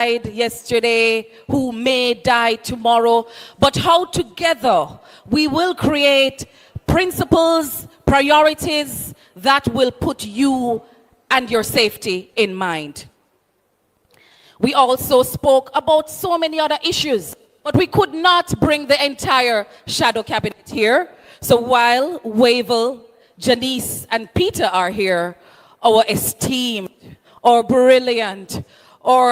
died yesterday, who may die tomorrow, but how together we will create principles, priorities that will put you and your safety in mind. We also spoke about so many other issues, but we could not bring the entire shadow cabinet here. So while Wavell, Janice, and Peter are here, our esteemed, or brilliant, did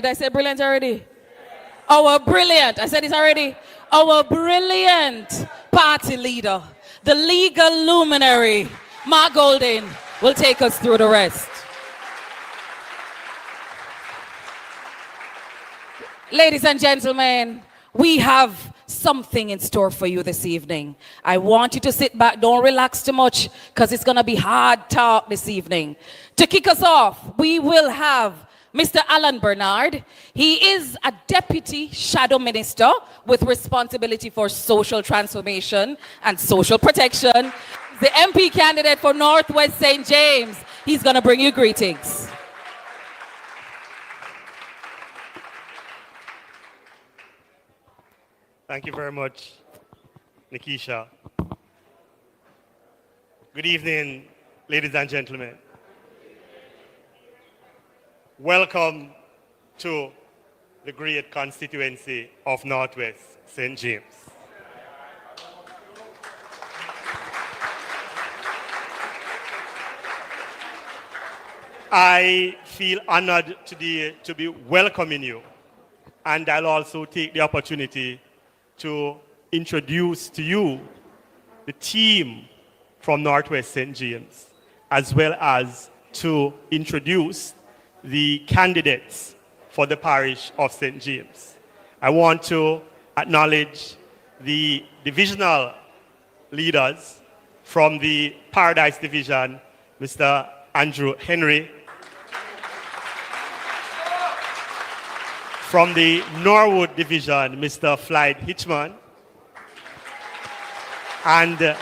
I say brilliant already? Our brilliant, I said it already. Our brilliant party leader, the legal luminary, Mark Golding, will take us through the rest. Ladies and gentlemen, we have something in store for you this evening. I want you to sit back, don't relax too much, because it's going to be hard talk this evening. To kick us off, we will have Mr. Alan Bernard. He is a deputy shadow minister with responsibility for social transformation and social protection. The MP candidate for Northwest St. James. He's going to bring you greetings. Thank you very much, Nikisha. Good evening, ladies and gentlemen. Welcome to the great constituency of Northwest St. James. I feel honored today to be welcoming you, and I'll also take the opportunity to introduce to you the team from Northwest St. James, as well as to introduce the candidates for the parish of St. James. I want to acknowledge the divisional leaders from the Paradise Division, Mr. Andrew Henry. From the Norwood Division, Mr. Floyd Hitchman. And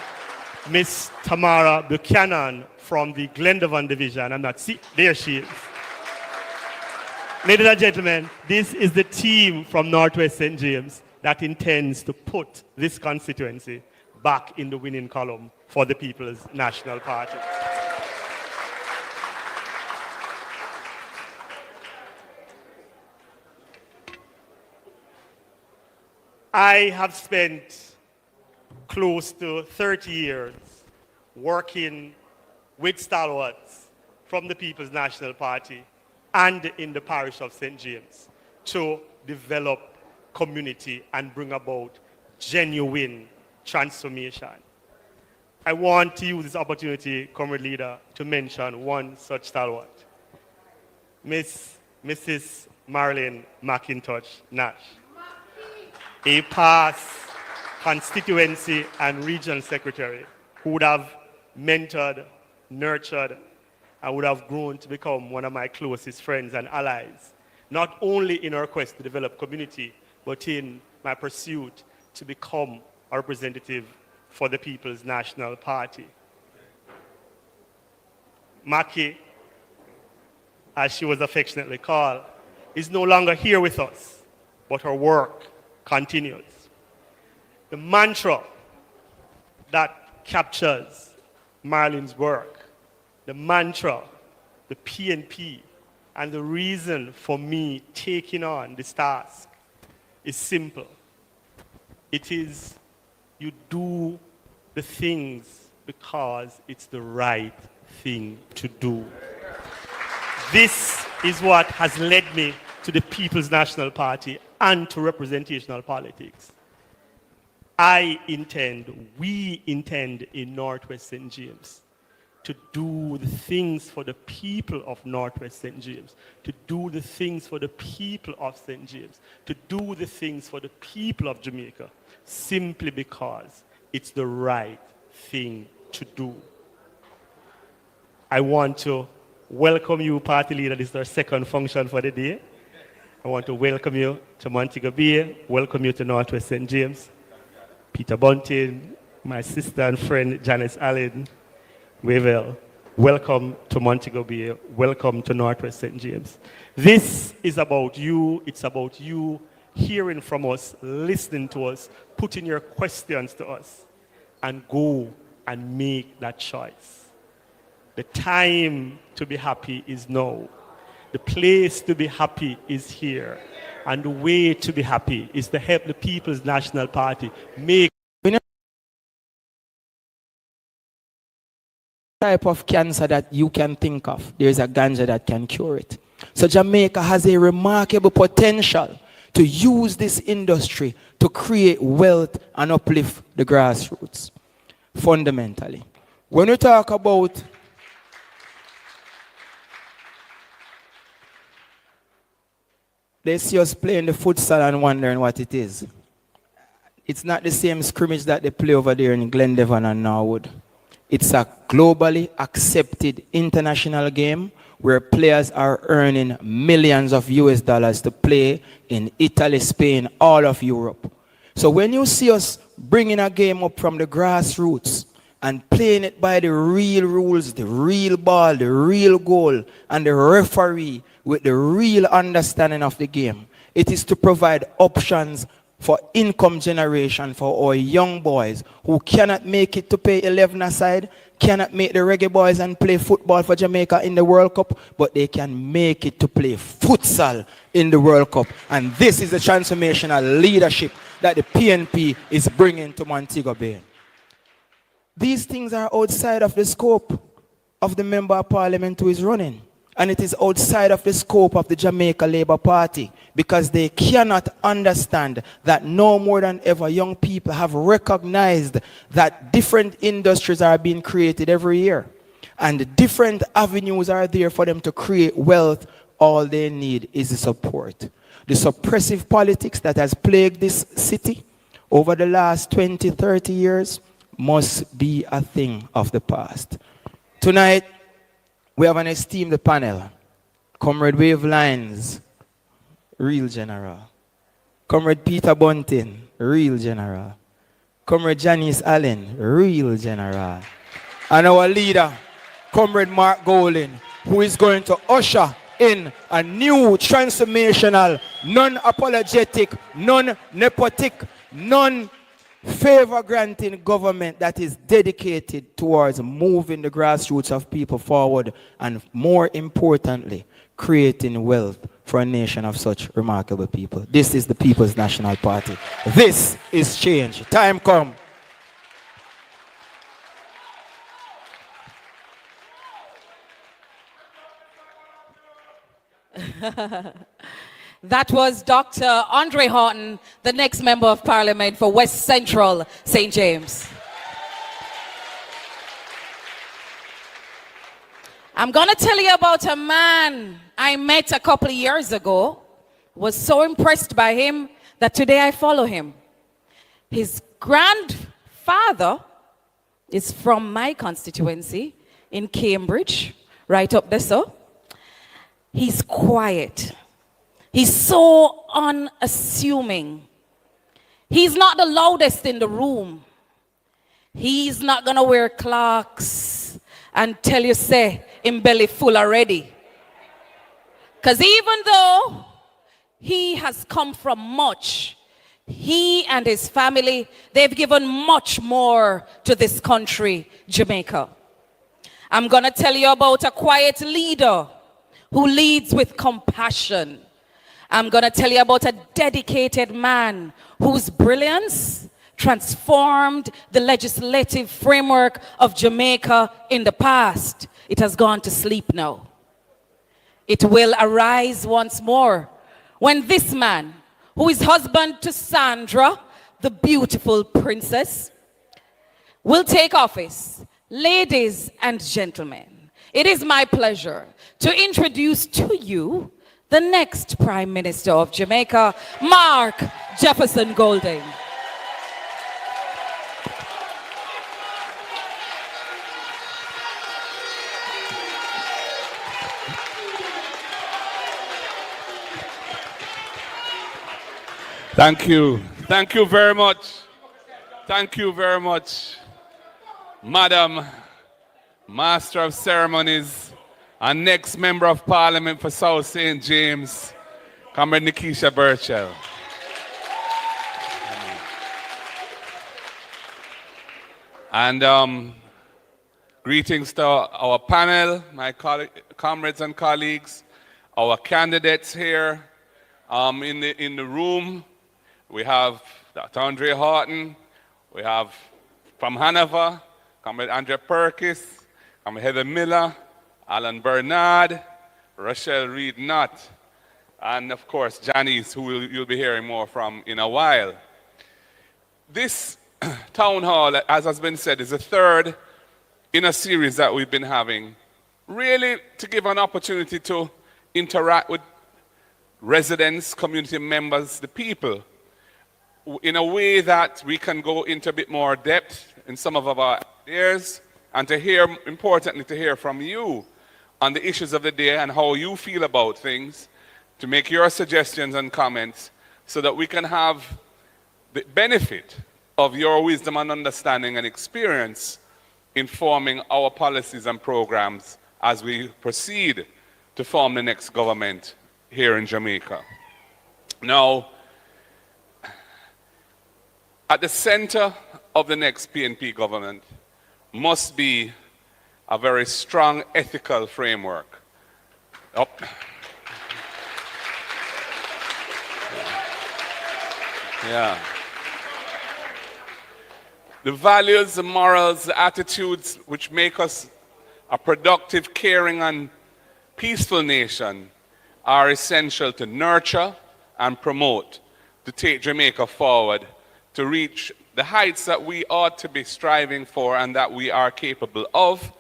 Miss Tamara Buchanan from the Glendovan Division. There she is. Ladies and gentlemen, this is the team from Northwest St. James that intends to put this constituency back in the winning column for the People's National Party. I have spent close to 30 years working with stalwarts from the People's National Party and in the parish of St. James to develop community and bring about genuine transformation. I want to use this opportunity, Comrade Leader, to mention one such stalwart, Mrs. Marilyn McIntosh Nash, a past constituency and regional secretary who would have mentored, nurtured, and would have grown to become one of my closest friends and allies, not only in our quest to develop community, but in my pursuit to become a representative for the People's National Party. Maki, as she was affectionately called, is no longer here with us, but her work continues. The mantra that captures Marlene's work, the mantra, the PNP, and the reason for me taking on this task is simple. It is you do the things because it's the right thing to do. This is what has led me to the People's National Party and to representational politics. We intend in Northwest St. James to do the things for the people of Northwest St. James, to do the things for the people of St. James, to do the things for the people of Jamaica, simply because it's the right thing to do. I want to welcome you, party leader. This is our second function for the day. I want to welcome you to Montego Bay, welcome you to Northwest St. James. Peter Bunting, my sister and friend Janice Allen, Wavell, welcome to Montego Bay, welcome to Northwest St. James. This is about you, it's about you hearing from us, listening to us, putting your questions to us, and go and make that choice. The time to be happy is now. The place to be happy is here. And the way to be happy is to help the People's National Party make type of cancer that you can think of. There's a ganja that can cure it. So Jamaica has a remarkable potential to use this industry to create wealth and uplift the grassroots, fundamentally. When we talk about they see us playing the futsal and wondering what it is. It's not the same scrimmage that they play over there in Glendevon and Norwood. It's a globally accepted international game where players are earning millions of US dollars to play in Italy, Spain, all of Europe. So when you see us bringing a game up from the grassroots and playing it by the real rules, the real ball, the real goal, and the referee with the real understanding of the game, it is to provide options for income generation for our young boys who cannot make it to pay 11 aside, cannot make the reggae boys and play football for Jamaica in the World Cup, but they can make it to play futsal in the World Cup. And this is the transformational leadership that the PNP is bringing to Montego Bay. These things are outside of the scope of the Member of Parliament who is running. And it is outside of the scope of the Jamaica Labour Party because they cannot understand that no more than ever young people have recognized that different industries are being created every year. And different avenues are there for them to create wealth. All they need is the support. The suppressive politics that has plagued this city over the last 20, 30 years must be a thing of the past. Tonight, we have an esteemed panel. Comrade Wave Lines, real general. Comrade Peter Bunting, real general. Comrade Janice Allen, real general. And our leader, Comrade Mark Golin, who is going to usher in a new transformational, non-apologetic, non-nepotic, favor-granting government that is dedicated towards moving the grassroots of people forward and, more importantly, creating wealth for a nation of such remarkable people. This is the People's National Party. This is change. Time come. That was Dr. Andre Horton, the next Member of Parliament for West Central St. James. I'm going to tell you about a man I met a couple of years ago. Was so impressed by him that today I follow him. His grandfather is from my constituency in Cambridge, right up there, so. He's quiet. He's so unassuming. He's not the loudest in the room. He's not gonna wear clocks and tell you, say, him belly full already. Because even though he has come from much, he and his family, they've given much more to this country, Jamaica. I'm gonna tell you about a quiet leader who leads with compassion. I'm going to tell you about a dedicated man whose brilliance transformed the legislative framework of Jamaica in the past. It has gone to sleep now. It will arise once more when this man, who is husband to Sandra, the beautiful princess, will take office. Ladies and gentlemen, it is my pleasure to introduce to you the next Prime Minister of Jamaica, Mark Jefferson Golding. Thank you. Thank you very much. Thank you very much, Madam Master of Ceremonies, and next Member of Parliament for South St. James, Comrade Nikisha Burchell. And greetings to our panel, my comrades and colleagues, our candidates here in the room. We have Dr. Andre Horton, we have from Hanover, Comrade Andrea Perkis, Comrade Heather Miller, Alan Bernard, Rochelle Reed-Nutt, and of course Janice, who you'll be hearing more from in a while. This town hall, as has been said, is the third in a series that we've been having, really to give an opportunity to interact with residents, community members, the people, in a way that we can go into a bit more depth in some of our ideas, and to hear, importantly, to hear from you on the issues of the day and how you feel about things, to make your suggestions and comments so that we can have the benefit of your wisdom and understanding and experience in forming our policies and programs as we proceed to form the next government here in Jamaica. Now, at the center of the next PNP government must be a very strong ethical framework. Yeah. The values, the morals, the attitudes which make us a productive, caring, and peaceful nation are essential to nurture and promote, to take Jamaica forward, to reach the heights that we ought to be striving for and that we are capable of,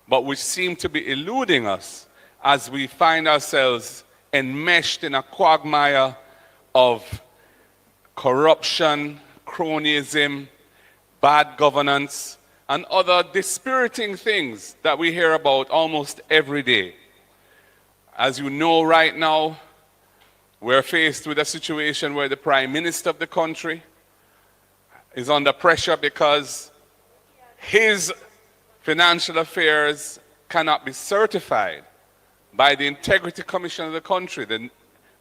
but which seem to be eluding us as we find ourselves enmeshed in a quagmire of corruption, cronyism, bad governance, and other dispiriting things that we hear about almost every day. As you know right now, we're faced with a situation where the Prime Minister of the country is under pressure because his financial affairs cannot be certified by the Integrity Commission of the country, the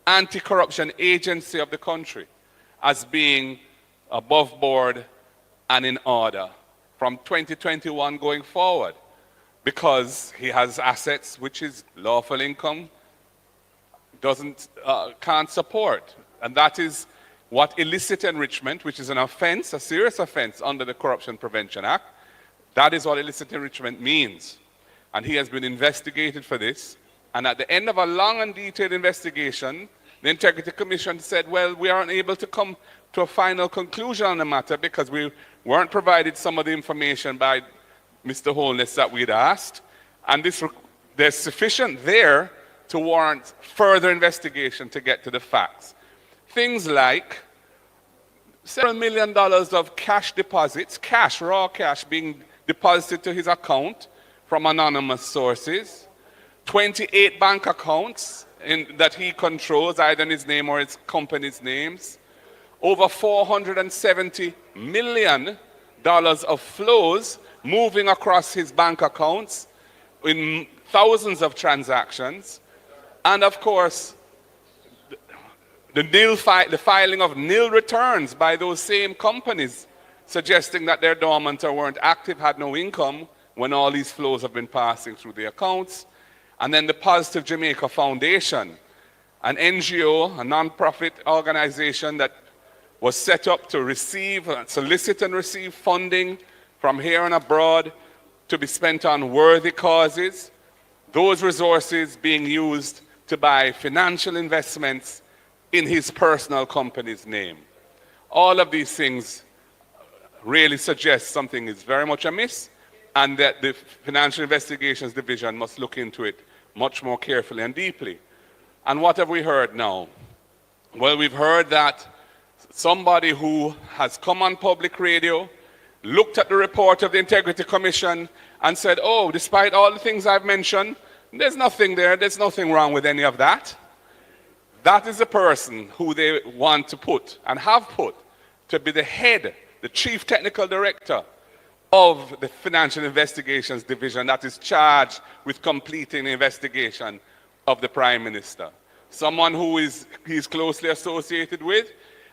anti-corruption agency of the country, as being above board and in order from 2021 going forward, because he has assets which his lawful income can't support. And that is what illicit enrichment, which is an offense, a serious offense under the Corruption Prevention Act, that is what illicit enrichment means. And he has been investigated for this. And at the end of a long and detailed investigation, the Integrity Commission said, well, we aren't able to come to a final conclusion on the matter because we weren't provided some of the information by Mr. Holness that we'd asked. And there's sufficient there to warrant further investigation to get to the facts. Things like several $1 million of cash deposits, raw cash being deposited to his account from anonymous sources, 28 bank accounts that he controls, either in his name or his company's names, over $470 million of flows moving across his bank accounts in thousands of transactions, and of course, the filing of nil returns by those same companies, suggesting that they're dormant or weren't active, had no income when all these flows have been passing through the accounts. And then the Positive Jamaica Foundation, an NGO, a non-profit organization that was set up to solicit and receive funding from here and abroad to be spent on worthy causes, those resources being used to buy financial investments in his personal company's name. All of these things really suggest something is very much amiss, and that the Financial Investigations Division must look into it much more carefully and deeply. And what have we heard now? Well, we've heard that somebody who has come on public radio, looked at the report of the Integrity Commission and said, oh, despite all the things I've mentioned, there's nothing there, there's nothing wrong with any of that. That is the person who they want to put and have put to be the head, the chief technical director of the Financial Investigations Division that is charged with completing the investigation of the Prime Minister. Someone who he's closely associated with,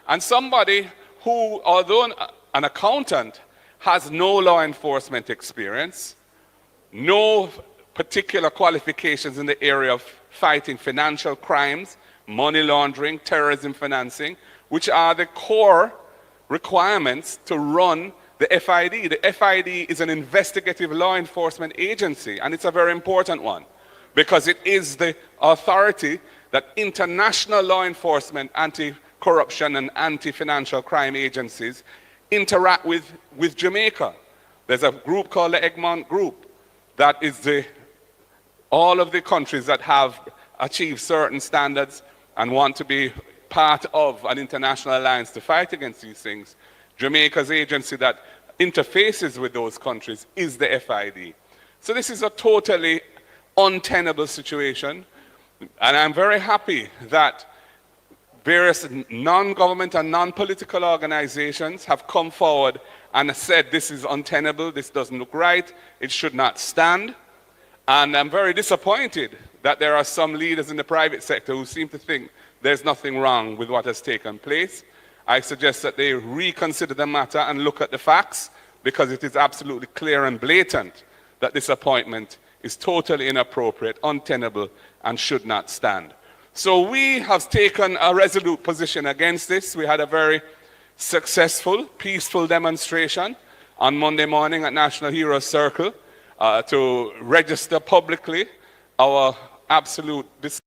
and somebody who, although an accountant, has no law enforcement experience, no particular qualifications in the area of fighting financial crimes, money laundering, terrorism financing, which are the core requirements to run the FID. The FID is an investigative law enforcement agency, and it's a very important one because it is the authority that international law enforcement, anti-corruption and anti-financial crime agencies interact with Jamaica. There's a group called the Egmont Group that is all of the countries that have achieved certain standards and want to be part of an international alliance to fight against these things. Jamaica's agency that interfaces with those countries is the FID. So this is a totally untenable situation, and I'm very happy that various non-government and non-political organizations have come forward and said this is untenable, this doesn't look right, it should not stand. And I'm very disappointed that there are some leaders in the private sector who seem to think there's nothing wrong with what has taken place. I suggest that they reconsider the matter and look at the facts, because it is absolutely clear and blatant that this appointment is totally inappropriate, untenable, and should not stand. So we have taken a resolute position against this. We had a very successful, peaceful demonstration on Monday morning at National Heroes Circle to register publicly our absolute disgust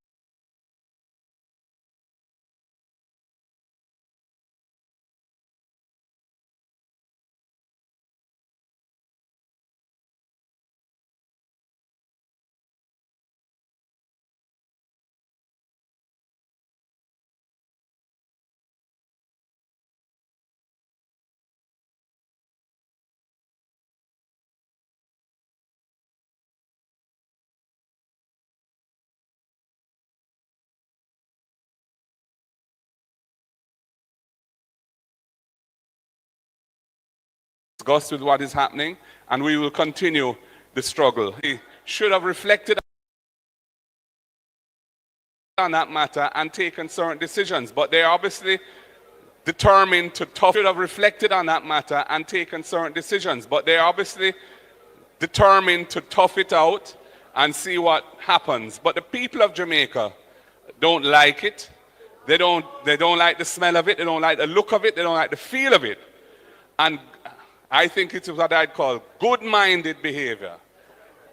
with what is happening, and we will continue the struggle. We should have reflected on that matter and taken certain decisions, but they are obviously determined to should have reflected on that matter and taken certain decisions, but they are obviously determined to tough it out and see what happens. But the people of Jamaica don't like it. They don't like the smell of it. They don't like the look of it. They don't like the feel of it. And I think it's what I'd call good-minded behavior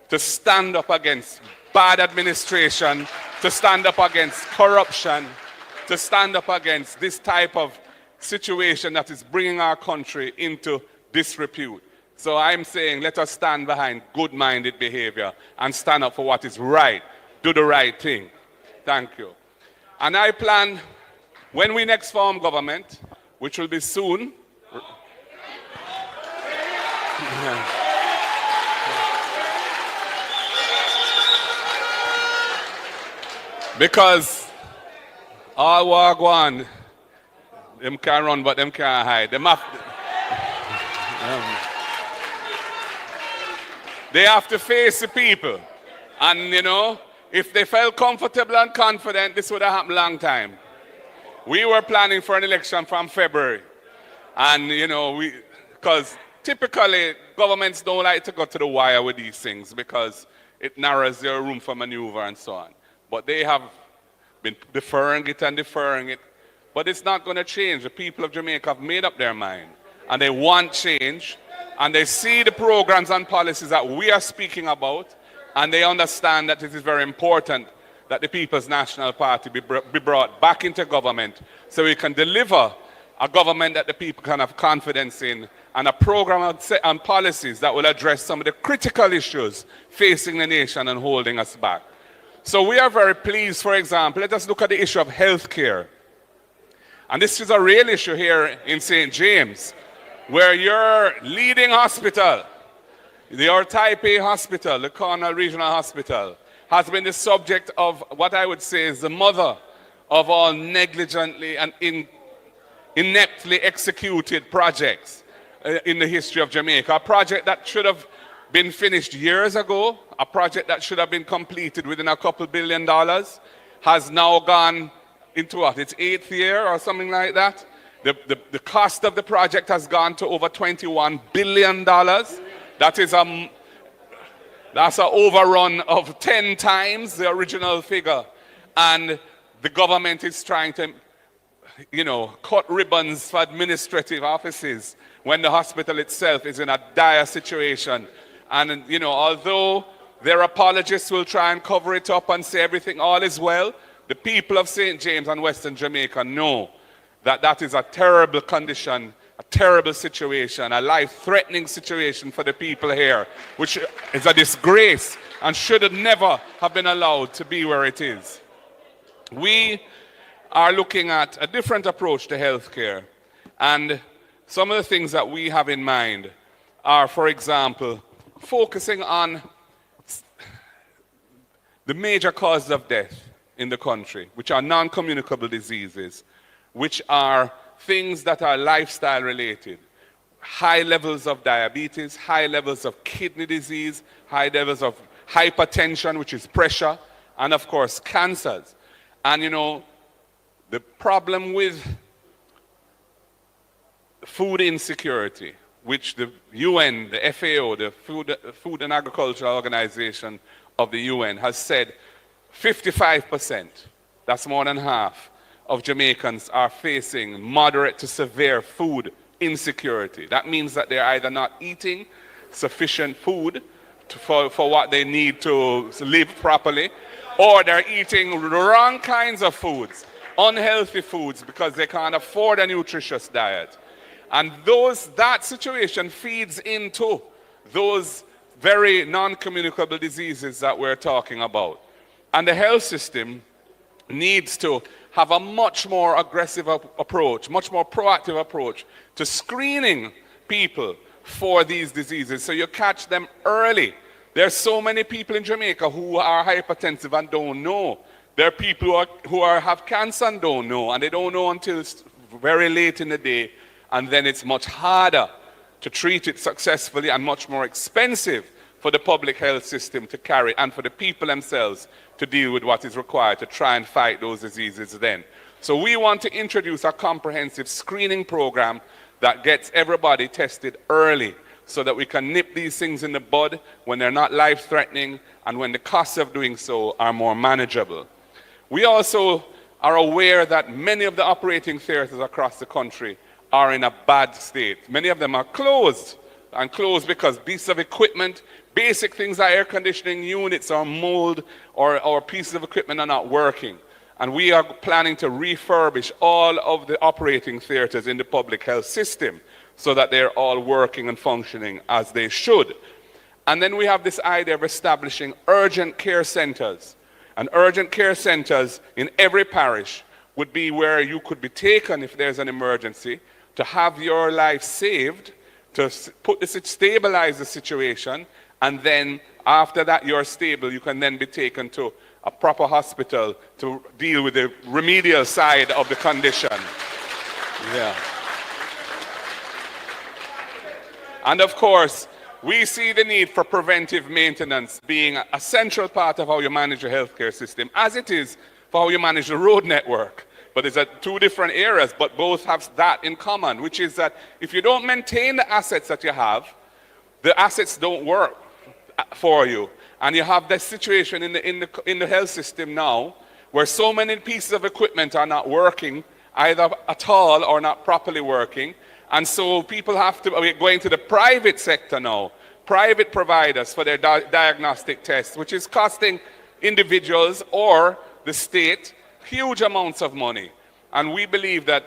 to stand up against bad administration, to stand up against corruption, to stand up against this type of situation that is bringing our country into disrepute. So I'm saying let us stand behind good-minded behavior and stand up for what is right. Do the right thing. Thank you. And I plan, when we next form government, which will be soon, because all Wagwan, them can run but them can't hide. They have to face the people. And you know, if they felt comfortable and confident, this would have happened a long time. We were planning for an election from February. And you know, because typically governments don't like to go to the wire with these things because it narrows their room for maneuver and so on. But they have been deferring it and deferring it. But it's not going to change. The people of Jamaica have made up their mind. And they want change. And they see the programs and policies that we are speaking about. And they understand that it is very important that the People's National Party be brought back into government so we can deliver a government that the people can have confidence in, and a program and policies that will address some of the critical issues facing the nation and holding us back. So we are very pleased, for example, let us look at the issue of health care. And this is a real issue here in St. James, where your leading hospital, your Taipei Hospital, the Cornwall Regional Hospital, has been the subject of what I would say is the mother of all negligently and ineptly executed projects. in the history of Jamaica. A project that should have been finished years ago, a project that should have been completed within a couple $1 billion, has now gone into what, its 8th year or something like that. The cost of the project has gone to over $21 billion. That is that's an overrun of 10 times the original figure. And the government is trying to, cut ribbons for administrative offices when the hospital itself is in a dire situation. And, although their apologists will try and cover it up and say everything all is well, the people of St. James and Western Jamaica know that that is a terrible condition, a terrible situation, a life-threatening situation for the people here, which is a disgrace and should never have been allowed to be where it is. We are looking at a different approach to healthcare, and some of the things that we have in mind are, for example, focusing on the major causes of death in the country, which are non-communicable diseases, which are things that are lifestyle related. High levels of diabetes, high levels of kidney disease, high levels of hypertension, which is pressure, and of course cancers. And the problem with food insecurity, which the UN, the FAO, the Food and Agricultural Organization of the UN has said 55%, that's more than half, of Jamaicans are facing moderate to severe food insecurity. That means that they're either not eating sufficient food for what they need to live properly, or they're eating the wrong kinds of foods, unhealthy foods, because they can't afford a nutritious diet. And that situation feeds into those very non-communicable diseases that we're talking about. And the health system needs to have a much more aggressive approach, much more proactive approach to screening people for these diseases, so you catch them early. There's so many people in Jamaica who are hypertensive and don't know. There are people who have cancer and don't know, and they don't know until it's very late in the day, and then it's much harder to treat it successfully and much more expensive for the public health system to carry, and for the people themselves to deal with what is required to try and fight those diseases then. So we want to introduce a comprehensive screening program that gets everybody tested early, so that we can nip these things in the bud when they're not life-threatening and when the costs of doing so are more manageable. We also are aware that many of the operating theaters across the country are in a bad state. Many of them are closed, and closed because pieces of equipment, basic things like air conditioning units or mold or pieces of equipment are not working. And we are planning to refurbish all of the operating theaters in the public health system so that they're all working and functioning as they should. And then we have this idea of establishing urgent care centers. And urgent care centers in every parish would be where you could be taken if there's an emergency, to have your life saved, to stabilize the situation, and then after that you're stable, you can then be taken to a proper hospital to deal with the remedial side of the condition. Yeah. And of course, we see the need for preventive maintenance being a central part of how you manage your healthcare system, as it is for how you manage the road network. But it's at two different areas, but both have that in common, which is that if you don't maintain the assets that you have, the assets don't work for you. And you have this situation in the health system now, where so many pieces of equipment are not working, either at all or not properly working. And so people have to be going to the private sector now, private providers for their diagnostic tests, which is costing individuals or the state huge amounts of money. And we believe that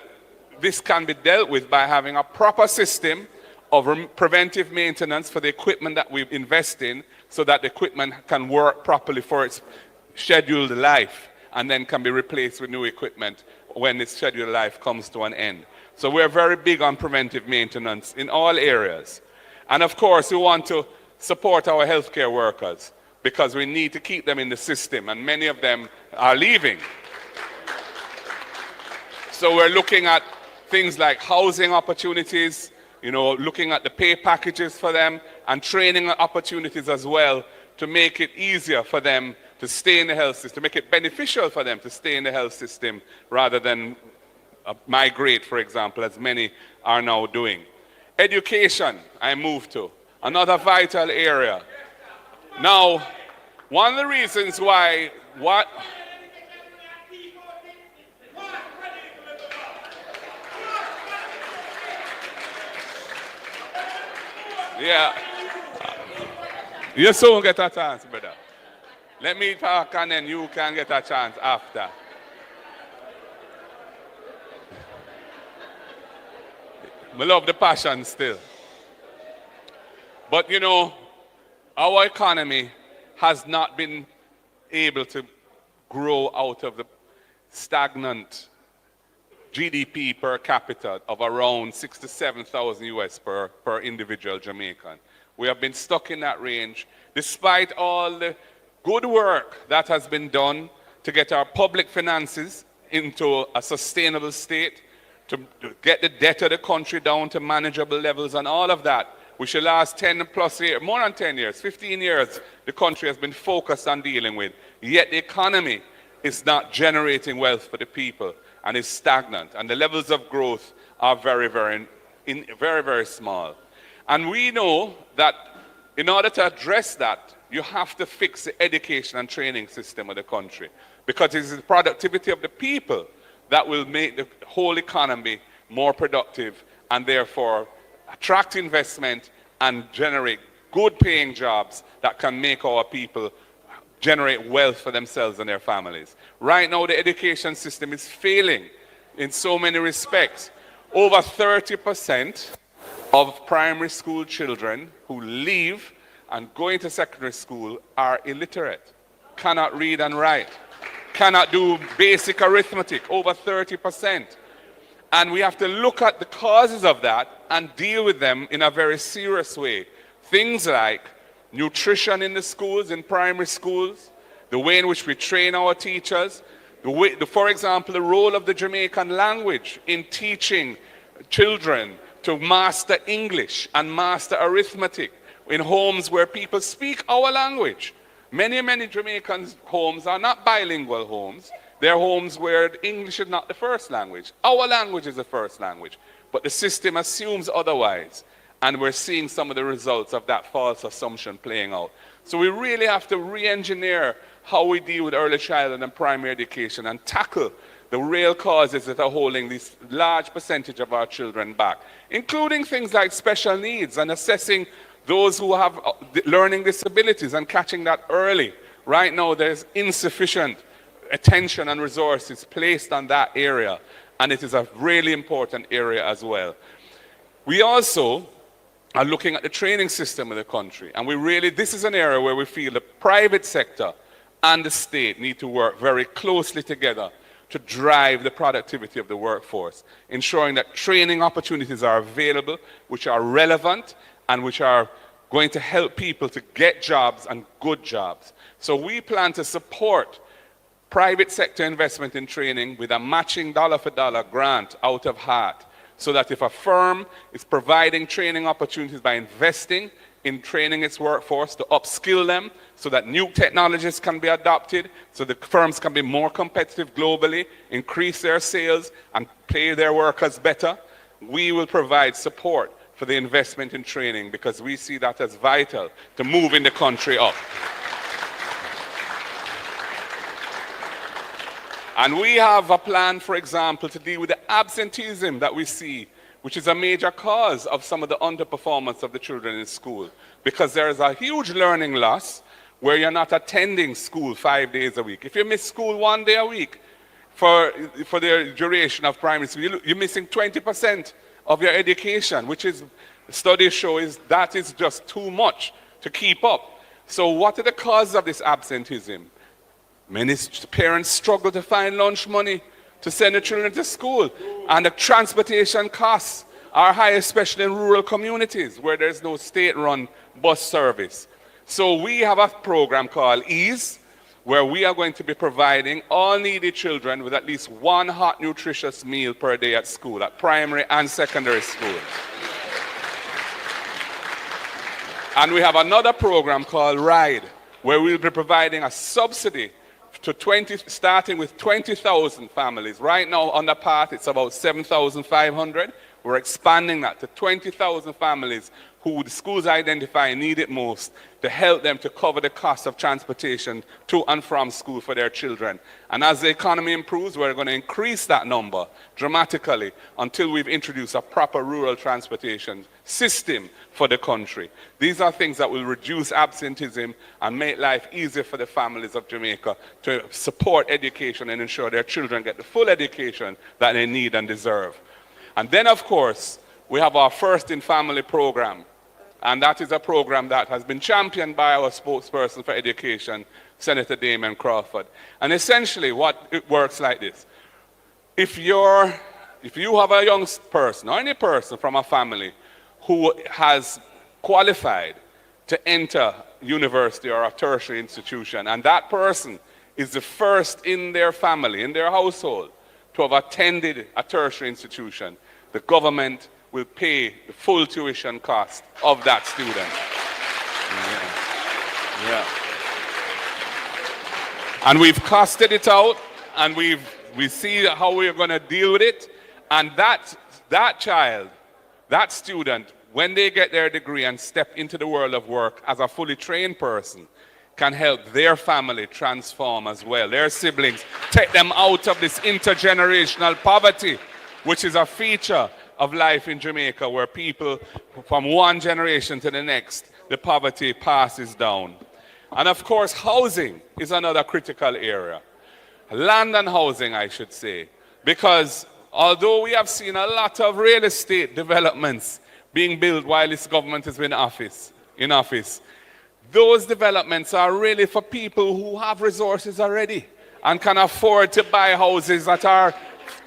this can be dealt with by having a proper system of preventive maintenance for the equipment that we invest in, so that the equipment can work properly for its scheduled life and then can be replaced with new equipment when its scheduled life comes to an end. So we're very big on preventive maintenance in all areas. And of course, we want to support our healthcare workers because we need to keep them in the system, and many of them are leaving. So we're looking at things like housing opportunities, looking at the pay packages for them and training opportunities as well to make it easier for them to stay in the health system, to make it beneficial for them to stay in the health system rather than migrate, for example, as many are now doing. Education, I move to, another vital area. Now, one of the reasons why, yeah, you soon get a chance, brother. Let me talk and then you can get a chance after. I love the passion still. But our economy has not been able to grow out of the stagnant GDP per capita of around 67,000 US per individual Jamaican. We have been stuck in that range despite all the good work that has been done to get our public finances into a sustainable state, to get the debt of the country down to manageable levels and all of that, which the last 10 plus years, more than 10 years, 15 years, the country has been focused on dealing with. Yet the economy is not generating wealth for the people and is stagnant. And the levels of growth are very, very small. And we know that in order to address that, you have to fix the education and training system of the country, because it is the productivity of the people that will make the whole economy more productive and therefore attract investment and generate good paying jobs that can make our people generate wealth for themselves and their families. Right now, the education system is failing in so many respects. Over 30% of primary school children who leave and go into secondary school are illiterate, cannot read and write, cannot do basic arithmetic, over 30%. And we have to look at the causes of that and deal with them in a very serious way. Things like nutrition in the schools, in primary schools, the way in which we train our teachers, for example, the role of the Jamaican language in teaching children to master English and master arithmetic in homes where people speak our language. Many Jamaican homes are not bilingual homes. They're homes where English is not the first language. Our language is the first language. But the system assumes otherwise. And we're seeing some of the results of that false assumption playing out. So we really have to re-engineer how we deal with early childhood and primary education and tackle the real causes that are holding this large percentage of our children back, including things like special needs and assessing those who have learning disabilities and catching that early. Right now, there's insufficient attention and resources placed on that area, and it is a really important area as well. We also are looking at the training system of the country, and this is an area where we feel the private sector and the state need to work very closely together to drive the productivity of the workforce, ensuring that training opportunities are available, which are relevant, and which are going to help people to get jobs and good jobs. So we plan to support private sector investment in training with a matching dollar-for-dollar grant out of heart, so that if a firm is providing training opportunities by investing in training its workforce to upskill them so that new technologies can be adopted, so the firms can be more competitive globally, increase their sales, and pay their workers better, we will provide support for the investment in training, because we see that as vital to moving the country up. And we have a plan, for example, to deal with the absenteeism that we see, which is a major cause of some of the underperformance of the children in school, because there is a huge learning loss where you're not attending school 5 days a week. If you miss school 1 day a week for the duration of primary school, you're missing 20% of your education, which is, studies show, that is just too much to keep up. So what are the causes of this absenteeism? Many parents struggle to find lunch money to send their children to school, and the transportation costs are high, especially in rural communities where there's no state-run bus service. So we have a program called EASE, where we are going to be providing all needy children with at least one hot, nutritious meal per day at school, at primary and secondary school. And we have another program called RIDE, where we'll be providing a subsidy to starting with 20,000 families. Right now on the path, it's about 7,500. We're expanding that to 20,000 families who the schools identify need it most, to help them to cover the cost of transportation to and from school for their children. And as the economy improves, we're going to increase that number dramatically until we've introduced a proper rural transportation system for the country. These are things that will reduce absenteeism and make life easier for the families of Jamaica to support education and ensure their children get the full education that they need and deserve. And then, of course, we have our First in Family program. And that is a program that has been championed by our spokesperson for education, Senator Damon Crawford. And essentially it works like this. If you have a young person or any person from a family who has qualified to enter university or a tertiary institution, and that person is the first in their family, in their household, to have attended a tertiary institution, the government will pay the full tuition cost of that student. Yeah. And we've costed it out, and we see how we're going to deal with it. And that child, that student, when they get their degree and step into the world of work as a fully trained person, can help their family transform as well. Their siblings, take them out of this intergenerational poverty, which is a feature of life in Jamaica, where people from one generation to the next, the poverty passes down. And of course, housing is another critical area. Land and housing, I should say, because although we have seen a lot of real estate developments being built while this government has been in office, those developments are really for people who have resources already and can afford to buy houses that are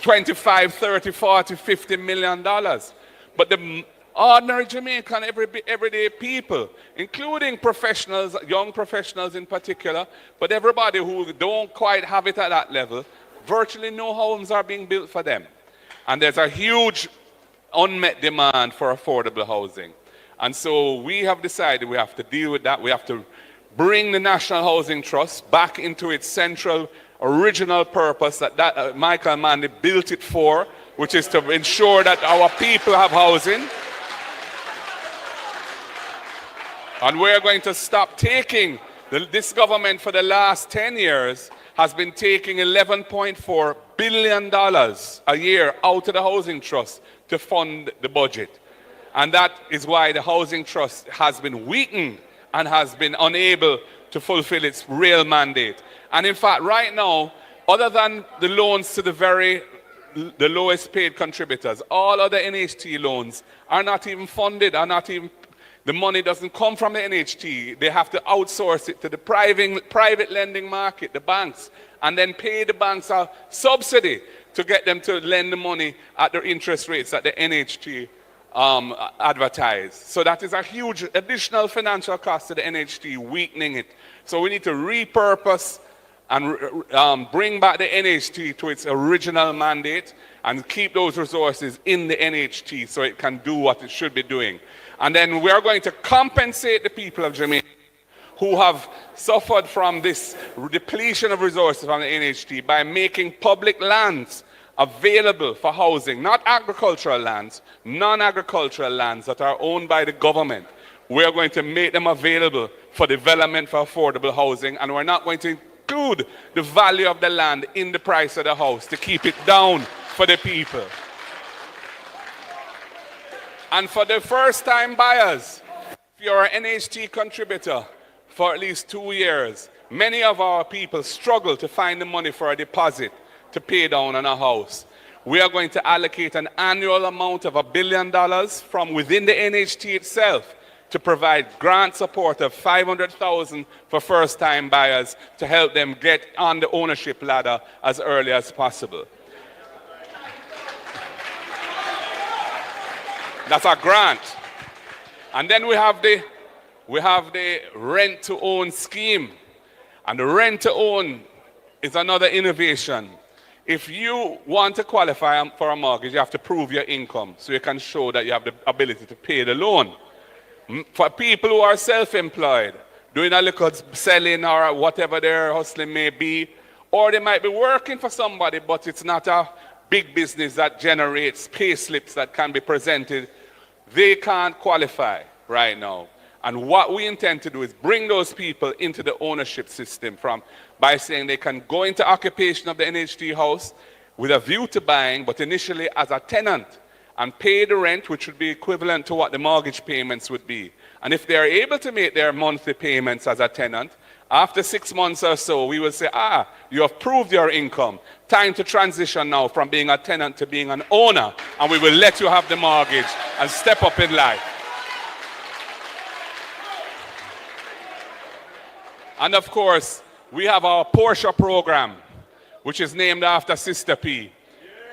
25, 30, 40, 50 million dollars. But the ordinary Jamaican, everyday people, including professionals, young professionals in particular, but everybody who don't quite have it at that level, virtually no homes are being built for them. And there's a huge unmet demand for affordable housing. And so we have decided we have to deal with that. We have to bring the National Housing Trust back into its central original purpose that Michael Manley built it for, which is to ensure that our people have housing. And we're going to stop taking, this government for the last 10 years has been taking $11.4 billion a year out of the Housing Trust to fund the budget. And that is why the Housing Trust has been weakened and has been unable to fulfill its real mandate. And in fact, right now, other than the loans to the lowest paid contributors, all other NHT loans are not even funded, the money doesn't come from the NHT. They have to outsource it to the private lending market, the banks, and then pay the banks a subsidy to get them to lend the money at the interest rates that the NHT advertise. So that is a huge additional financial cost to the NHT, weakening it. So we need to repurpose and bring back the NHT to its original mandate and keep those resources in the NHT so it can do what it should be doing. And then we are going to compensate the people of Jamaica who have suffered from this depletion of resources from the NHT by making public lands available for housing, not agricultural lands, non-agricultural lands that are owned by the government. We are going to make them available for development for affordable housing, and we're not going to include the value of the land in the price of the house to keep it down for the people. And for the first-time buyers, if you're an NHT contributor for at least 2 years, many of our people struggle to find the money for a deposit to pay down on a house. We are going to allocate an annual amount of $1 billion from within the NHT itself to provide grant support of $500,000 for first-time buyers to help them get on the ownership ladder as early as possible. That's a grant. And then we have the rent-to-own scheme. And the rent-to-own is another innovation. If you want to qualify for a mortgage, you have to prove your income so you can show that you have the ability to pay the loan. For people who are self-employed, doing a little selling or whatever their hustling may be, or they might be working for somebody, but it's not a big business that generates pay slips that can be presented, they can't qualify right now. And what we intend to do is bring those people into the ownership system by saying they can go into occupation of the NHT house with a view to buying, but initially as a tenant, and pay the rent, which would be equivalent to what the mortgage payments would be. And if they are able to make their monthly payments as a tenant, after 6 months or so, we will say, you have proved your income. Time to transition now from being a tenant to being an owner, and we will let you have the mortgage and step up in life. And of course, we have our Porsche program, which is named after Sister P.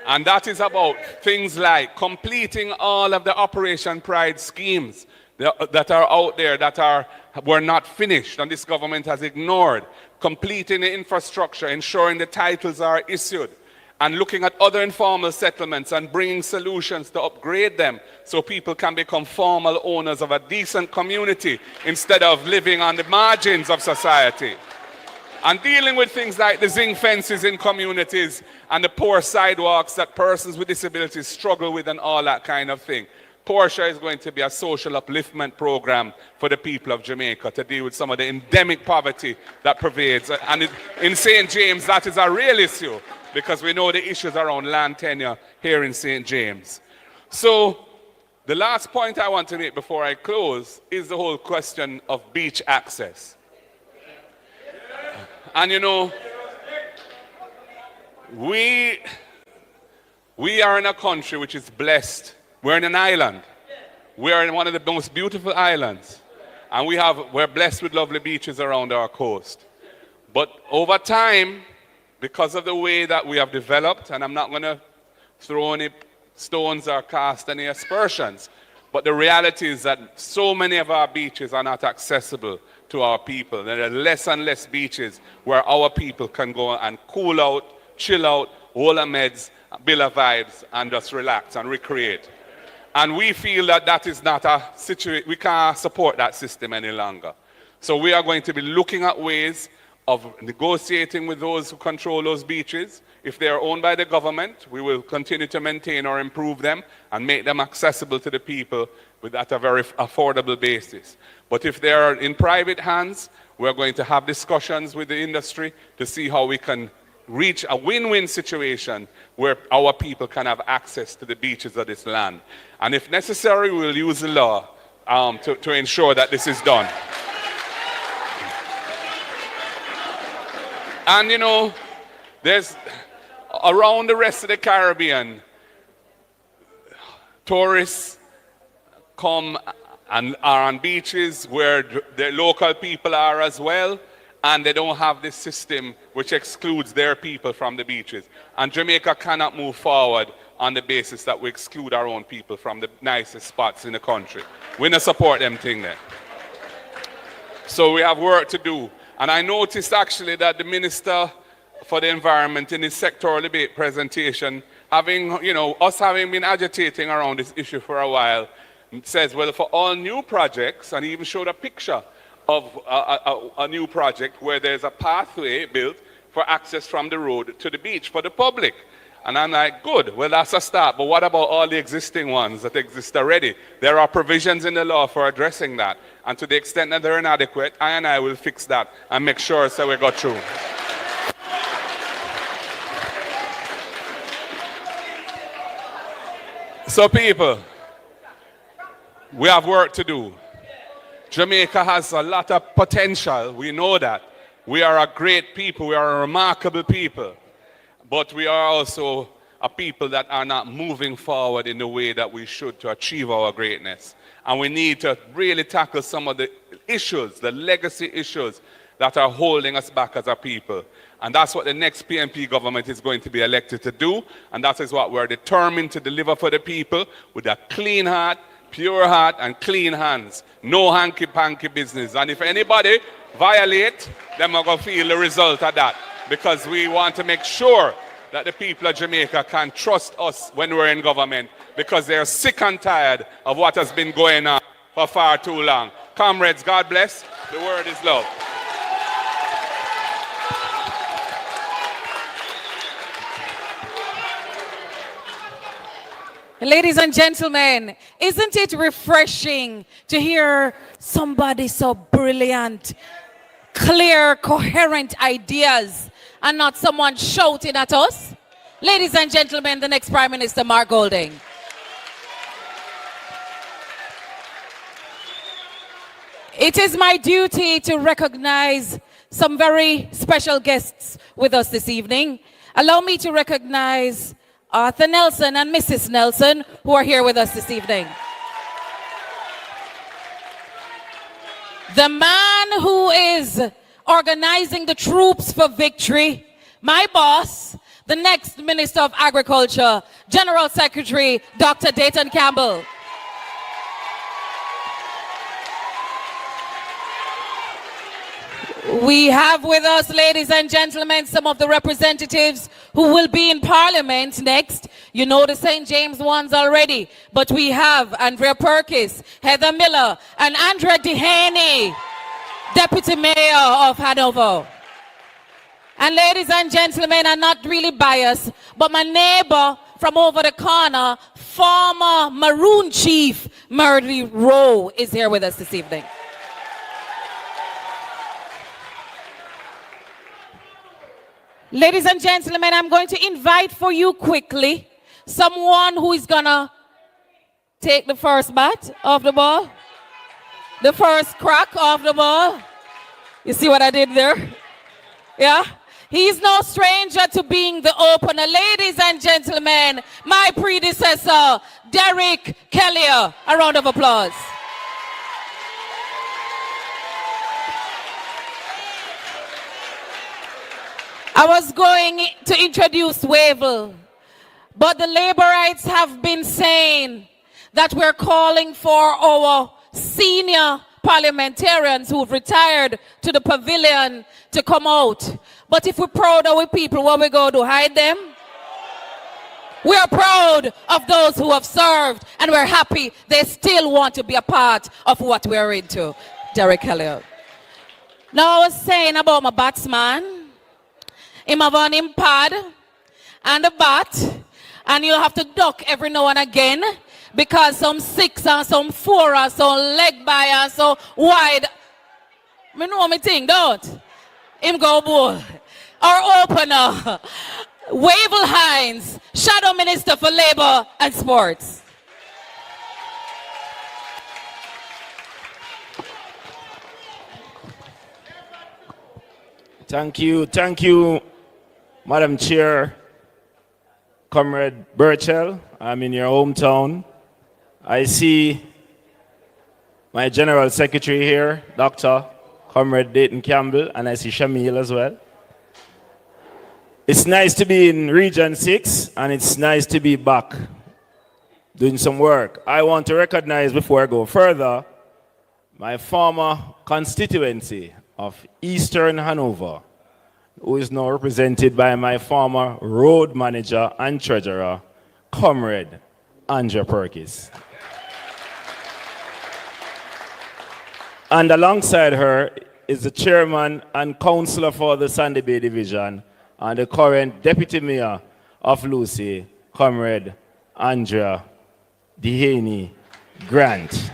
And that is about things like completing all of the Operation Pride schemes that are out there that were not finished and this government has ignored, completing the infrastructure, ensuring the titles are issued, and looking at other informal settlements and bringing solutions to upgrade them so people can become formal owners of a decent community instead of living on the margins of society. And dealing with things like the zinc fences in communities and the poor sidewalks that persons with disabilities struggle with and all that kind of thing. Porsche is going to be a social upliftment program for the people of Jamaica to deal with some of the endemic poverty that pervades. And in St. James, that is a real issue because we know the issues around land tenure here in St. James. So the last point I want to make before I close is the whole question of beach access. And you know, we are in a country which is blessed. We're in an island. We are in one of the most beautiful islands. And we're blessed with lovely beaches around our coast. But over time, because of the way that we have developed, and I'm not going to throw any stones or cast any aspersions, but the reality is that so many of our beaches are not accessible to our people. There are less and less beaches where our people can go and cool out, chill out, hold a meds, build a vibes, and just relax and recreate. And we feel that that is not a situation, we can't support that system any longer. So we are going to be looking at ways of negotiating with those who control those beaches. If they are owned by the government, we will continue to maintain or improve them and make them accessible to the people at a very affordable basis. But if they are in private hands, we're going to have discussions with the industry to see how we can reach a win-win situation where our people can have access to the beaches of this land. And if necessary, we'll use the law to ensure that this is done. And you know, there's around the rest of the Caribbean, tourists come and are on beaches where the local people are as well, and they don't have this system which excludes their people from the beaches. And Jamaica cannot move forward on the basis that we exclude our own people from the nicest spots in the country. We don't support them thing there. So we have work to do. And I noticed actually that the Minister for the Environment in his sectoral debate presentation, us having been agitating around this issue for a while, says, well, for all new projects, and he even showed a picture of a new project where there's a pathway built for access from the road to the beach for the public. And I'm like, good, well, that's a start. But what about all the existing ones that exist already? There are provisions in the law for addressing that. And to the extent that they're inadequate, I will fix that and make sure so we go through. So people, we have work to do. Jamaica has a lot of potential. We know that. We are a great people. We are a remarkable people. But we are also a people that are not moving forward in the way that we should to achieve our greatness. And we need to really tackle some of the issues, the legacy issues that are holding us back as a people. And that's what the next PNP government is going to be elected to do. And that is what we're determined to deliver for the people with a clean heart, pure heart, and clean hands. No hanky-panky business. And if anybody violate, then we're going to feel the result of that. Because we want to make sure that the people of Jamaica can trust us when we're in government, because they're sick and tired of what has been going on for far too long. Comrades, God bless. The word is love. Ladies and gentlemen, isn't it refreshing to hear somebody so brilliant, clear, coherent ideas and not someone shouting at us? Ladies and gentlemen, the next Prime Minister, Mark Golding. It is my duty to recognize some very special guests with us this evening. Allow me to recognize Arthur Nelson and Mrs. Nelson, who are here with us this evening. The man who is organizing the troops for victory, my boss, the next Minister of Agriculture, General Secretary, Dr. Dayton Campbell. We have with us, ladies and gentlemen, some of the representatives who will be in Parliament next. You know the St. James ones already, but we have Andrea Perkis, Heather Miller, and Andrea Dehaney, Deputy Mayor of Hanover. And ladies and gentlemen, I'm not really biased, but my neighbor from over the corner, former Maroon Chief Murdy Rowe, is here with us this evening. Ladies and gentlemen, I'm going to invite for you quickly someone who is gonna take the first bat of the ball, the first crack of the ball. You see what I did there? Yeah? He's no stranger to being the opener. Ladies and gentlemen, my predecessor, Derek Kelly. A round of applause. I was going to introduce Wavell, but the Laborites have been saying that we're calling for our senior parliamentarians who've retired to the pavilion to come out. But if we're proud of our people, what we go to hide them? We are proud of those who have served, and we're happy they still want to be a part of what we're into. Derek Kelly. Now I was saying about my batsman. Him have on him pad and a bat, and you'll have to duck every now and again because some 6 and some 4 and some leg by and so wide. Me know me thing, don't? Him go ball. Our opener, Wavell Hines, Shadow Minister for Labour and Sports. Thank you, Madam Chair, Comrade Burchell. I'm in your hometown. I see my General Secretary here, Dr. Comrade Dayton Campbell, and I see Shamil as well. It's nice to be in Region 6, and it's nice to be back doing some work. I want to recognize, before I go further, my former constituency of Eastern Hanover, who is now represented by my former road manager and treasurer, Comrade Andrea Perkis. And alongside her is the chairman and councillor for the Sandy Bay Division and the current deputy mayor of Lucy, Comrade Andrea Dehaney Grant.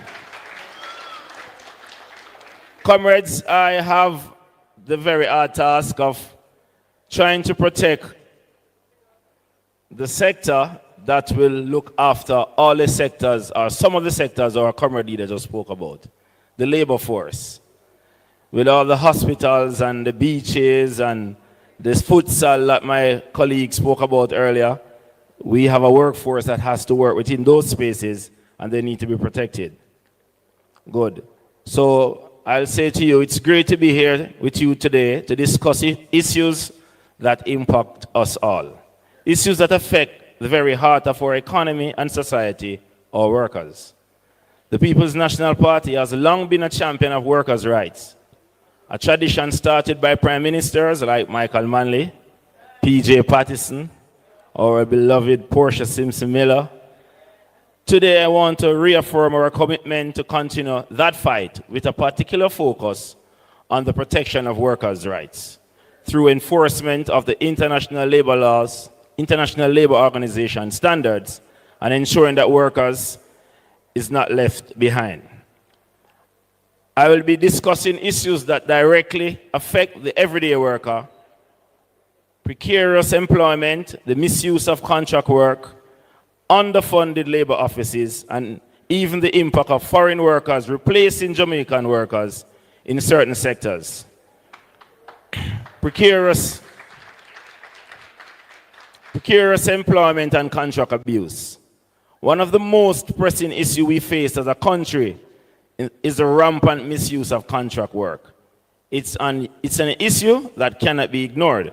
Comrades, I have the very hard task of trying to protect the sector that will look after all the sectors, or some of the sectors our comrade leader just spoke about. The labor force. With all the hospitals and the beaches and this futsal that my colleague spoke about earlier, we have a workforce that has to work within those spaces and they need to be protected. Good. So I'll say to you, it's great to be here with you today to discuss issues that impact us all. Issues that affect the very heart of our economy and society, our workers. The People's National Party has long been a champion of workers' rights. A tradition started by prime ministers like Michael Manley, P.J. Patterson, our beloved Portia Simpson Miller, Today, I want to reaffirm our commitment to continue that fight with a particular focus on the protection of workers' rights through enforcement of the international labor laws, International Labor Organization standards, and ensuring that workers is not left behind. I will be discussing issues that directly affect the everyday worker, precarious employment, the misuse of contract work, underfunded labor offices, and even the impact of foreign workers replacing Jamaican workers in certain sectors. Precarious employment and contract abuse. One of the most pressing issues we face as a country is the rampant misuse of contract work. It's an issue that cannot be ignored.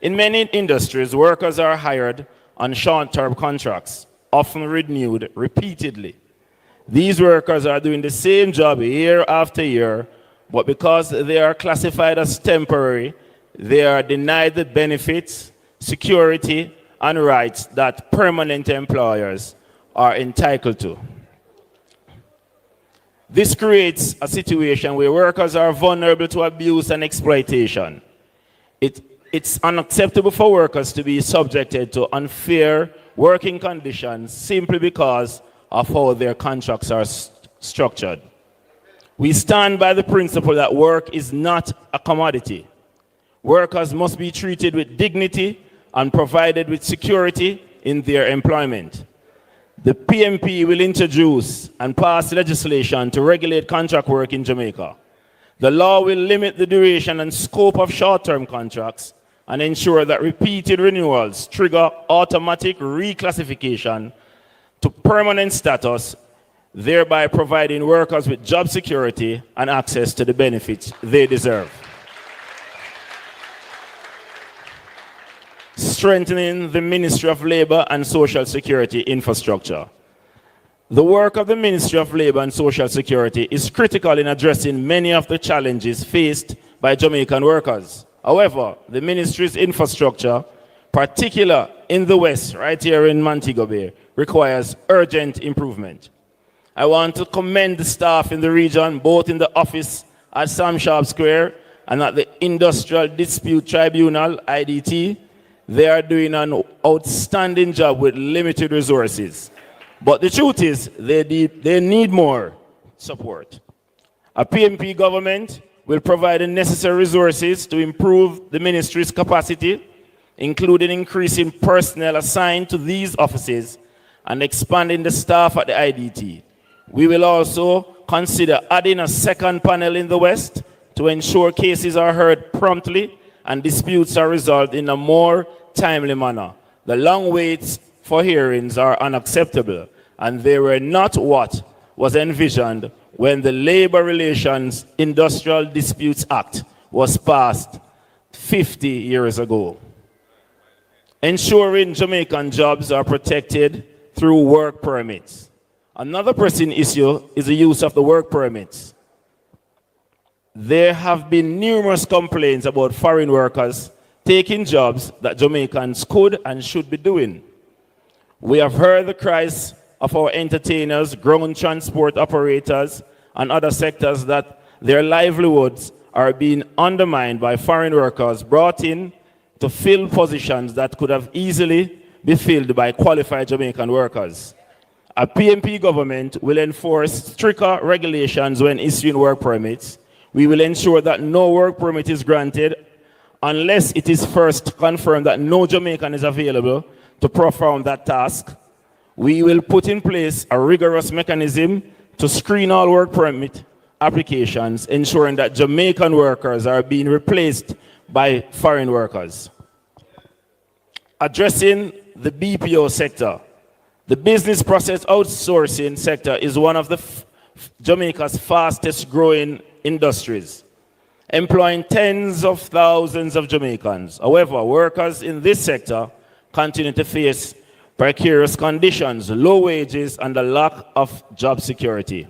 In many industries, workers are hired on short-term contracts, often renewed repeatedly. These workers are doing the same job year after year, but because they are classified as temporary, they are denied the benefits, security, and rights that permanent employers are entitled to. This creates a situation where workers are vulnerable to abuse and exploitation. It's unacceptable for workers to be subjected to unfair working conditions simply because of how their contracts are structured. We stand by the principle that work is not a commodity. Workers must be treated with dignity and provided with security in their employment. The PMP will introduce and pass legislation to regulate contract work in Jamaica. The law will limit the duration and scope of short-term contracts and ensure that repeated renewals trigger automatic reclassification to permanent status, thereby providing workers with job security and access to the benefits they deserve. Strengthening the Ministry of Labor and Social Security infrastructure. The work of the Ministry of Labor and Social Security is critical in addressing many of the challenges faced by Jamaican workers. However, the ministry's infrastructure, particularly in the West, right here in Montego Bay, requires urgent improvement. I want to commend the staff in the region, both in the office at Sam Sharp Square and at the Industrial Dispute Tribunal, IDT. They are doing an outstanding job with limited resources. But the truth is, they need more support. A PMP government will provide the necessary resources to improve the ministry's capacity, including increasing personnel assigned to these offices and expanding the staff at the IDT. We will also consider adding a second panel in the West to ensure cases are heard promptly and disputes are resolved in a more timely manner. The long waits for hearings are unacceptable, and they were not what was envisioned when the Labor Relations Industrial Disputes Act was passed 50 years ago. Ensuring Jamaican jobs are protected through work permits. Another pressing issue is the use of the work permits. There have been numerous complaints about foreign workers taking jobs that Jamaicans could and should be doing. We have heard the cries of our entertainers, ground transport operators, and other sectors that their livelihoods are being undermined by foreign workers brought in to fill positions that could have easily been filled by qualified Jamaican workers. A PMP government will enforce stricter regulations when issuing work permits. We will ensure that no work permit is granted unless it is first confirmed that no Jamaican is available to perform that task. We will put in place a rigorous mechanism to screen all work permit applications, ensuring that Jamaican workers are being replaced by foreign workers. Addressing the BPO sector. The business process outsourcing sector is one of Jamaica's fastest growing industries, employing tens of thousands of Jamaicans. However, workers in this sector continue to face precarious conditions, low wages, and a lack of job security.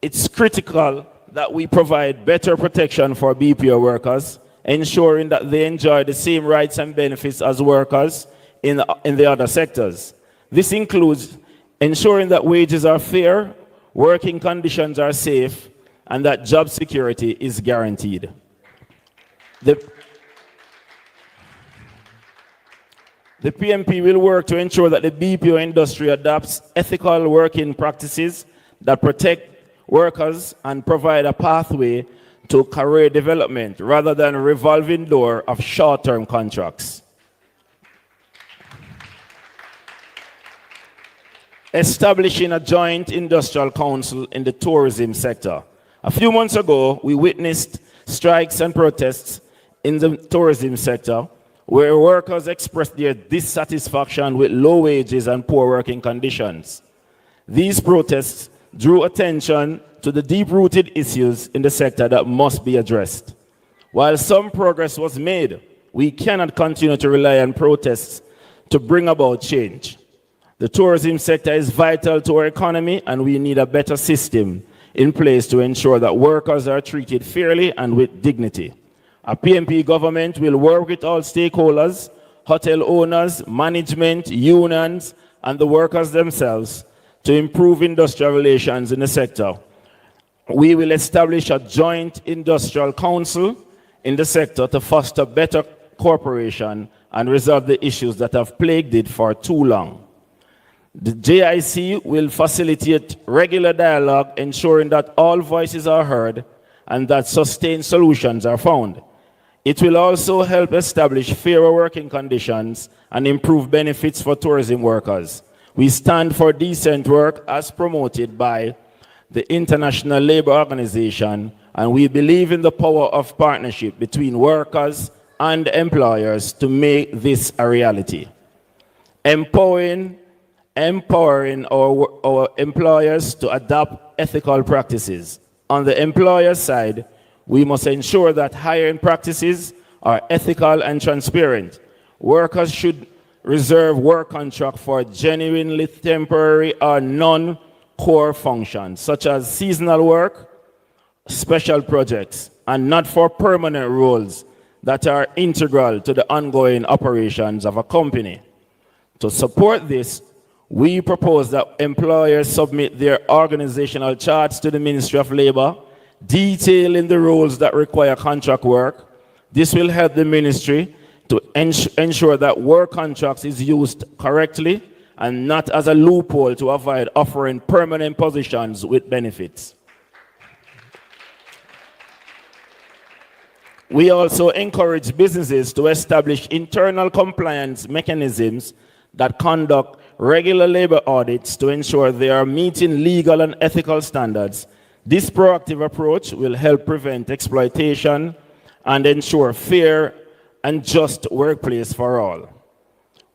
It's critical that we provide better protection for BPO workers, ensuring that they enjoy the same rights and benefits as workers in the other sectors. This includes ensuring that wages are fair, working conditions are safe, and that job security is guaranteed. The PMP will work to ensure that the BPO industry adopts ethical working practices that protect workers and provide a pathway to career development rather than a revolving door of short-term contracts. Establishing a joint industrial council in the tourism sector. A few months ago, we witnessed strikes and protests in the tourism sector where workers expressed their dissatisfaction with low wages and poor working conditions. These protests drew attention to the deep-rooted issues in the sector that must be addressed. While some progress was made, we cannot continue to rely on protests to bring about change. The tourism sector is vital to our economy, and we need a better system in place to ensure that workers are treated fairly and with dignity. A PMP government will work with all stakeholders, hotel owners, management, unions, and the workers themselves to improve industrial relations in the sector. We will establish a joint industrial council in the sector to foster better cooperation and resolve the issues that have plagued it for too long. The JIC will facilitate regular dialogue, ensuring that all voices are heard and that sustained solutions are found. It will also help establish fairer working conditions and improve benefits for tourism workers. We stand for decent work as promoted by the International Labour Organization, and we believe in the power of partnership between workers and employers to make this a reality. Empowering our employers to adopt ethical practices. On the employer side, we must ensure that hiring practices are ethical and transparent. Workers should reserve work contract for genuinely temporary or non-core functions, such as seasonal work, special projects, and not for permanent roles that are integral to the ongoing operations of a company. To support this, we propose that employers submit their organizational charts to the Ministry of Labor, detailing the roles that require contract work. This will help the ministry to ensure that work contracts is used correctly and not as a loophole to avoid offering permanent positions with benefits. We also encourage businesses to establish internal compliance mechanisms that conduct regular labor audits to ensure they are meeting legal and ethical standards. This proactive approach will help prevent exploitation and ensure fair and just workplace for all.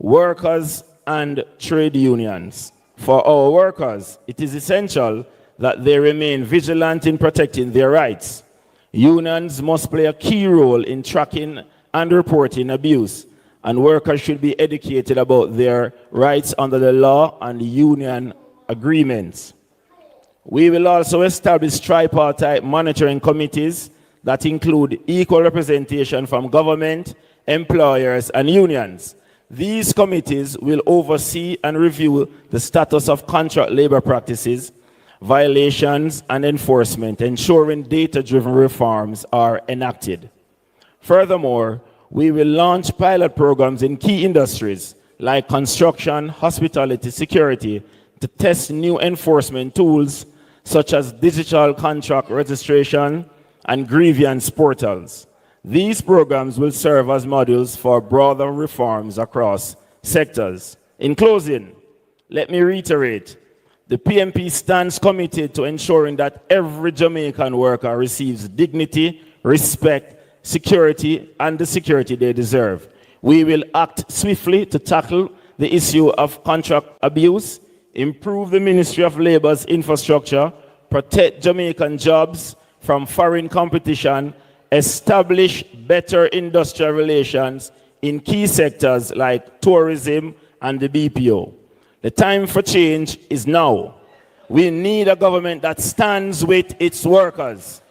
Workers and trade unions. For our workers, it is essential that they remain vigilant in protecting their rights. Unions must play a key role in tracking and reporting abuse, and workers should be educated about their rights under the law and union agreements. We will also establish tripartite monitoring committees that include equal representation from government, employers, and unions. These committees will oversee and review the status of contract labor practices, violations, and enforcement, ensuring data-driven reforms are enacted. Furthermore, we will launch pilot programs in key industries like construction, hospitality, security to test new enforcement tools such as digital contract registration and grievance portals. These programs will serve as modules for broader reforms across sectors. In closing, let me reiterate, the PMP stands committed to ensuring that every Jamaican worker receives dignity, respect, security, and the security they deserve. We will act swiftly to tackle the issue of contract abuse, improve the Ministry of Labor's infrastructure, protect Jamaican jobs from foreign competition, establish better industrial relations in key sectors like tourism and the BPO. The time for change is now. We need a government that stands with its workers.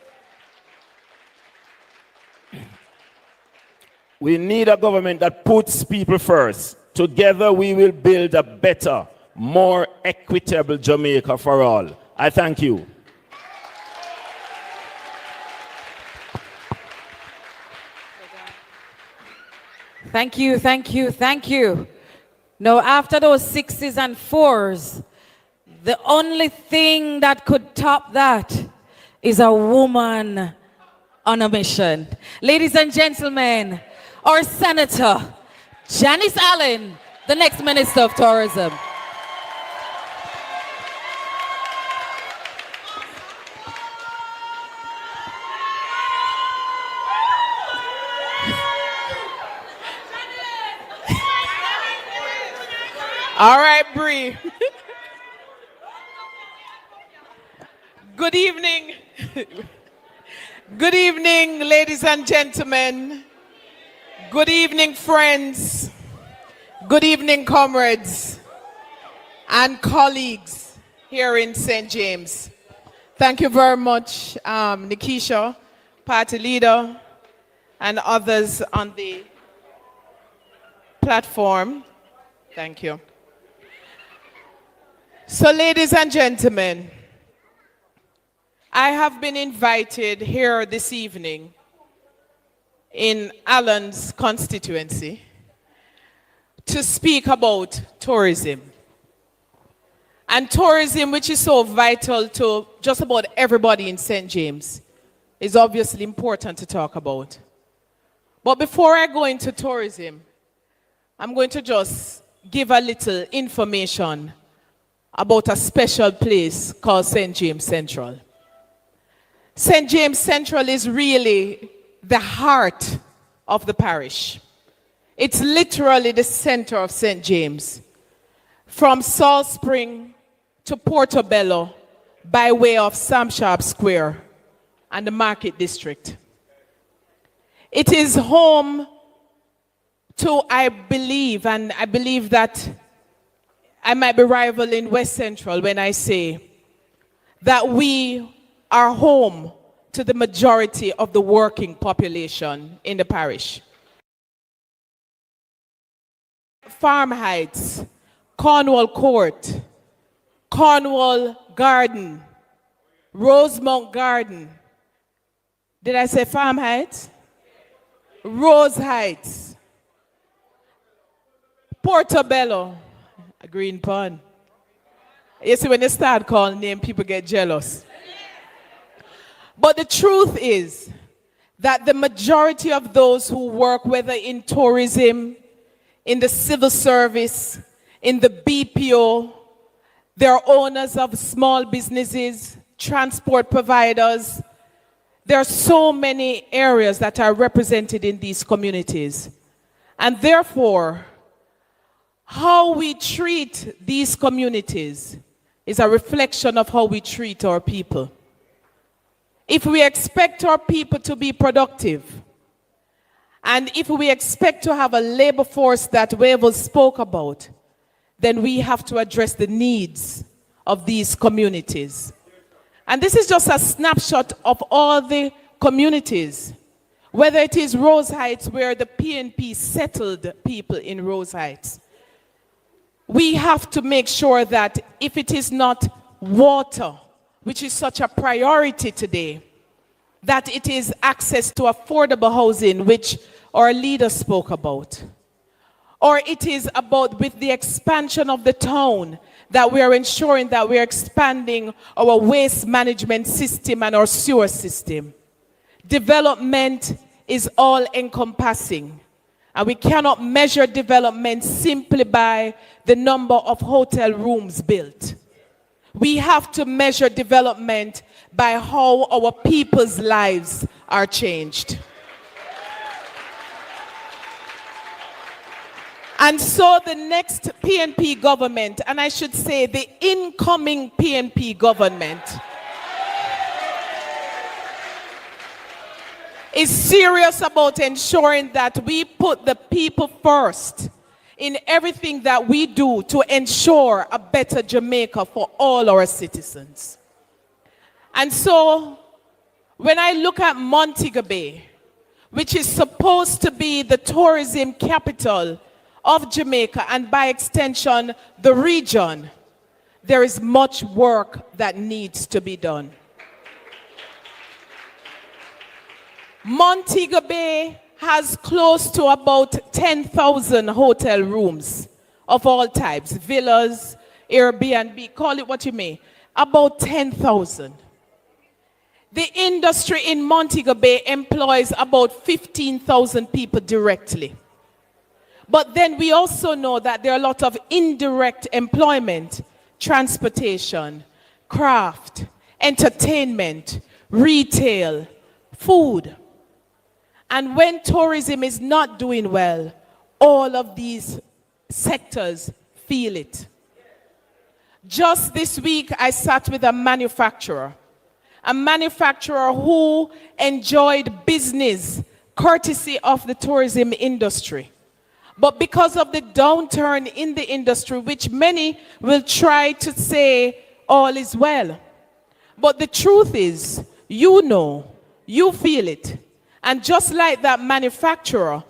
We need a government that puts people first. Together we will build a better, more equitable Jamaica for all. I thank you. Thank you, thank you, thank you. Now, after those 6s and 4s, the only thing that could top that is a woman on a mission. Ladies and gentlemen, our Senator, Janice Allen, the next Minister of Tourism. All right, Bree. Good evening. Good evening, ladies and gentlemen. Good evening, friends. Good evening, comrades and colleagues here in St. James. Thank you very much, Nikisha, party leader, and others on the platform. Thank you. So, ladies and gentlemen, I have been invited here this evening in Allen's constituency to speak about tourism. And tourism, which is so vital to just about everybody in St. James, is obviously important to talk about. But before I go into tourism, I'm going to just give a little information about a special place called St. James Central. St. James Central is really the heart of the parish. It's literally the center of St. James. From Salt Spring to Portobello by way of Sam Sharp Square and the Market District. It is home to, I believe that I might be rivaling West Central when I say that we are home to the majority of the working population in the parish. Farm Heights, Cornwall Court, Cornwall Garden, Rosemount Garden. Did I say Farm Heights? Rose Heights, Portobello, a green pond. You see, when you start calling names, people get jealous. But the truth is that the majority of those who work, whether in tourism, in the civil service, in the BPO, they're owners of small businesses, transport providers. There are so many areas that are represented in these communities. And therefore, how we treat these communities is a reflection of how we treat our people. If we expect our people to be productive, and if we expect to have a labor force that Wavell spoke about, then we have to address the needs of these communities. And this is just a snapshot of all the communities, whether it is Rose Heights, where the PNP settled people in Rose Heights. We have to make sure that if it is not water, which is such a priority today, that it is access to affordable housing, which our leader spoke about. Or it is about, with the expansion of the town, that we are ensuring that we are expanding our waste management system and our sewer system. Development is all encompassing. And we cannot measure development simply by the number of hotel rooms built. We have to measure development by how our people's lives are changed. And so the next PNP government, and I should say the incoming PNP government, is serious about ensuring that we put the people first in everything that we do to ensure a better Jamaica for all our citizens. And so, when I look at Montego Bay, which is supposed to be the tourism capital of Jamaica, and by extension, the region, there is much work that needs to be done. Montego Bay has close to about 10,000 hotel rooms of all types, villas, Airbnb, call it what you may, about 10,000. The industry in Montego Bay employs about 15,000 people directly. But then we also know that there are a lot of indirect employment, transportation, craft, entertainment, retail, food. And when tourism is not doing well, all of these sectors feel it. Just this week, I sat with a manufacturer who enjoyed business courtesy of the tourism industry. But because of the downturn in the industry, which many will try to say all is well. But the truth is, you know, you feel it. And just like that manufacturer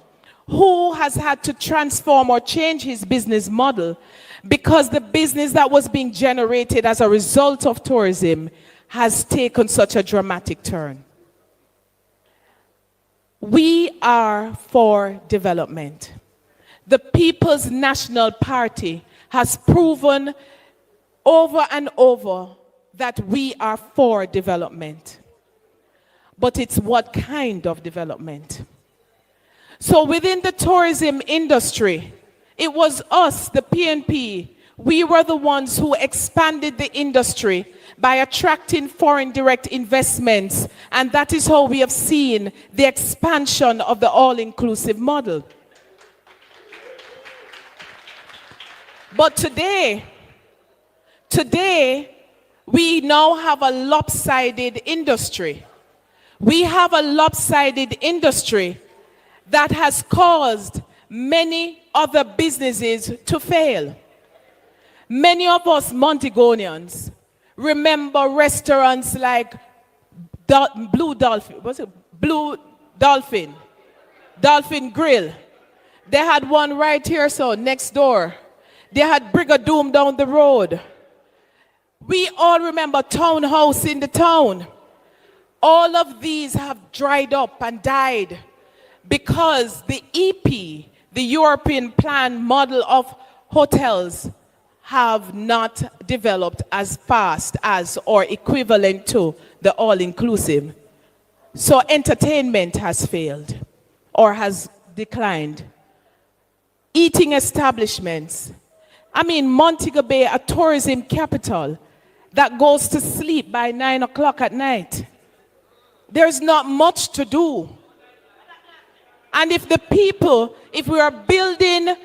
who has had to transform or change his business model because the business that was being generated as a result of tourism has taken such a dramatic turn. We are for development. The People's National Party has proven over and over that we are for development. But it's what kind of development? So within the tourism industry, it was us, the PNP, we were the ones who expanded the industry by attracting foreign direct investments. And that is how we have seen the expansion of the all-inclusive model. But today, we now have a lopsided industry. We have a lopsided industry that has caused many other businesses to fail. Many of us Montegonians remember restaurants like Blue Dolphin, what's it? Blue Dolphin, Dolphin Grill. They had one right here, so next door. They had Brigadoon down the road. We all remember Townhouse in the town. All of these have dried up and died because the EP, the European plan model of hotels, have not developed as fast as or equivalent to the all-inclusive. So entertainment has failed or has declined. Eating establishments. I mean, Montego Bay, a tourism capital that goes to sleep by 9 o'clock at night. There's not much to do. And if the people, if we are building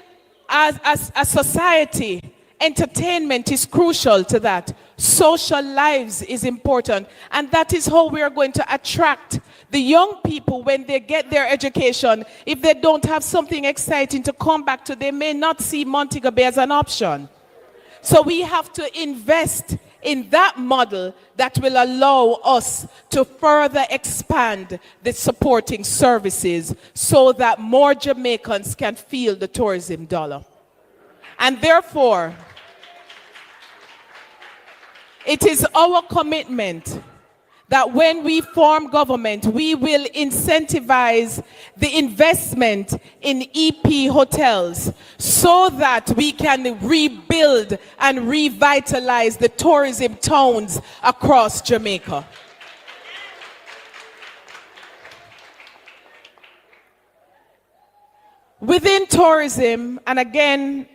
as a society, entertainment is crucial to that. Social lives is important. And that is how we are going to attract the young people when they get their education. If they don't have something exciting to come back to, they may not see Montego Bay as an option. So we have to invest in that model that will allow us to further expand the supporting services so that more Jamaicans can feel the tourism dollar. And therefore, it is our commitment that when we form government, we will incentivize the investment in EP hotels so that we can rebuild and revitalize the tourism towns across Jamaica. Within tourism, and again,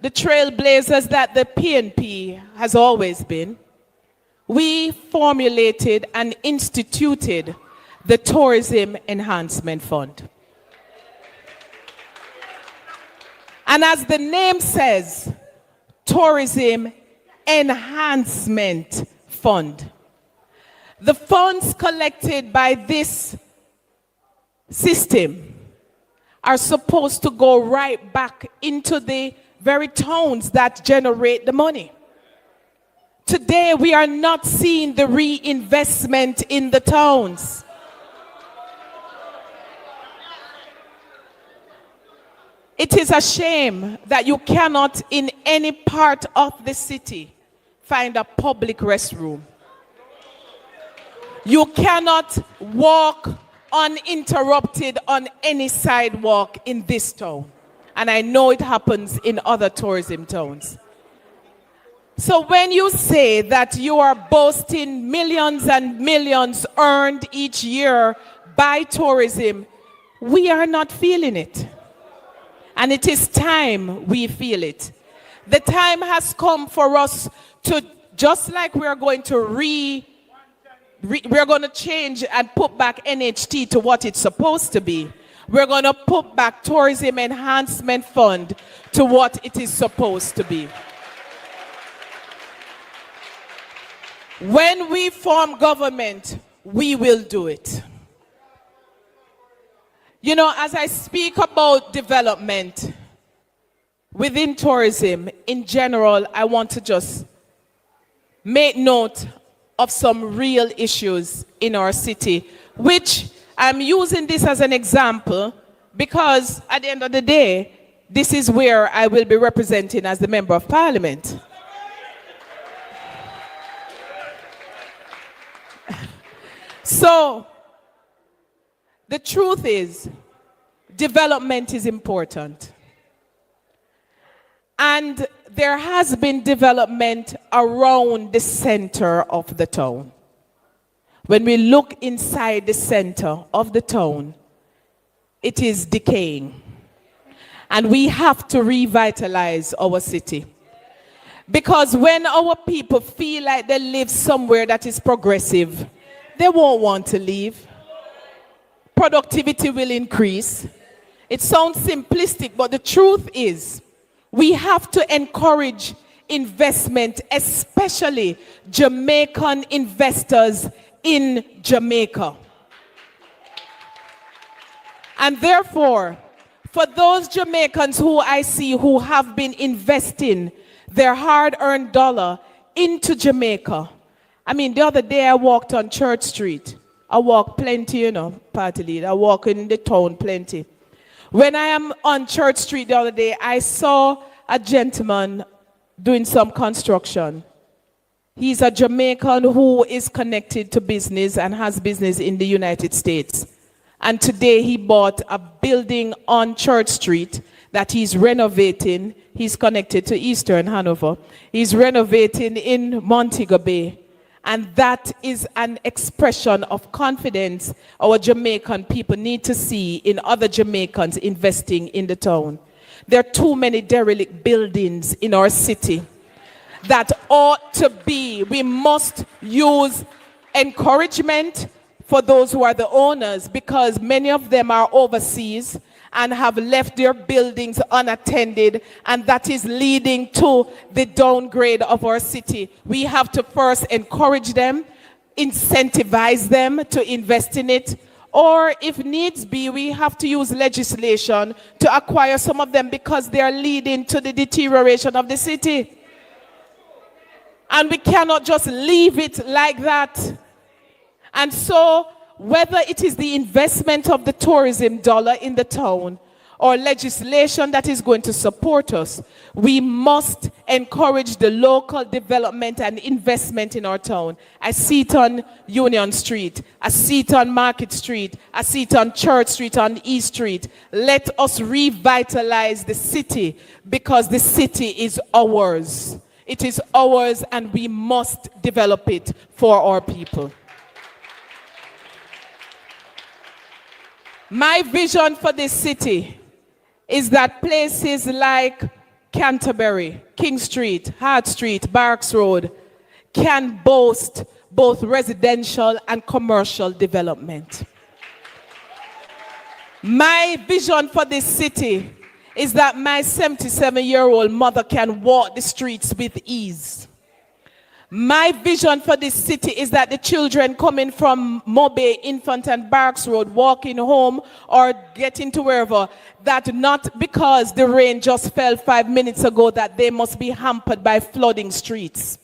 the trailblazers that the PNP has always been, we formulated and instituted the Tourism Enhancement Fund. And as the name says, Tourism Enhancement Fund. The funds collected by this system are supposed to go right back into the very towns that generate the money. Today, we are not seeing the reinvestment in the towns. It is a shame that you cannot in any part of the city find a public restroom. You cannot walk uninterrupted on any sidewalk in this town. And I know it happens in other tourism towns. So when you say that you are boasting millions and millions earned each year by tourism, we are not feeling it. And it is time we feel it. The time has come for us to, just like we're going to we're going to change and put back NHT to what it's supposed to be. We're going to put back Tourism Enhancement Fund to what it is supposed to be. When we form government, we will do it. You know, as I speak about development within tourism in general, I want to just make note of some real issues in our city, which I'm using this as an example because at the end of the day, this is where I will be representing as the Member of Parliament. So, the truth is, development is important. And there has been development around the center of the town. When we look inside the center of the town, it is decaying. And we have to revitalize our city. Because when our people feel like they live somewhere that is progressive, they won't want to leave. Productivity will increase. It sounds simplistic, but the truth is, we have to encourage investment, especially Jamaican investors in Jamaica. And therefore, for those Jamaicans who I see who have been investing their hard-earned dollar into Jamaica, I mean, the other day I walked on Church Street. I walk plenty, you know, party lead. I walk in the town plenty. When I am on Church Street the other day, I saw a gentleman doing some construction. He's a Jamaican who is connected to business and has business in the United States. And today he bought a building on Church Street that he's renovating. He's connected to Eastern Hanover. He's renovating in Montego Bay. And that is an expression of confidence our Jamaican people need to see in other Jamaicans investing in the town. There are too many derelict buildings in our city that ought to be. We must use encouragement for those who are the owners, because many of them are overseas and have left their buildings unattended, and that is leading to the downgrade of our city. We have to first encourage them, incentivize them to invest in it, or if needs be, we have to use legislation to acquire some of them because they are leading to the deterioration of the city. And we cannot just leave it like that. And so, whether it is the investment of the tourism dollar in the town or legislation that is going to support us, we must encourage the local development and investment in our town. I see it on Union Street. I see it on Market Street. I see it on Church Street, on East Street. Let us revitalize the city because the city is ours. It is ours and we must develop it for our people. My vision for this city is that places like Canterbury, King Street, Hart Street, Barracks Road can boast both residential and commercial development. My vision for this city is that my 77-year-old mother can walk the streets with ease. My vision for this city is that the children coming from Mobe, Infant and Barracks Road, walking home or getting to wherever, that not because the rain just fell 5 minutes ago that they must be hampered by flooding streets.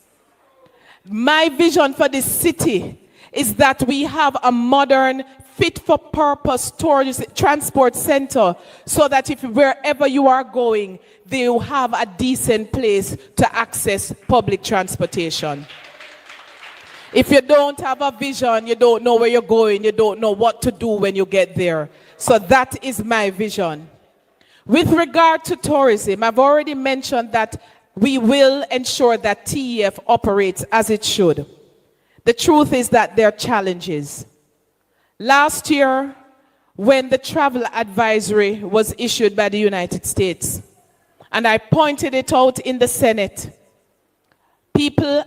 My vision for this city is that we have a modern fit for purpose transport center so that if wherever you are going, they will have a decent place to access public transportation. If you don't have a vision, you don't know where you're going, you don't know what to do when you get there. So that is my vision. With regard to tourism, I've already mentioned that we will ensure that TEF operates as it should. The truth is that there are challenges. Last year, when the travel advisory was issued by the United States, and I pointed it out in the Senate, people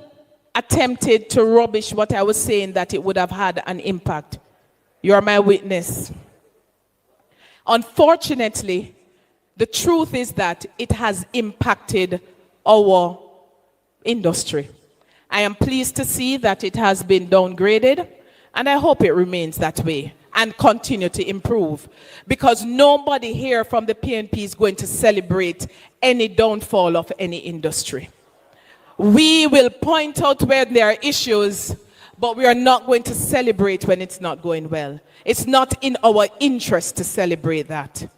attempted to rubbish what I was saying that it would have had an impact. You are my witness. Unfortunately, the truth is that it has impacted our industry. I am pleased to see that it has been downgraded, and I hope it remains that way and continue to improve, because nobody here from the PNP is going to celebrate any downfall of any industry. We will point out where there are issues, but we are not going to celebrate when it's not going well. It's not in our interest to celebrate that.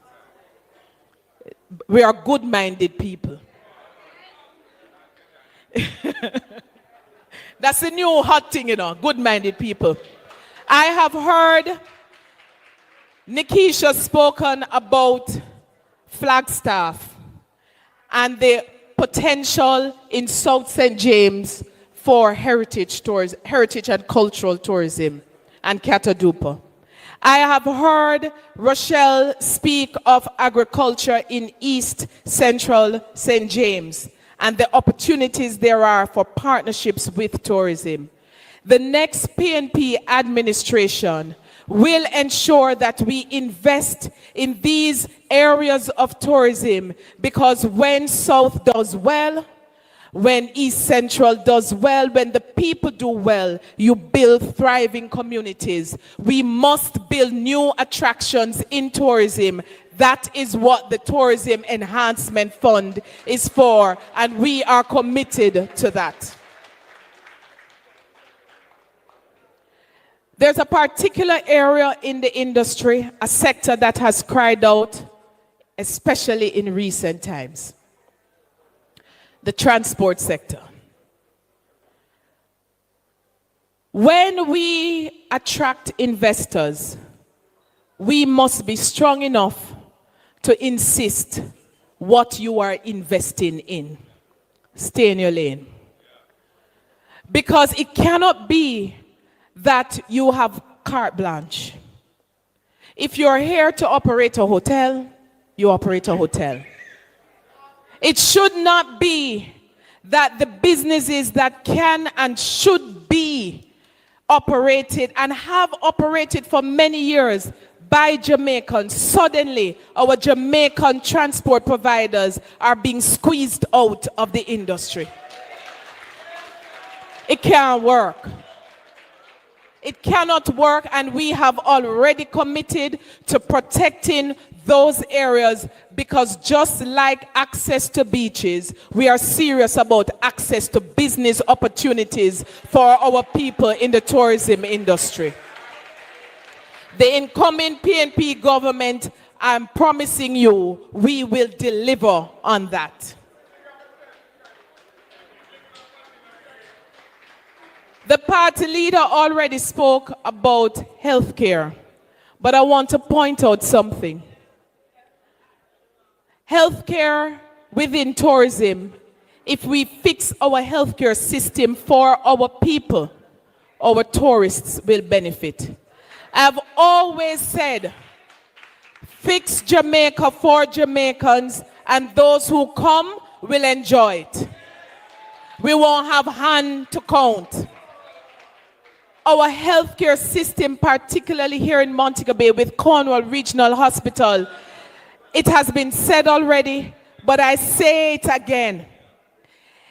We are good-minded people. That's the new hot thing, you know, good-minded people. I have heard Nikisha spoken about Flagstaff and the potential in South St. James for heritage and cultural tourism and Catadupa. I have heard Rochelle speak of agriculture in East Central St. James and the opportunities there are for partnerships with tourism. The next PNP administration will ensure that we invest in these areas of tourism, because when South does well, when East Central does well, when the people do well, you build thriving communities. We must build new attractions in tourism. That is what the Tourism Enhancement Fund is for, and we are committed to that. There's a particular area in the industry, a sector that has cried out, especially in recent times. The transport sector. When we attract investors, we must be strong enough to insist what you are investing in. Stay in your lane. Because it cannot be that you have carte blanche. If you're here to operate a hotel, you operate a hotel. It should not be that the businesses that can and should be operated and have operated for many years by Jamaicans, suddenly our Jamaican transport providers are being squeezed out of the industry. It can't work. It cannot work, and we have already committed to protecting those areas, because just like access to beaches, we are serious about access to business opportunities for our people in the tourism industry. The incoming PNP government, I'm promising you, we will deliver on that. The party leader already spoke about healthcare, but I want to point out something. Healthcare within tourism, if we fix our healthcare system for our people, our tourists will benefit. I've always said, fix Jamaica for Jamaicans, and those who come will enjoy it. We won't have hand to count. Our healthcare system, particularly here in Montego Bay with Cornwall Regional Hospital, it has been said already, but I say it again.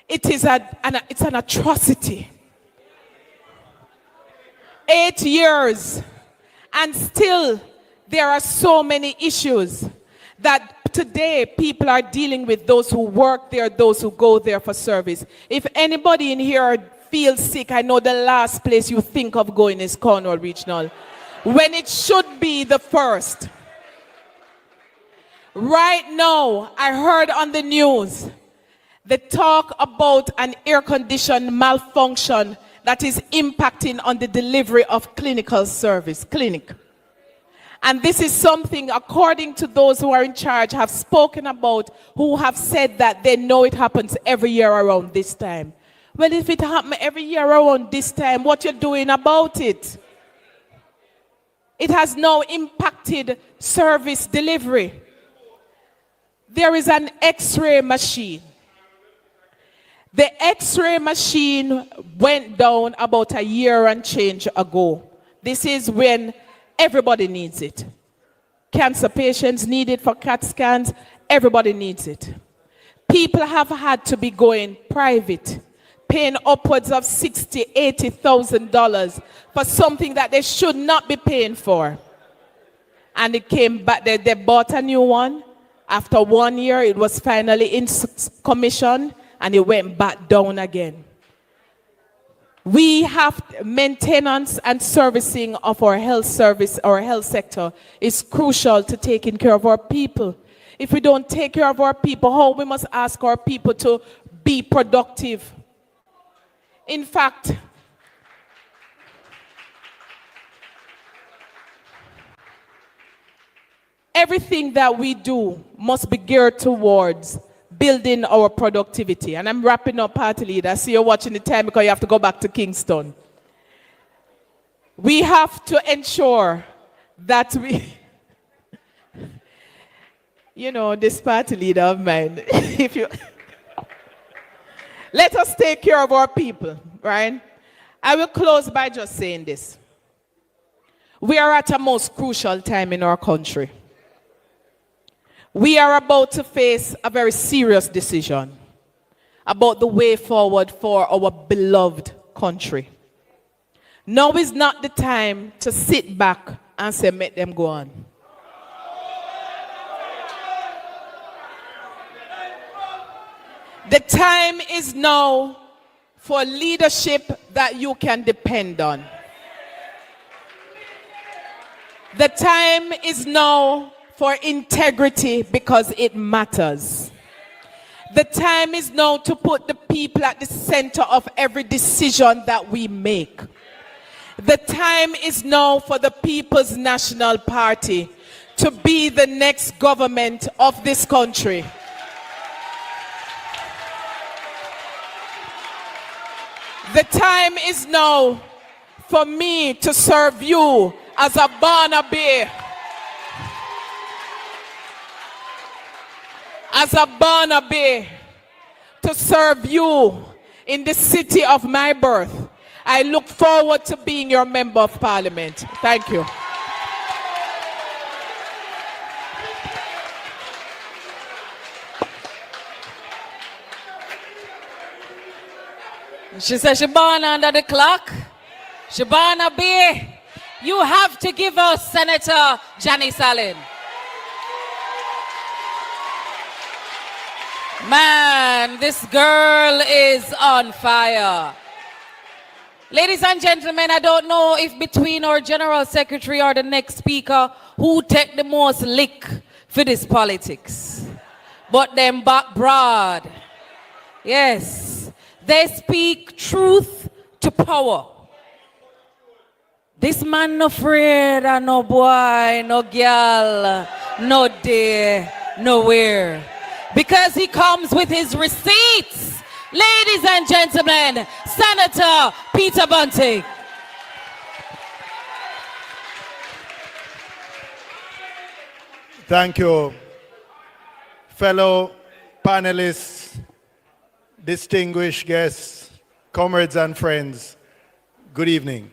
It's an atrocity. 8 years, and still there are so many issues that today people are dealing with, those who work there, those who go there for service. If anybody in here feels sick, I know the last place you think of going is Cornwall Regional. when it should be the first. Right now, I heard on the news the talk about an air condition malfunction that is impacting on the delivery of clinical service, clinic. And this is something, according to those who are in charge, have spoken about, who have said that they know it happens every year around this time. Well, if it happens every year around this time, what you're doing about it? It has now impacted service delivery. There is an X-ray machine. The X-ray machine went down about a year and change ago. This is when everybody needs it. Cancer patients need it for CAT scans. Everybody needs it. People have had to be going private, paying upwards of $60,000, $80,000 for something that they should not be paying for. And it came back, they bought a new one. After 1 year, it was finally in commission, and it went back down again. We have maintenance and servicing of our health service, our health sector is crucial to taking care of our people. If we don't take care of our people, how we must ask our people to be productive? In fact, everything that we do must be geared towards building our productivity. And I'm wrapping up, Party Leader. I see you're watching the time because you have to go back to Kingston. We have to ensure that we, you know, this Party Leader of mine, if you, let us take care of our people, right? I will close by just saying this. We are at a most crucial time in our country. We are about to face a very serious decision about the way forward for our beloved country. Now is not the time to sit back and say, make them go on. The time is now for leadership that you can depend on. The time is now for integrity because it matters. The time is now to put the people at the center of every decision that we make. The time is now for the People's National Party to be the next government of this country. The time is now for me to serve you as a Barnaby. As a Barnaby, to serve you in the city of my birth. I look forward to being your member of parliament. Thank you. She said, Shabana under the clock. Shabana B, you have to give us Senator Janice Allen. Man, this girl is on fire. Ladies and gentlemen, I don't know if between our General Secretary or the next speaker who take the most lick for this politics. But them back broad. Yes, they speak truth to power. This man no afraid of no boy, no girl, no day, nowhere. Because he comes with his receipts. Ladies and gentlemen, Senator Peter Bunting. Thank you. Fellow panelists, distinguished guests, comrades and friends, good evening.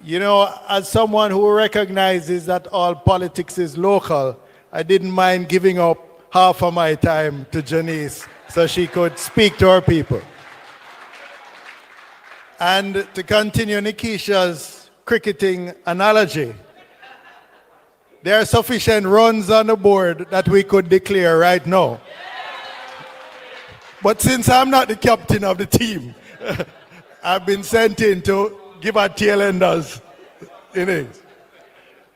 You know, as someone who recognizes that all politics is local, I didn't mind giving up half of my time to Janice so she could speak to her people. And to continue Nikisha's cricketing analogy, there are sufficient runs on the board that we could declare right now. But since I'm not the captain of the team, I've been sent in to give our tail enders It is.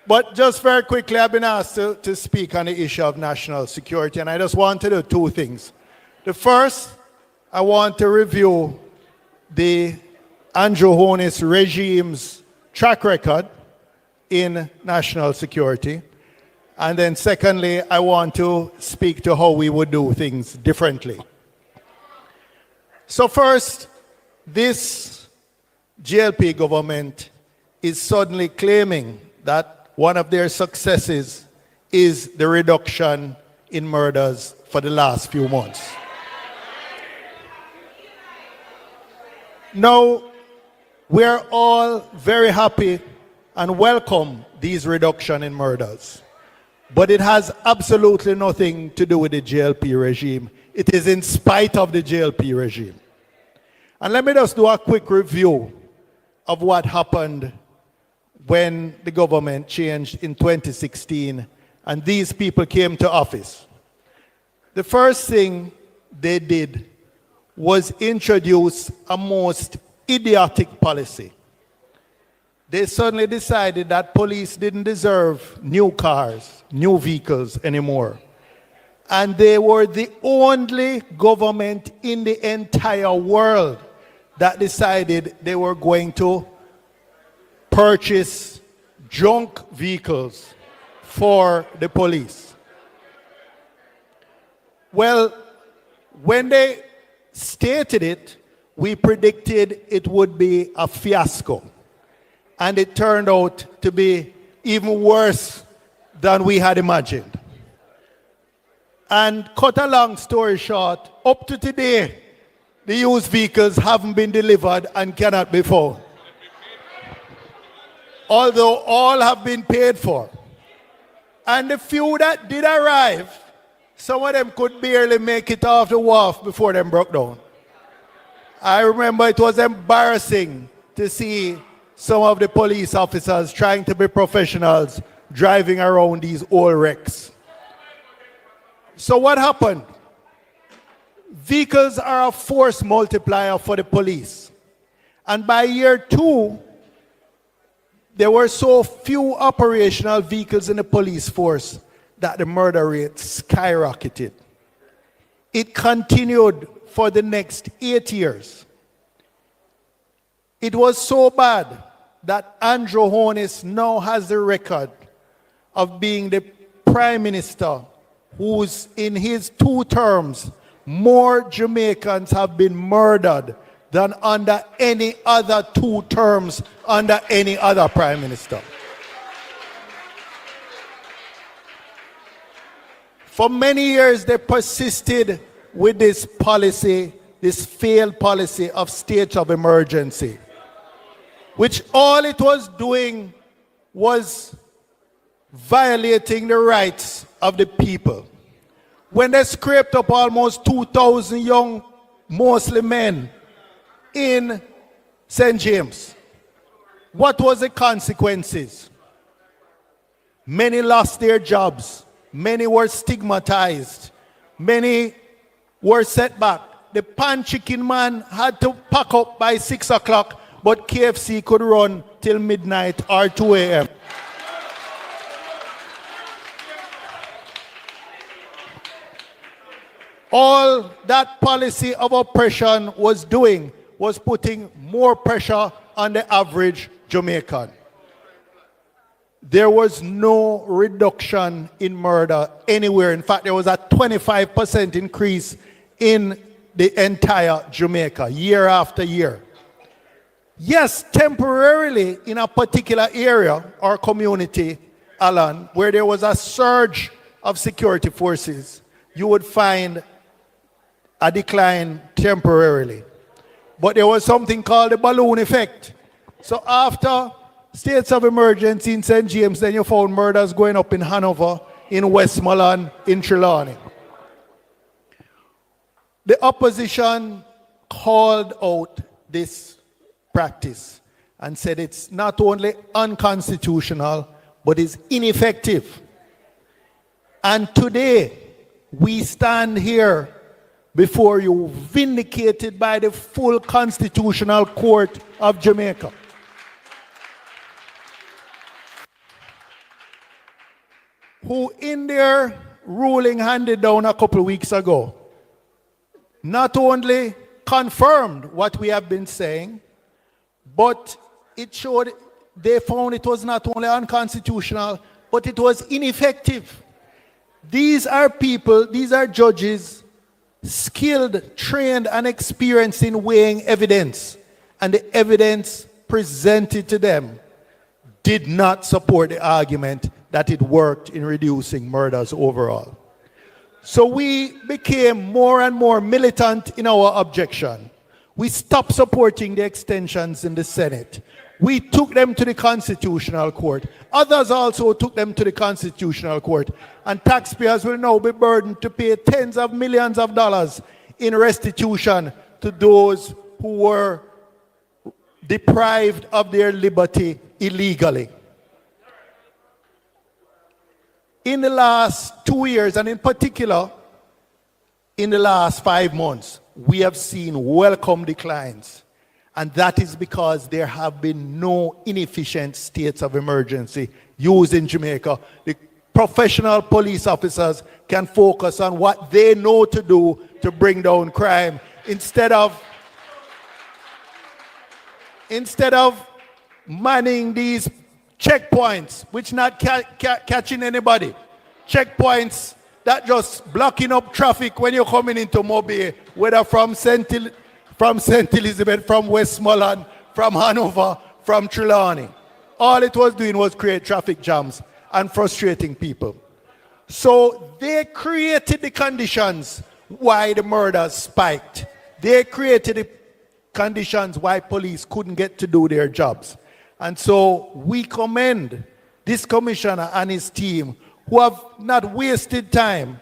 But just very quickly, I've been asked to speak on the issue of national security, and I just want to do two things. The first, I want to review the Andrew Holness regime's track record in national security. And then secondly, I want to speak to how we would do things differently. So first, this GLP government is suddenly claiming that one of their successes is the reduction in murders for the last few months. Now, we're all very happy and welcome these reduction in murders. But it has absolutely nothing to do with the GLP regime. It is in spite of the GLP regime. And let me just do a quick review of what happened when the government changed in 2016 and these people came to office. The first thing they did was introduce a most idiotic policy. They suddenly decided that police didn't deserve new cars, new vehicles anymore. And they were the only government in the entire world that decided they were going to purchase junk vehicles for the police. Well, when they stated it, we predicted it would be a fiasco. And it turned out to be even worse than we had imagined. And cut a long story short, up to today, the used vehicles haven't been delivered and cannot be found. Although all have been paid for. And the few that did arrive, some of them could barely make it off the wharf before them broke down. I remember it was embarrassing to see some of the police officers trying to be professionals driving around these old wrecks. So what happened? Vehicles are a force multiplier for the police. And by year 2, there were so few operational vehicles in the police force that the murder rate skyrocketed. It continued for the next 8 years. It was so bad that Andrew Holness now has the record of being the prime minister who's in his 2 terms, more Jamaicans have been murdered than under any other 2 terms under any other prime minister. For many years, they persisted with this policy, this failed policy of state of emergency, which all it was doing was violating the rights of the people. When they scraped up almost 2,000 young, mostly men, in St. James, what was the consequences? Many lost their jobs. Many were stigmatized. Many were set back. The pan chicken man had to pack up by 6 o'clock, but KFC could run till midnight or 2 a.m. All that policy of oppression was doing was putting more pressure on the average Jamaican. There was no reduction in murder anywhere. In fact, there was a 25% increase in the entire Jamaica, year after year. Yes, temporarily in a particular area or community, Alan, where there was a surge of security forces, you would find a decline temporarily. But there was something called the balloon effect. So after states of emergency in St. James, then you found murders going up in Hanover, in Westmoreland, in Trelawney. The opposition called out this practice and said it's not only unconstitutional, but is ineffective. And today, we stand here before you, vindicated by the full Constitutional Court of Jamaica. who in their ruling handed down a couple of weeks ago, not only confirmed what we have been saying, but it showed they found it was not only unconstitutional, but it was ineffective. These are people, these are judges, skilled, trained, and experienced in weighing evidence. And the evidence presented to them did not support the argument that it worked in reducing murders overall. So we became more and more militant in our objection. We stopped supporting the extensions in the Senate. We took them to the Constitutional Court. Others also took them to the Constitutional Court. And taxpayers will now be burdened to pay tens of millions of dollars in restitution to those who were deprived of their liberty illegally. In the last 2 years, and in particular, in the last 5 months, we have seen welcome declines. And that is because there have been no inefficient states of emergency used in Jamaica. The professional police officers can focus on what they know to do to bring down crime instead of manning these checkpoints, which not catching anybody. Checkpoints that just blocking up traffic when you're coming into Mobile, whether from St. Elizabeth, from Westmoreland, from Hanover, from Trelawney. All it was doing was create traffic jams and frustrating people. So they created the conditions why the murders spiked. They created the conditions why police couldn't get to do their jobs. And so we commend this commissioner and his team who have not wasted time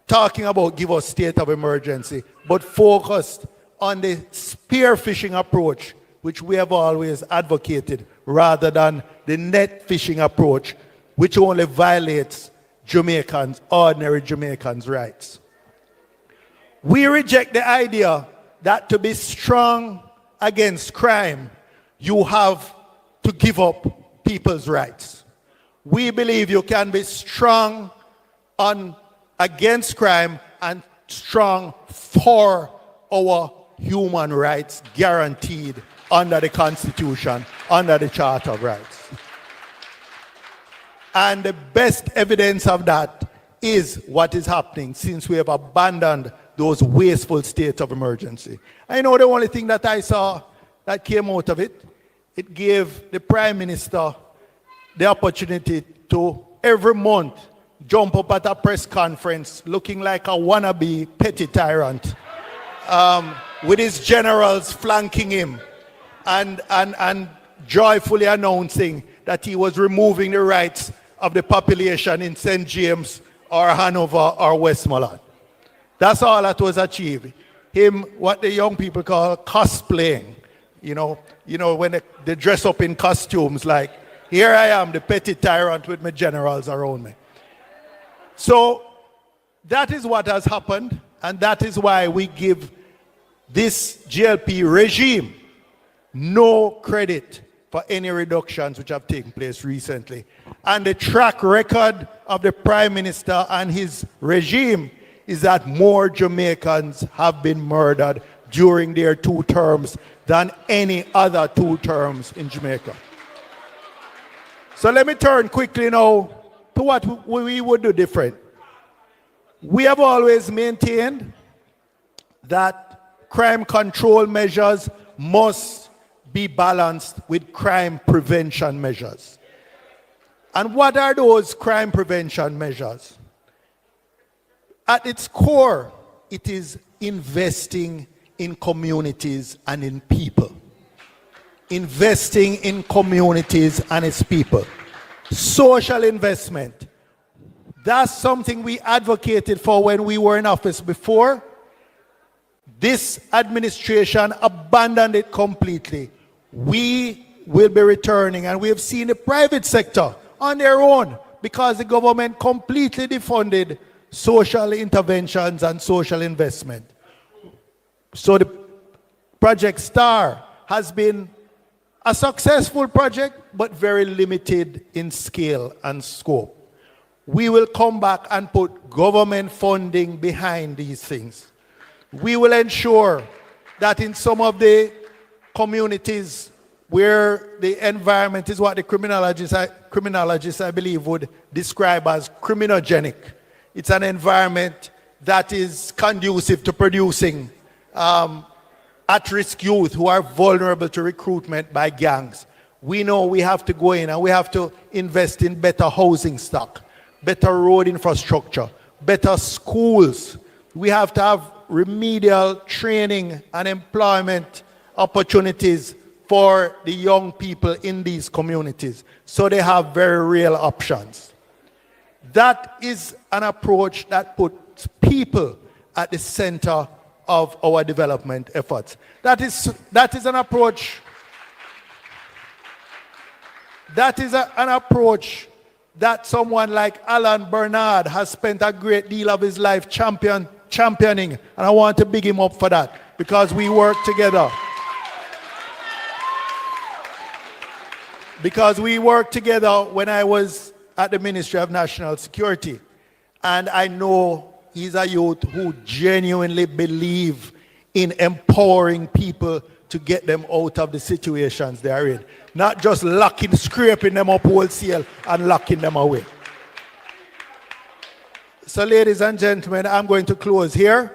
talking about give us state of emergency, but focused on the spearfishing approach, which we have always advocated, rather than the net fishing approach, which only violates Jamaicans, ordinary Jamaicans' rights. We reject the idea that to be strong against crime, you have to give up people's rights. We believe you can be strong against crime and strong for our human rights guaranteed under the Constitution, under the Charter of Rights. And the best evidence of that is what is happening since we have abandoned those wasteful states of emergency. I know the only thing that I saw that came out of it, it gave the Prime Minister the opportunity to every month jump up at a press conference looking like a wannabe petty tyrant, with his generals flanking him and joyfully announcing that he was removing the rights of the population in St. James or Hanover or Westmoreland. That's all that was achieved. Him, what the young people call cosplaying. You know when they dress up in costumes like, here I am, the petty tyrant with my generals around me. So that is what has happened, and that is why we give this GLP regime no credit for any reductions which have taken place recently. And the track record of the Prime Minister and his regime is that more Jamaicans have been murdered during their 2 terms than any other 2 terms in Jamaica. So let me turn quickly now to what we would do different. We have always maintained that crime control measures must be balanced with crime prevention measures. And what are those crime prevention measures? At its core, it is investing in communities and in people. Investing in communities and its people. Social investment. That's something we advocated for when we were in office before. This administration abandoned it completely. We will be returning, and we have seen the private sector on their own because the government completely defunded social interventions and social investment. So the Project STAR has been a successful project, but very limited in scale and scope. we will come back and put government funding behind these things. We will ensure that in some of the communities where the environment is what the criminologists, I believe, would describe as criminogenic. It's an environment that is conducive to producing at-risk youth who are vulnerable to recruitment by gangs. We know we have to go in and we have to invest in better housing stock, better road infrastructure, better schools. We have to have remedial training and employment opportunities for the young people in these communities so they have very real options. That is an approach that puts people at the center of our development efforts. That is an approach. That is an approach that someone like Alan Bernard has spent a great deal of his life championing, and I want to big him up for that because we work together. Because we worked together when I was at the Ministry of National Security. And I know he's a youth who genuinely believes in empowering people to get them out of the situations they are in. Not just scraping them up wholesale and locking them away. So ladies and gentlemen, I'm going to close here.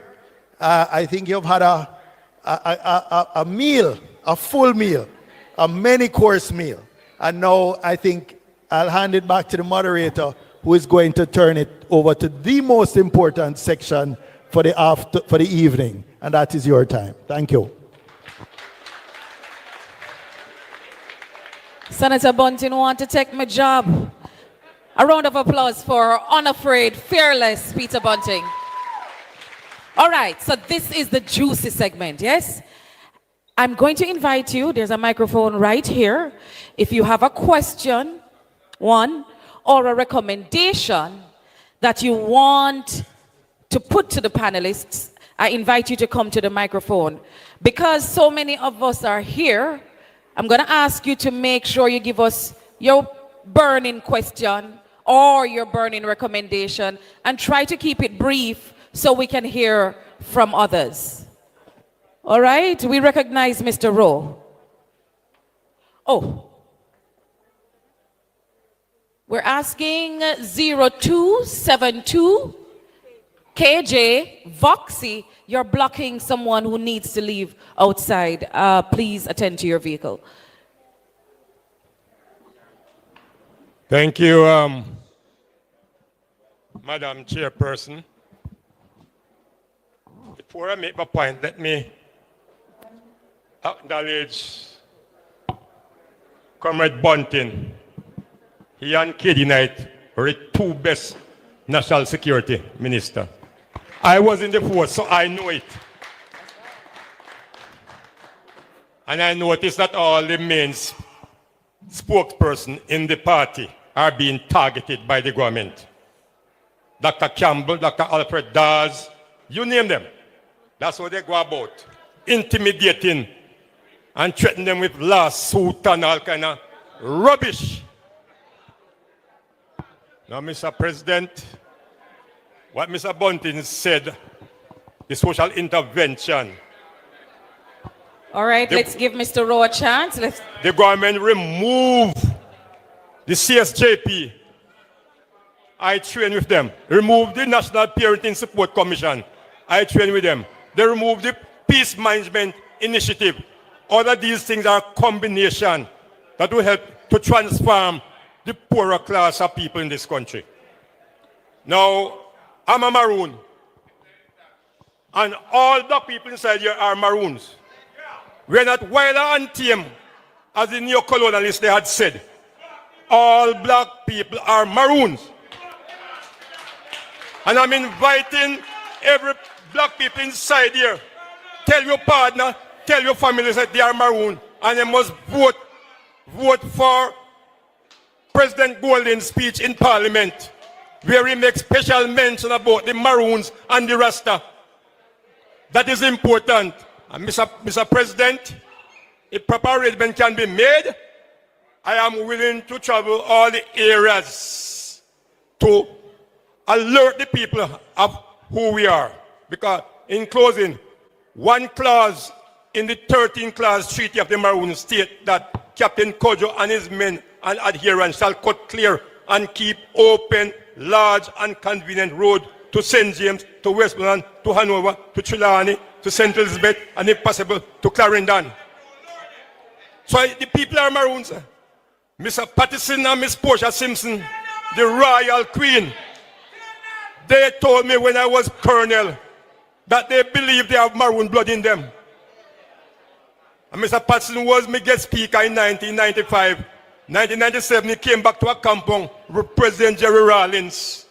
I think you've had a meal, a full meal, a many-course meal. And now I think I'll hand it back to the moderator who is going to turn it over to the most important section for the evening. And that is your time. Thank you. Senator Bunting want to take my job. A round of applause for unafraid, fearless Peter Bunting. All right, so this is the juicy segment, yes? I'm going to invite you, there's a microphone right here. If you have a question, one, or a recommendation that you want to put to the panelists, I invite you to come to the microphone. Because so many of us are here, I'm going to ask you to make sure you give us your burning question or your burning recommendation and try to keep it brief so we can hear from others. All right, we recognize Mr. Rowe. Oh, we're asking 0272 KJ Voxy. You're blocking someone who needs to leave outside. Please attend to your vehicle. Thank you, Madam Chairperson. Before I make my point, let me acknowledge Comrade Bunting. He and Katie Knight were the two best national security minister. I was in the force, so I know it. And I noticed that all the main spokespersons in the party are being targeted by the government. Dr. Campbell, Dr. Alfred Dawes, you name them. That's what they go about. Intimidating and threatening them with lawsuit and all kind of rubbish. Now, Mr. President, what Mr. Bunting said, the social intervention. All right, let's give Mr. Rowe a chance. The government remove the CSJP. I train with them. Remove the National Parenting Support Commission. I train with them. They remove the Peace Management Initiative. All of these things are a combination that will help to transform the poorer class of people in this country. Now, I'm a Maroon. And all the people inside here are Maroons. We're not wild and tame, as the neo-colonialists they had said. All black people are Maroons. And I'm inviting every black people inside here. Tell your partner, tell your family that they are Maroon. And they must vote for President Golding's speech in Parliament, where he makes special mention about the Maroons and the Rasta. That is important. And Mr. President, if proper arrangement can be made, I am willing to travel all the areas to alert the people of who we are. Because in closing, one clause in the 13th clause Treaty of the Maroons state that Captain Kojo and his men and adherents shall cut clear and keep open large and convenient road to St. James, to Westmoreland, to Hanover, to Trelawney, to St. Elizabeth, and if possible, to Clarendon. So the people are Maroons. Mr. Patterson and Miss Portia Simpson, the royal queen, they told me when I was colonel that they believe they have Maroon blood in them. And Mr. Patterson was my guest speaker in 1995. 1997, he came back to a compound with President Jerry Rawlings.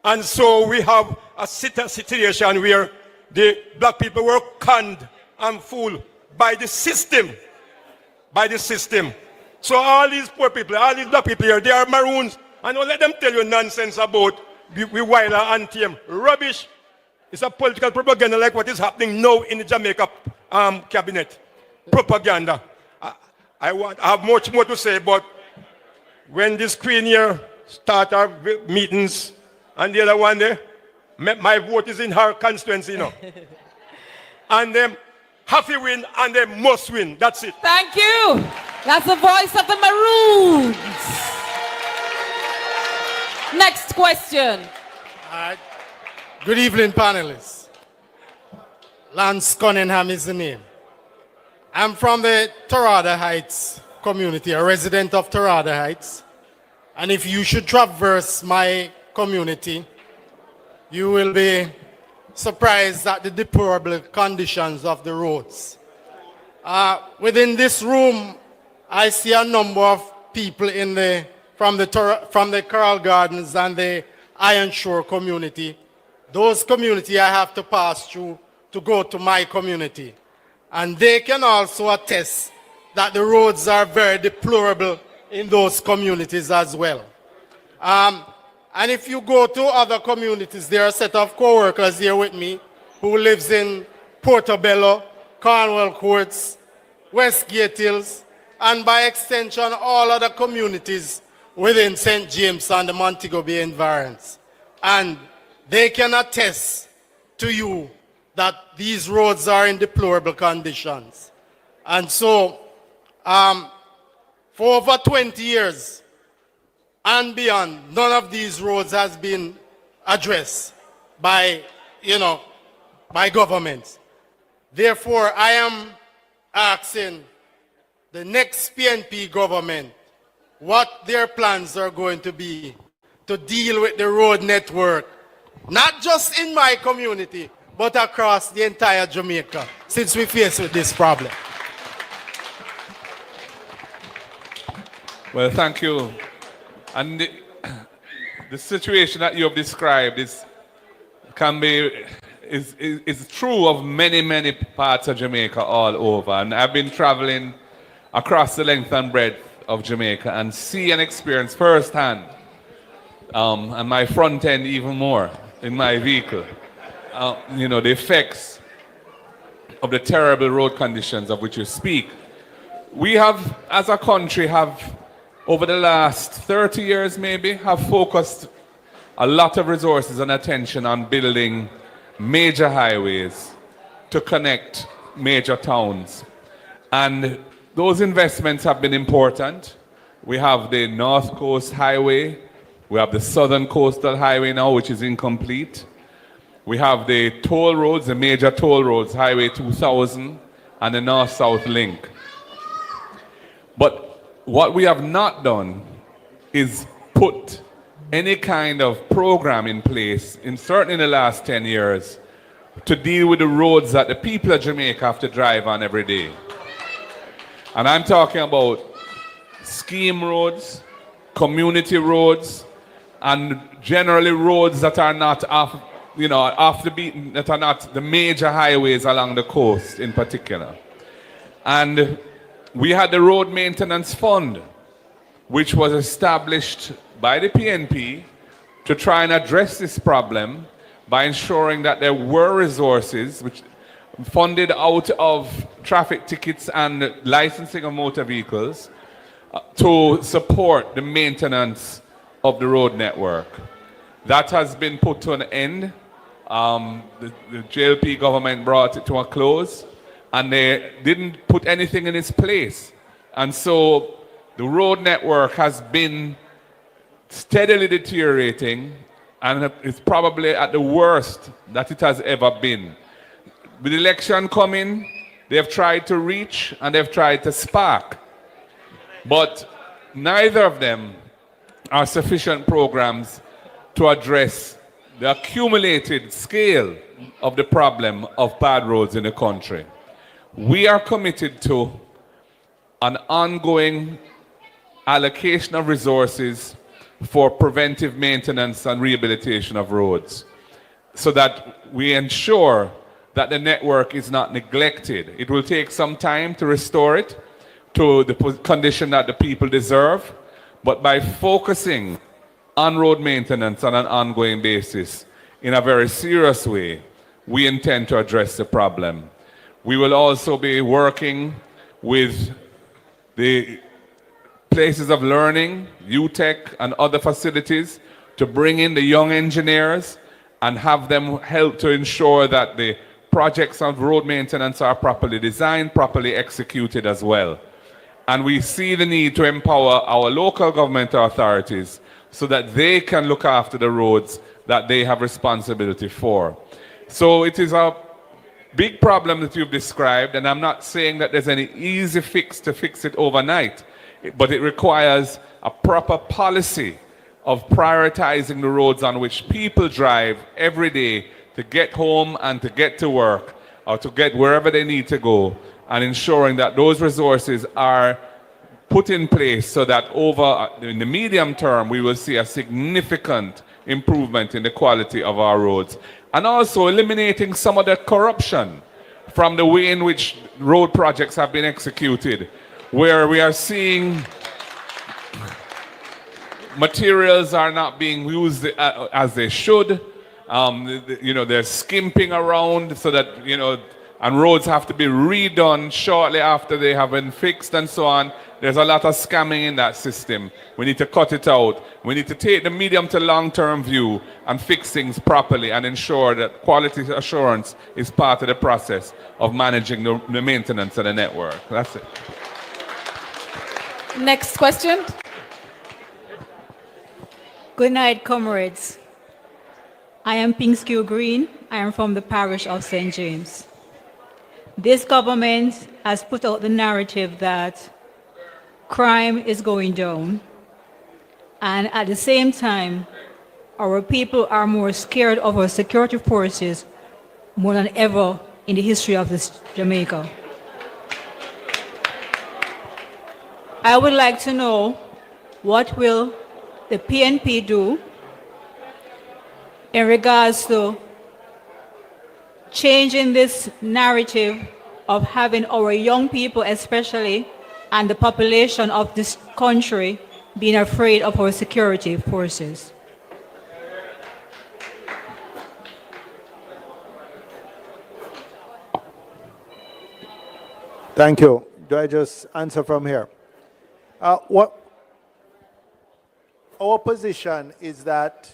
And so we have a situation where the black people were conned and fooled by the system. By the system. So all these poor people, all these black people here, they are Maroons. And don't let them tell you nonsense about we Wyler anthem. Rubbish. It's a political propaganda like what is happening now in the Jamaica cabinet. Propaganda. I have much more to say, but when this queen here start our meetings and the other one there, my vote is in her constituency, you know. And them have to win and they must win. That's it. Thank you. That's the voice of the Maroons. Next question. Good evening, panelists. Lance Cunningham is the name. I'm from the Torada Heights community, a resident of Torada Heights. And if you should traverse my community, you will be surprised at the deplorable conditions of the roads. Within this room, I see a number of people from the Coral Gardens and the Iron Shore community. Those community I have to pass through to go to my community. And they can also attest that the roads are very deplorable in those communities as well. And if you go to other communities, there are a set of co-workers here with me who lives in Portobello, Cornwall Courts, Westgate Hills, and by extension, all other communities within St. James and the Montego Bay environs. And they can attest to you that these roads are in deplorable conditions. And so, for over 20 years and beyond, none of these roads has been addressed by, by governments. Therefore, I am asking the next PNP government what their plans are going to be to deal with the road network, not just in my community, but across the entire Jamaica, since we face with this problem. Well, thank you. And the situation that you have described is true of many, many parts of Jamaica all over. And I've been traveling across the length and breadth of Jamaica and see and experience firsthand, and my front end even more in my vehicle, the effects of the terrible road conditions of which you speak. We have, as a country, over the last 30 years maybe, have focused a lot of resources and attention on building major highways to connect major towns. And those investments have been important. We have the North Coast Highway. We have the Southern Coastal Highway now, which is incomplete. We have the toll roads, the major toll roads, Highway 2000 and the North-South Link. But what we have not done is put any kind of program in place, certainly in the last 10 years, to deal with the roads that the people of Jamaica have to drive on every day. And I'm talking about scheme roads, community roads, and generally roads that are not off the beaten, that are not the major highways along the coast in particular. And we had the Road Maintenance Fund, which was established by the PNP to try and address this problem by ensuring that there were resources which funded out of traffic tickets and licensing of motor vehicles to support the maintenance of the road network. That has been put to an end. The JLP government brought it to a close, and they didn't put anything in its place. And so the road network has been steadily deteriorating, and it's probably at the worst that it has ever been. With the election coming, they've tried to reach and they've tried to spark, but neither of them are sufficient programs to address the accumulated scale of the problem of bad roads in the country. We are committed to an ongoing allocation of resources for preventive maintenance and rehabilitation of roads, so that we ensure that the network is not neglected. It will take some time to restore it to the condition that the people deserve, but by focusing on road maintenance on an ongoing basis in a very serious way, we intend to address the problem. We will also be working with the places of learning, UTech and other facilities, to bring in the young engineers and have them help to ensure that the projects of road maintenance are properly designed, properly executed as well. And we see the need to empower our local government authorities so that they can look after the roads that they have responsibility for. So it is a big problem that you've described, and I'm not saying that there's any easy fix to fix it overnight, but it requires a proper policy of prioritizing the roads on which people drive every day to get home and to get to work or to get wherever they need to go, and ensuring that those resources are put in place so that in the medium term we will see a significant improvement in the quality of our roads, and also eliminating some of the corruption from the way in which road projects have been executed, where we are seeing materials are not being used as they should. They're skimping around so that, and roads have to be redone shortly after they have been fixed and so on. There's a lot of scamming in that system. We need to cut it out. We need to take the medium to long-term view and fix things properly and ensure that quality assurance is part of the process of managing the maintenance of the network. That's it. Next question. Good night, comrades. I am Pingskew Green. I am from the parish of St. James. This government has put out the narrative that crime is going down, and at the same time, our people are more scared of our security forces more than ever in the history of this Jamaica. I would like to know, what will the PNP do in regards to changing this narrative of having our young people especially and the population of this country being afraid of our security forces? Thank you. Do I just answer from here? What our position is that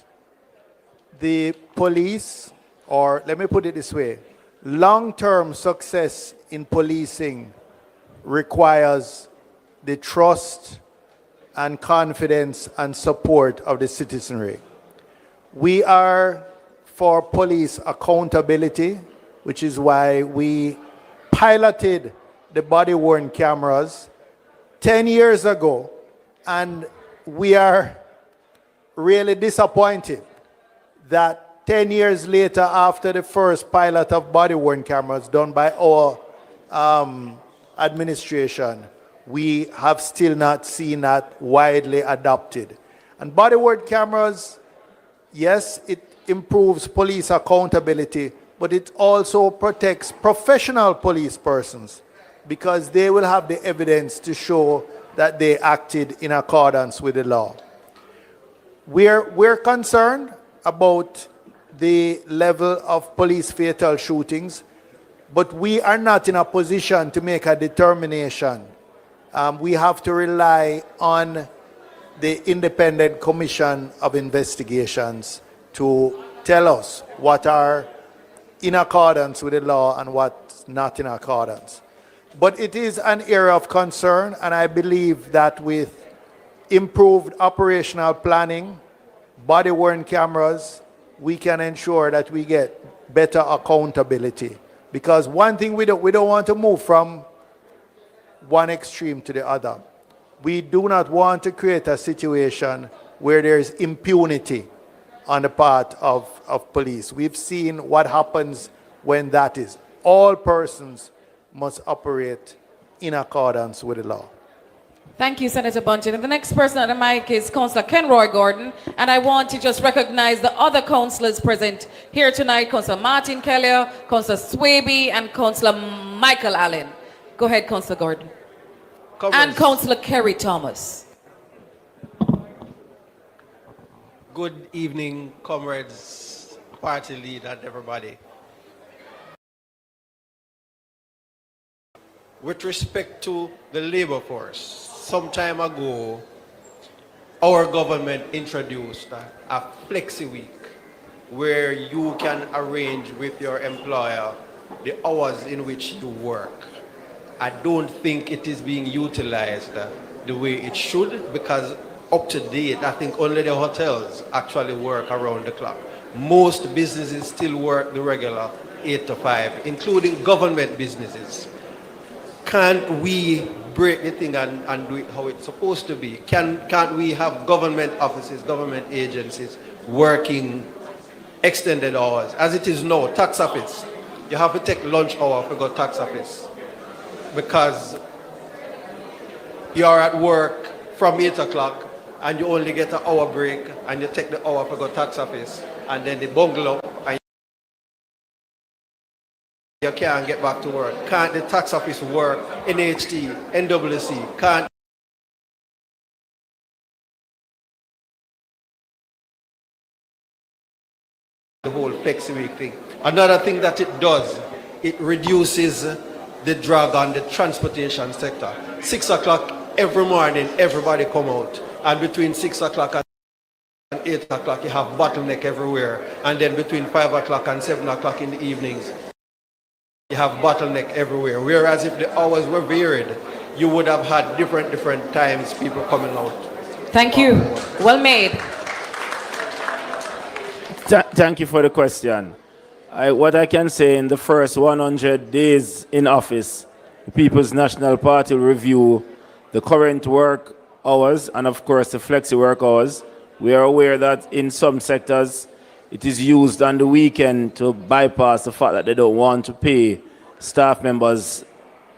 the police, or let me put it this way, long-term success in policing requires the trust and confidence and support of the citizenry. We are for police accountability, which is why we piloted the body-worn cameras 10 years ago, and we are really disappointed that 10 years later, after the first pilot of body-worn cameras done by our administration, we have still not seen that widely adopted. And body-worn cameras, yes, it improves police accountability, but it also protects professional police persons because they will have the evidence to show that they acted in accordance with the law. We're concerned about the level of police fatal shootings, but we are not in a position to make a determination. We have to rely on the Independent Commission of Investigations to tell us what are in accordance with the law and what's not in accordance. But it is an area of concern, and I believe that with improved operational planning, body-worn cameras, we can ensure that we get better accountability. Because one thing we don't want to move from one extreme to the other. We do not want to create a situation where there's impunity on the part of police. We've seen what happens when that is. All persons must operate in accordance with the law. Thank you, Senator Bunchen. And the next person on the mic is Councillor Kenroy Gordon. And I want to just recognize the other councillors present here tonight, Councillor Martin Kelly, Councillor Swaby, and Councillor Michael Allen. Go ahead, Councillor Gordon. And Councillor Kerry Thomas. Good evening, comrades, party leader, and everybody. With respect to the labor force, some time ago, our government introduced a flexi week where you can arrange with your employer the hours in which you work. I don't think it is being utilized the way it should, because up to date, I think only the hotels actually work around the clock. Most businesses still work the regular 8 to 5, including government businesses. Can't we break the thing and do it how it's supposed to be? Can't we have government offices, government agencies working extended hours? As it is now, tax office, you have to take lunch hour to go tax office because you're at work from 8 o'clock and you only get an hour break and you take the hour to go tax office and then the bungalow and you can't get back to work. Can't the tax office work? NHT, NWC, can't the whole flexi week thing. Another thing that it does, it reduces the drag on the transportation sector. 6 o'clock every morning, everybody come out. And between 6 o'clock and 8 o'clock, you have bottleneck everywhere. And then between 5 o'clock and 7 o'clock in the evenings, you have bottleneck everywhere. Whereas if the hours were varied, you would have had different times people coming out. Thank you. Well made. Thank you for the question. What I can say, in the first 100 days in office, the People's National Party will review the current work hours and, of course, the flexi work hours. We are aware that in some sectors, it is used on the weekend to bypass the fact that they don't want to pay staff members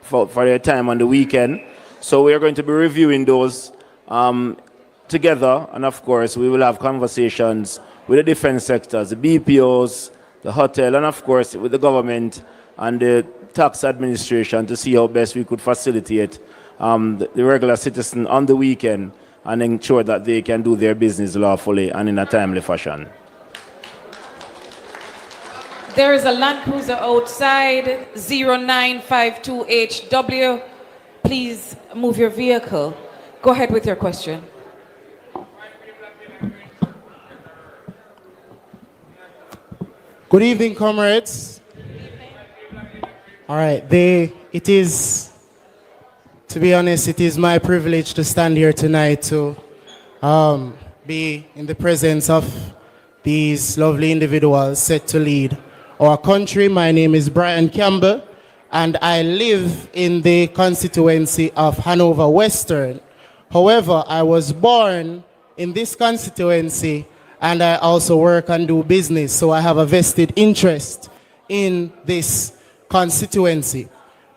for their time on the weekend. So we are going to be reviewing those together, and of course, we will have conversations with the different sectors, the BPOs, the hotel, and of course, with the government and the tax administration to see how best we could facilitate the regular citizen on the weekend and ensure that they can do their business lawfully and in a timely fashion. There is a Land Cruiser outside, 0952HW. Please move your vehicle. Go ahead with your question. Good evening, comrades. All right, it is, to be honest, it is my privilege to stand here tonight to be in the presence of these lovely individuals set to lead our country. My name is Brian Campbell, and I live in the constituency of Hanover Western. However, I was born in this constituency, and I also work and do business, so I have a vested interest in this constituency.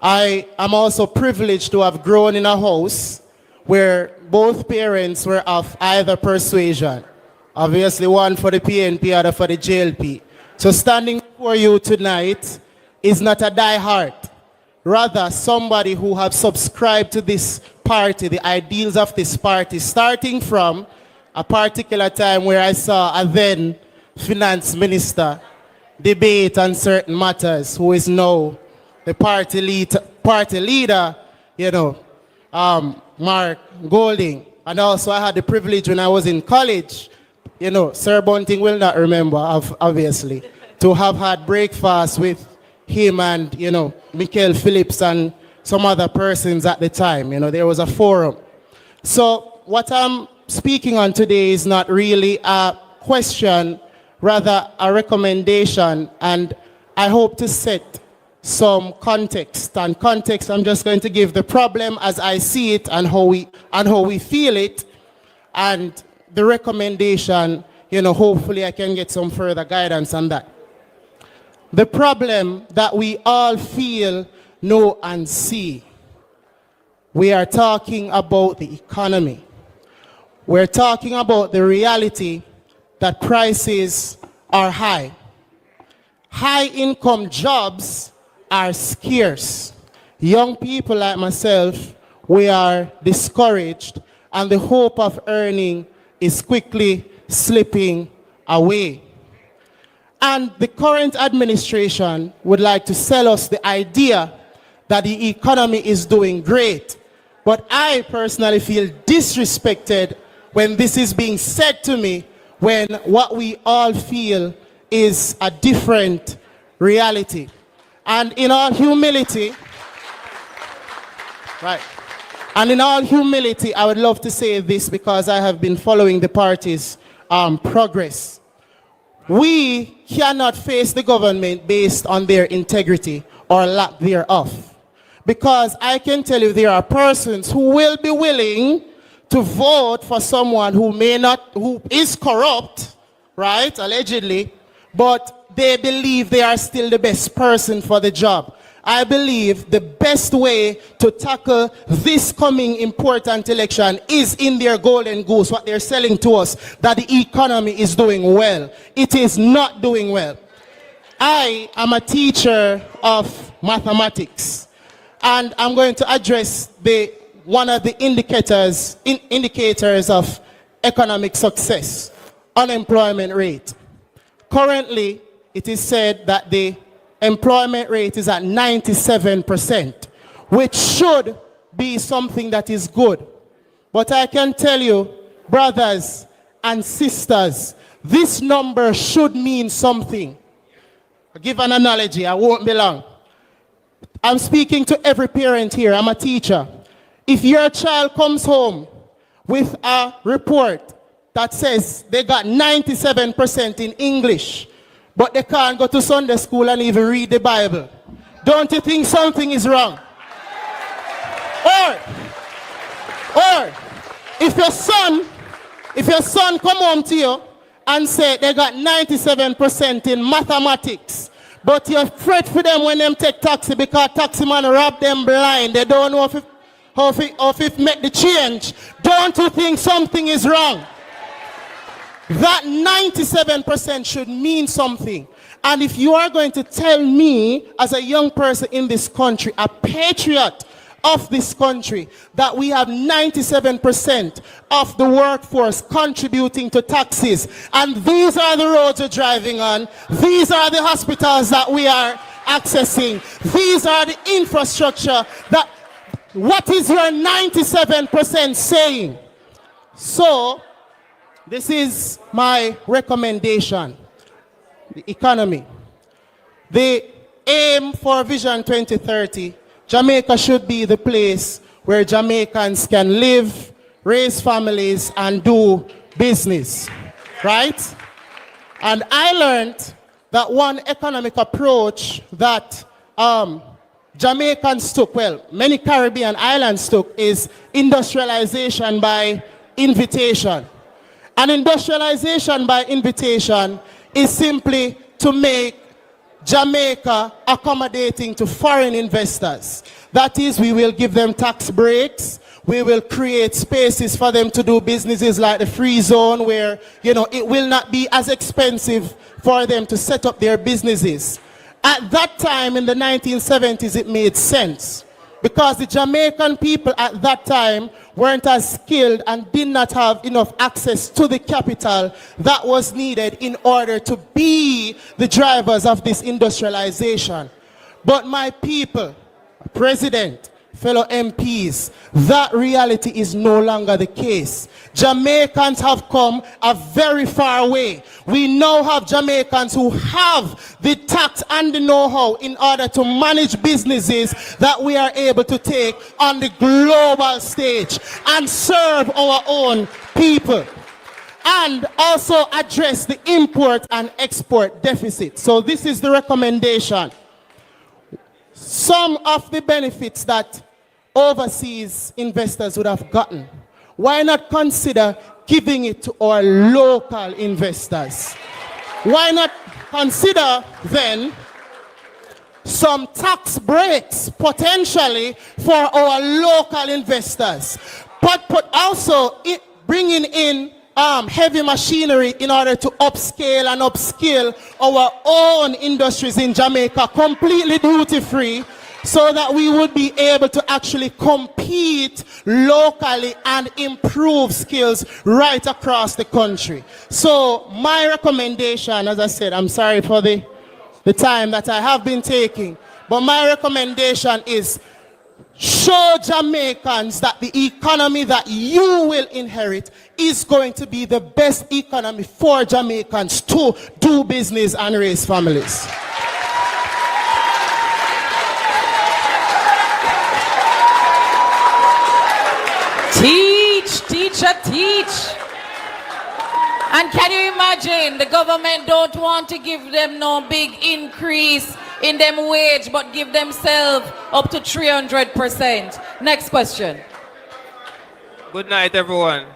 I am also privileged to have grown in a house where both parents were of either persuasion. Obviously, one for the PNP, other for the JLP. So standing before you tonight is not a diehard, rather somebody who have subscribed to this party, the ideals of this party, starting from a particular time where I saw a then finance minister debate on certain matters, who is now the party leader, Mark Golding. And also I had the privilege when I was in college, you know, Sir Bunting will not remember, obviously, to have had breakfast with him and, you know, Michael Phillips and some other persons at the time. You know, there was a forum. So what I'm speaking on today is not really a question, rather a recommendation, and I hope to set some context. And context, I'm just going to give the problem as I see it and how we feel it, and the recommendation, you know, hopefully I can get some further guidance on that. The problem that we all feel, know, and see, we are talking about the economy. We're talking about the reality that prices are high. High-income jobs are scarce. Young people like myself, we are discouraged, and the hope of earning is quickly slipping away. And the current administration would like to sell us the idea that the economy is doing great. But I personally feel disrespected when this is being said to me, when what we all feel is a different reality. And in all humility, right, and in all humility, I would love to say this because I have been following the party's progress. We cannot face the government based on their integrity or lack thereof. Because I can tell you there are persons who will be willing to vote for someone who is corrupt, right, allegedly, but they believe they are still the best person for the job. I believe the best way to tackle this coming important election is in their golden goose, what they're selling to us, that the economy is doing well. It is not doing well. I am a teacher of mathematics, and I'm going to address one of the indicators of economic success, unemployment rate. Currently, it is said that the employment rate is at 97%, which should be something that is good. But I can tell you, brothers and sisters, this number should mean something. I'll give an analogy, I won't be long. I'm speaking to every parent here, I'm a teacher. If your child comes home with a report that says they got 97% in English, but they can't go to Sunday school and even read the Bible, don't you think something is wrong? Or if your son come home to you and say they got 97% in mathematics, but you fret for them when them take taxi because taxi man rob them blind, they don't know if make the change, don't you think something is wrong? That 97% should mean something. And if you are going to tell me, as a young person in this country, a patriot of this country, that we have 97% of the workforce contributing to taxes, and these are the roads we're driving on, these are the hospitals that we are accessing, these are the infrastructure, that what is your 97% saying? So, this is my recommendation. The economy. The aim for Vision 2030, Jamaica should be the place where Jamaicans can live, raise families, and do business, right? And I learned that one economic approach that Jamaicans took, well, many Caribbean islands took, is industrialization by invitation. And industrialization by invitation is simply to make Jamaica accommodating to foreign investors. That is, we will give them tax breaks. We will create spaces for them to do businesses like the free zone where, you know, it will not be as expensive for them to set up their businesses. At that time in the 1970s, it made sense because the Jamaican people at that time weren't as skilled and did not have enough access to the capital that was needed in order to be the drivers of this industrialization. But my people, President, fellow MPs, that reality is no longer the case. Jamaicans have come a very far way. We now have Jamaicans who have the tact and the know-how in order to manage businesses that we are able to take on the global stage and serve our own people, and also address the import and export deficit. So this is the recommendation. Some of the benefits that overseas investors would have gotten, why not consider giving it to our local investors? Why not consider then some tax breaks potentially for our local investors, but also bringing in heavy machinery in order to upscale and upskill our own industries in Jamaica completely duty-free, so that we would be able to actually compete locally and improve skills right across the country. So my recommendation, as I said, I'm sorry for the time that I have been taking, but my recommendation is show Jamaicans that the economy that you will inherit is going to be the best economy for Jamaicans to do business and raise families. Teach, teacher, teach. And can you imagine, the government don't want to give them no big increase in them wage, but give themselves up to 300%. Next question. Good night, everyone.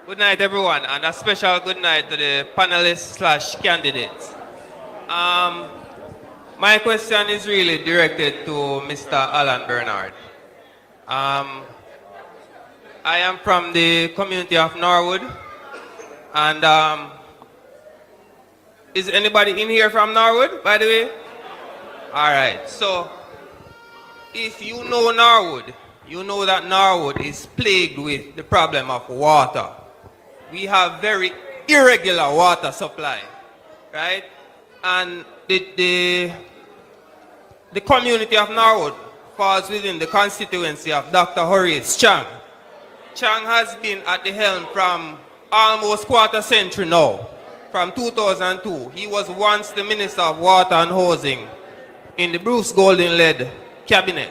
Good night, everyone, and a special good night to the panelists / candidates. My question is really directed to Mr. Alan Bernard. I am from the community of Norwood, and is anybody in here from Norwood, by the way? All right, so if you know Norwood, you know that Norwood is plagued with the problem of water. We have very irregular water supply, right? And the community of Norwood falls within the constituency of Dr. Horace Chang. Chang has been at the helm from almost quarter century now, from 2002. He was once the Minister of Water and Housing in the Bruce Golding-led cabinet.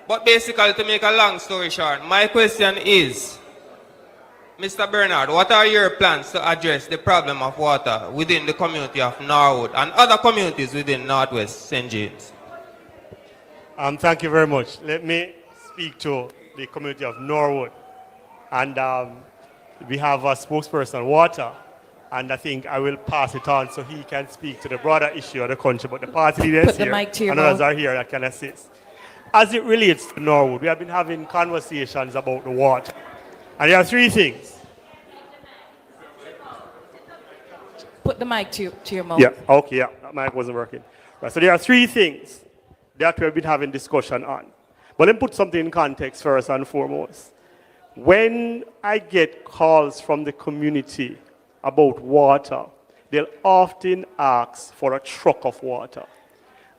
But basically, to make a long story short, my question is, Mr. Bernard, what are your plans to address the problem of water within the community of Norwood and other communities within Northwest St. James? Thank you very much. Let me speak to the community of Norwood. And we have a spokesperson on water, and I think I will pass it on so he can speak to the broader issue of the country. But the party leaders Put the here mic to your and others mouth. are here that can assist. As it relates to Norwood, we have been having conversations about the water. And there are three things. Put the mic to your mouth. Yeah, okay, yeah, that mic wasn't working. Right, so there are three things that we've been having discussion on. But let me put something in context first and foremost. When I get calls from the community about water, they'll often ask for a truck of water.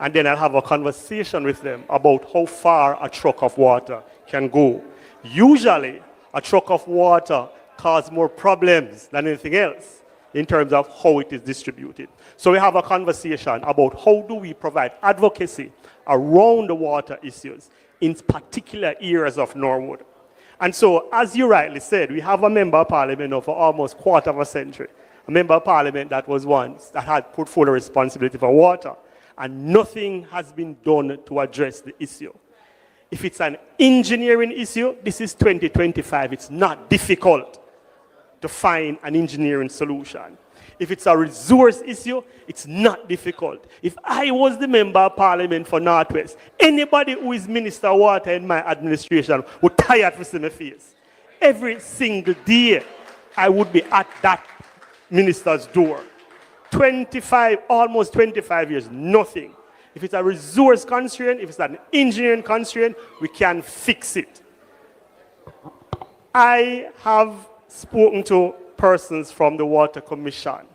And then I'll have a conversation with them about how far a truck of water can go. Usually, a truck of water causes more problems than anything else in terms of how it is distributed. So we have a conversation about how do we provide advocacy around the water issues in particular areas of Norwood. And so, as you rightly said, we have a member of parliament now for almost quarter of a century. A member of parliament that was once, that had portfolio responsibility for water. And nothing has been done to address the issue. If it's an engineering issue, this is 2025. It's not difficult to find an engineering solution. If it's a resource issue, it's not difficult. If I was the member of parliament for Northwest, anybody who is Minister of Water in my administration would tired to see my face. Every single day, I would be at that minister's door. Almost 25 years, nothing. If it's a resource constraint, if it's an engineering constraint, we can fix it. I have spoken to persons from the Water Commission.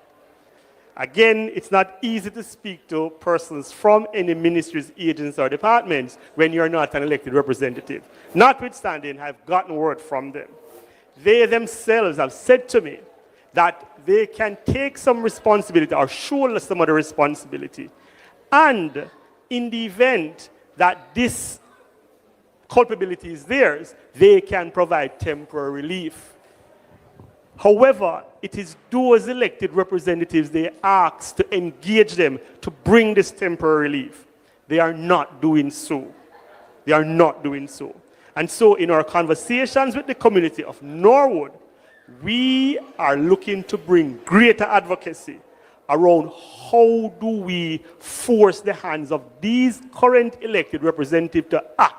Again, it's not easy to speak to persons from any ministries, agencies, or departments when you're not an elected representative. Notwithstanding, I've gotten word from them. They themselves have said to me that they can take some responsibility or shoulder some of the responsibility. And in the event that this culpability is theirs, they can provide temporary relief. However, it is those elected representatives they ask to engage them to bring this temporary relief. They are not doing so. They are not doing so. And so in our conversations with the community of Norwood, we are looking to bring greater advocacy around how do we force the hands of these current elected representatives to act.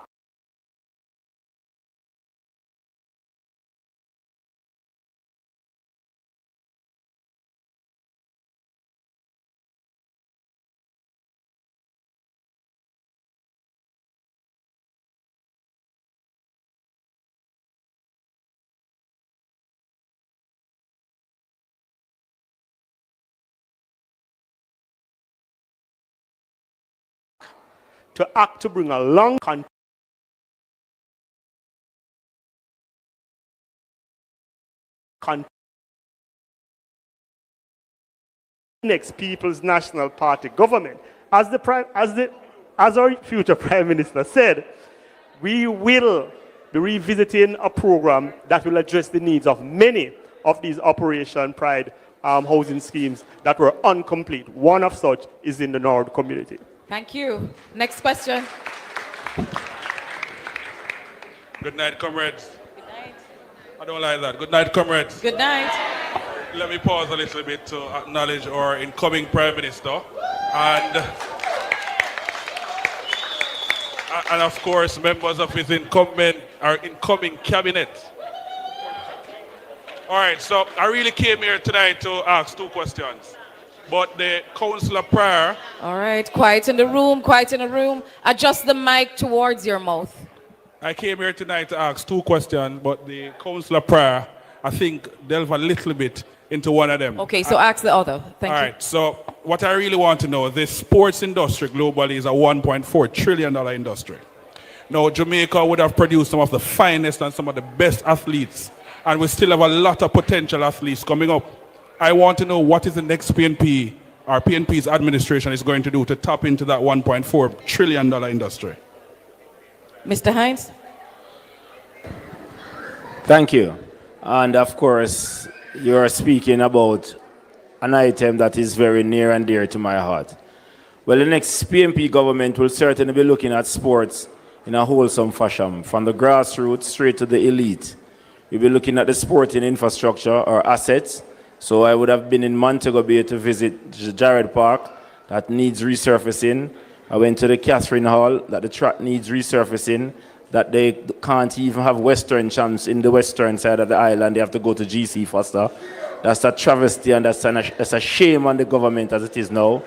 To bring along next People's National Party government. As our future Prime Minister said, we will be revisiting a program that will address the needs of many of these Operation Pride housing schemes that were incomplete. One of such is in the Norwood community. Thank you. Next question. Good night, comrades. Good night. I don't like that. Good night, comrades. Good night. Let me pause a little bit to acknowledge our incoming Prime Minister and of course members of his incoming cabinet. All right, so I really came here tonight to ask two questions. But the Councillor Pryor... All right, quiet in the room, quiet in the room. Adjust the mic towards your mouth. I came here tonight to ask two questions, but the Councillor Pryor, I think, delve a little bit into one of them. Okay, so ask the other. Thank you. All right, so what I really want to know, the sports industry globally is a $1.4 trillion industry. Now, Jamaica would have produced some of the finest and some of the best athletes, and we still have a lot of potential athletes coming up. I want to know what is the next PNP or PNP's administration is going to do to tap into that $1.4 trillion industry. Mr. Hines? Thank you. And of course, you're speaking about an item that is very near and dear to my heart. Well, the next PNP government will certainly be looking at sports in a wholesome fashion, from the grassroots straight to the elite. We'll be looking at the sporting infrastructure or assets. So I would have been in Montego Bay to visit Jared Park, that needs resurfacing. I went to the Catherine Hall, that the track needs resurfacing, that they can't even have Western champs in the western side of the island. They have to go to GC Foster. That's a travesty and that's a shame on the government as it is now.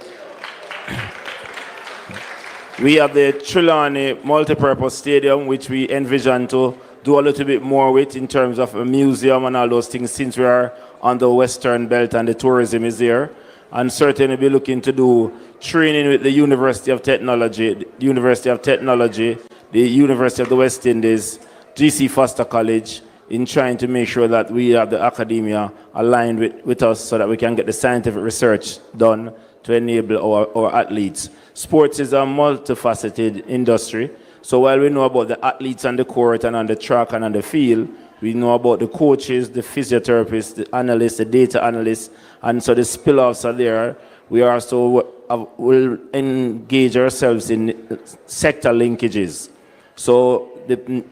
We have the Trelawney Multipurpose Stadium, which we envision to do a little bit more with in terms of a museum and all those things, since we are on the Western Belt and the tourism is there. And certainly be looking to do training with the University of Technology, the University of the West Indies, GC Foster College, in trying to make sure that we have the academia aligned with us so that we can get the scientific research done to enable our athletes. Sports is a multifaceted industry. So while we know about the athletes on the court and on the track and on the field, we know about the coaches, the physiotherapists, the analysts, the data analysts, and so the spill-offs are there. We also will engage ourselves in sector linkages. So the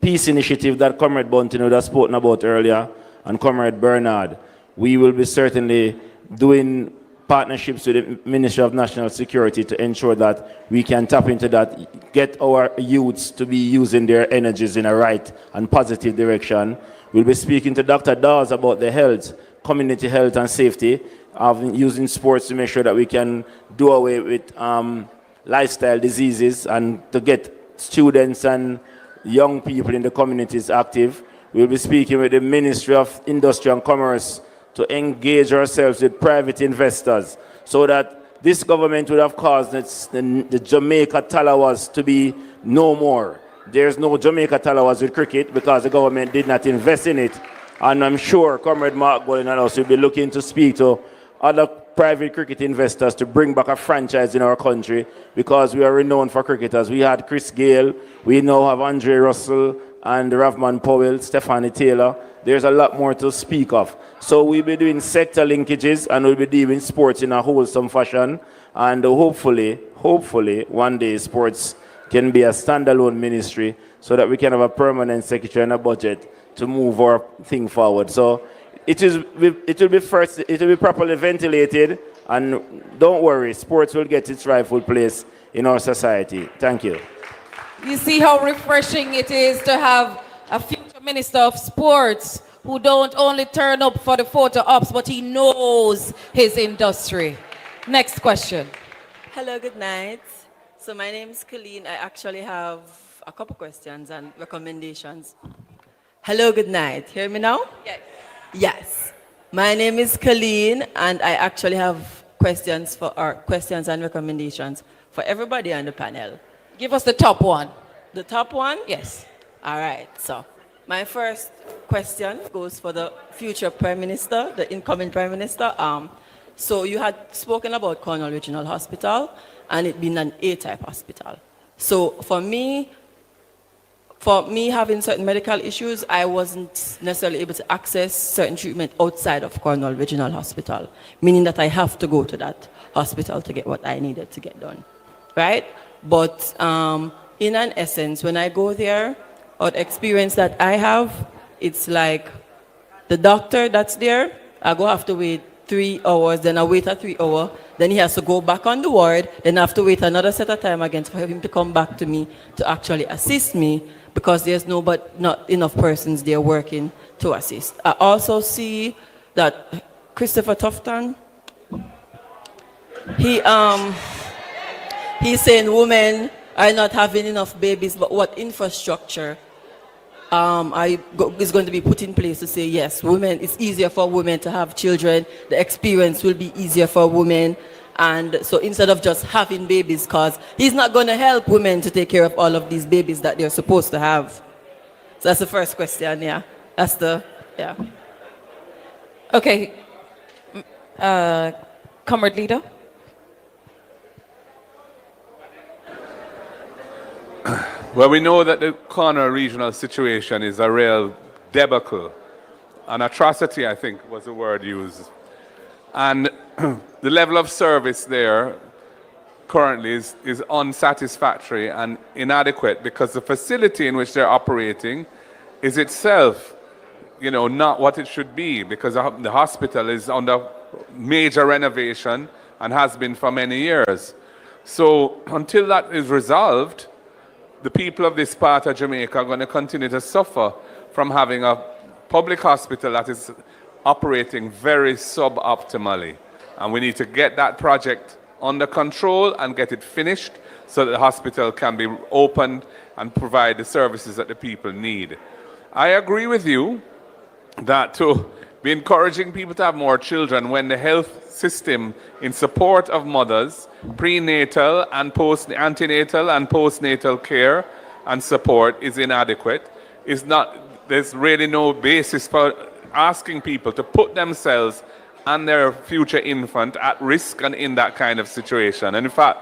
peace initiative that Comrade Bunting would have spoken about earlier, and Comrade Bernard, we will be certainly doing partnerships with the Ministry of National Security to ensure that we can tap into that, get our youths to be using their energies in a right and positive direction. We'll be speaking to Dr. Dawes about the health, community health and safety, of using sports to make sure that we can do away with lifestyle diseases and to get students and young people in the communities active. We'll be speaking with the Ministry of Industry and Commerce to engage ourselves with private investors so that this government would have caused the Jamaica Talawas to be no more. There's no Jamaica Talawas with cricket because the government did not invest in it. And I'm sure Comrade Mark Golden and us will be looking to speak to other private cricket investors to bring back a franchise in our country because we are renowned for cricketers. We had Chris Gayle, we now have Andre Russell and Ravman Powell, Stephanie Taylor. There's a lot more to speak of. So we'll be doing sector linkages and we'll be doing sports in a wholesome fashion. And hopefully, one day sports can be a standalone ministry so that we can have a permanent secretary and a budget to move our thing forward. So it will be properly ventilated, and don't worry, sports will get its rightful place in our society. Thank you. You see how refreshing it is to have a future minister of sports who don't only turn up for the photo ops, but he knows his industry. Next question. Hello, good night. So my name is Colleen. I actually have a couple questions and recommendations. Hello, good night. Hear me now? Yes. Yes. My name is Colleen, and I actually have questions and recommendations for everybody on the panel. Give us the top one. The top one? Yes. All right. So my first question goes for the future Prime Minister, the incoming Prime Minister. So you had spoken about Cornwall Regional Hospital and it being an A-type hospital. So for me having certain medical issues, I wasn't necessarily able to access certain treatment outside of Cornwall Regional Hospital, meaning that I have to go to that hospital to get what I needed to get done, right? But in an essence, when I go there, or the experience that I have, it's like the doctor that's there, I go have to wait 3 hours, then I wait a 3 hour, then he has to go back on the ward, then I have to wait another set of time again for him to come back to me to actually assist me because there's not enough persons there working to assist. I also see that Christopher Tufton, he's saying women are not having enough babies, but what infrastructure is going to be put in place to say, yes, women, it's easier for women to have children, the experience will be easier for women, and so instead of just having babies, because he's not going to help women to take care of all of these babies that they're supposed to have. So that's the first question, yeah. Okay. Comrade Leader. Well, we know that the Cornwall regional situation is a real debacle. An atrocity, I think, was the word used. And the level of service there currently is unsatisfactory and inadequate because the facility in which they're operating is itself, not what it should be because the hospital is under major renovation and has been for many years. So until that is resolved, the people of this part of Jamaica are going to continue to suffer from having a public hospital that is operating very suboptimally. And we need to get that project under control and get it finished so that the hospital can be opened and provide the services that the people need. I agree with you that to be encouraging people to have more children when the health system in support of mothers, prenatal and antenatal and postnatal care and support is inadequate. There's really no basis for asking people to put themselves and their future infant at risk and in that kind of situation. And in fact,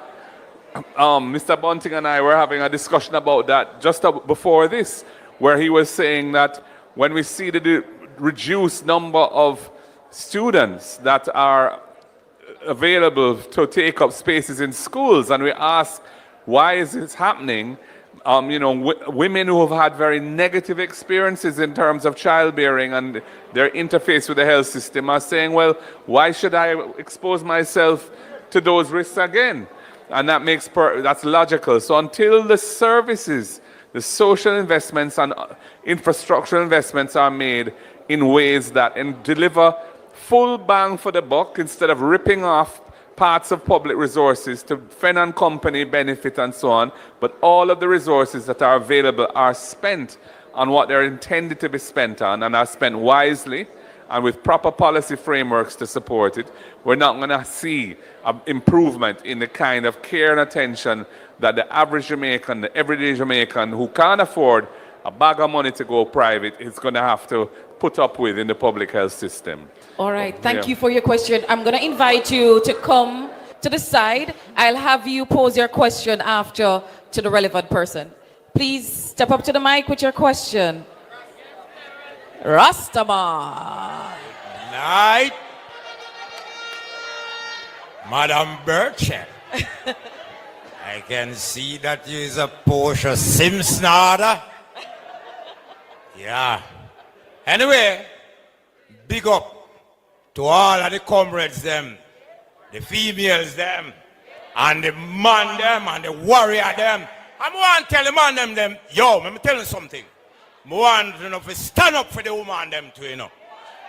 Mr. Bunting and I were having a discussion about that just before this, where he was saying that when we see the reduced number of students that are available to take up spaces in schools, and we ask, why is this happening? Women who have had very negative experiences in terms of childbearing and their interface with the health system are saying, well, why should I expose myself to those risks again? And that's logical. So until the services, the social investments and infrastructural investments are made in ways that deliver full bang for the buck instead of ripping off parts of public resources to Fen and Company benefit and so on, but all of the resources that are available are spent on what they're intended to be spent on and are spent wisely and with proper policy frameworks to support it, we're not going to see an improvement in the kind of care and attention that the average Jamaican, the everyday Jamaican who can't afford a bag of money to go private is going to have to put up with in the public health system. All right, thank you for your question. I'm going to invite you to come to the side. I'll have you pose your question after to the relevant person. Please step up to the mic with your question. Rastaman. Night. Madam Burchell. I can see that you is a Porsche Simpson order. Yeah. Anyway, big up to all of the comrades them, the females them, and the man them, and the warrior them. I want to tell the man them, yo, let me tell you something. I want to stand up for the woman them too, you know.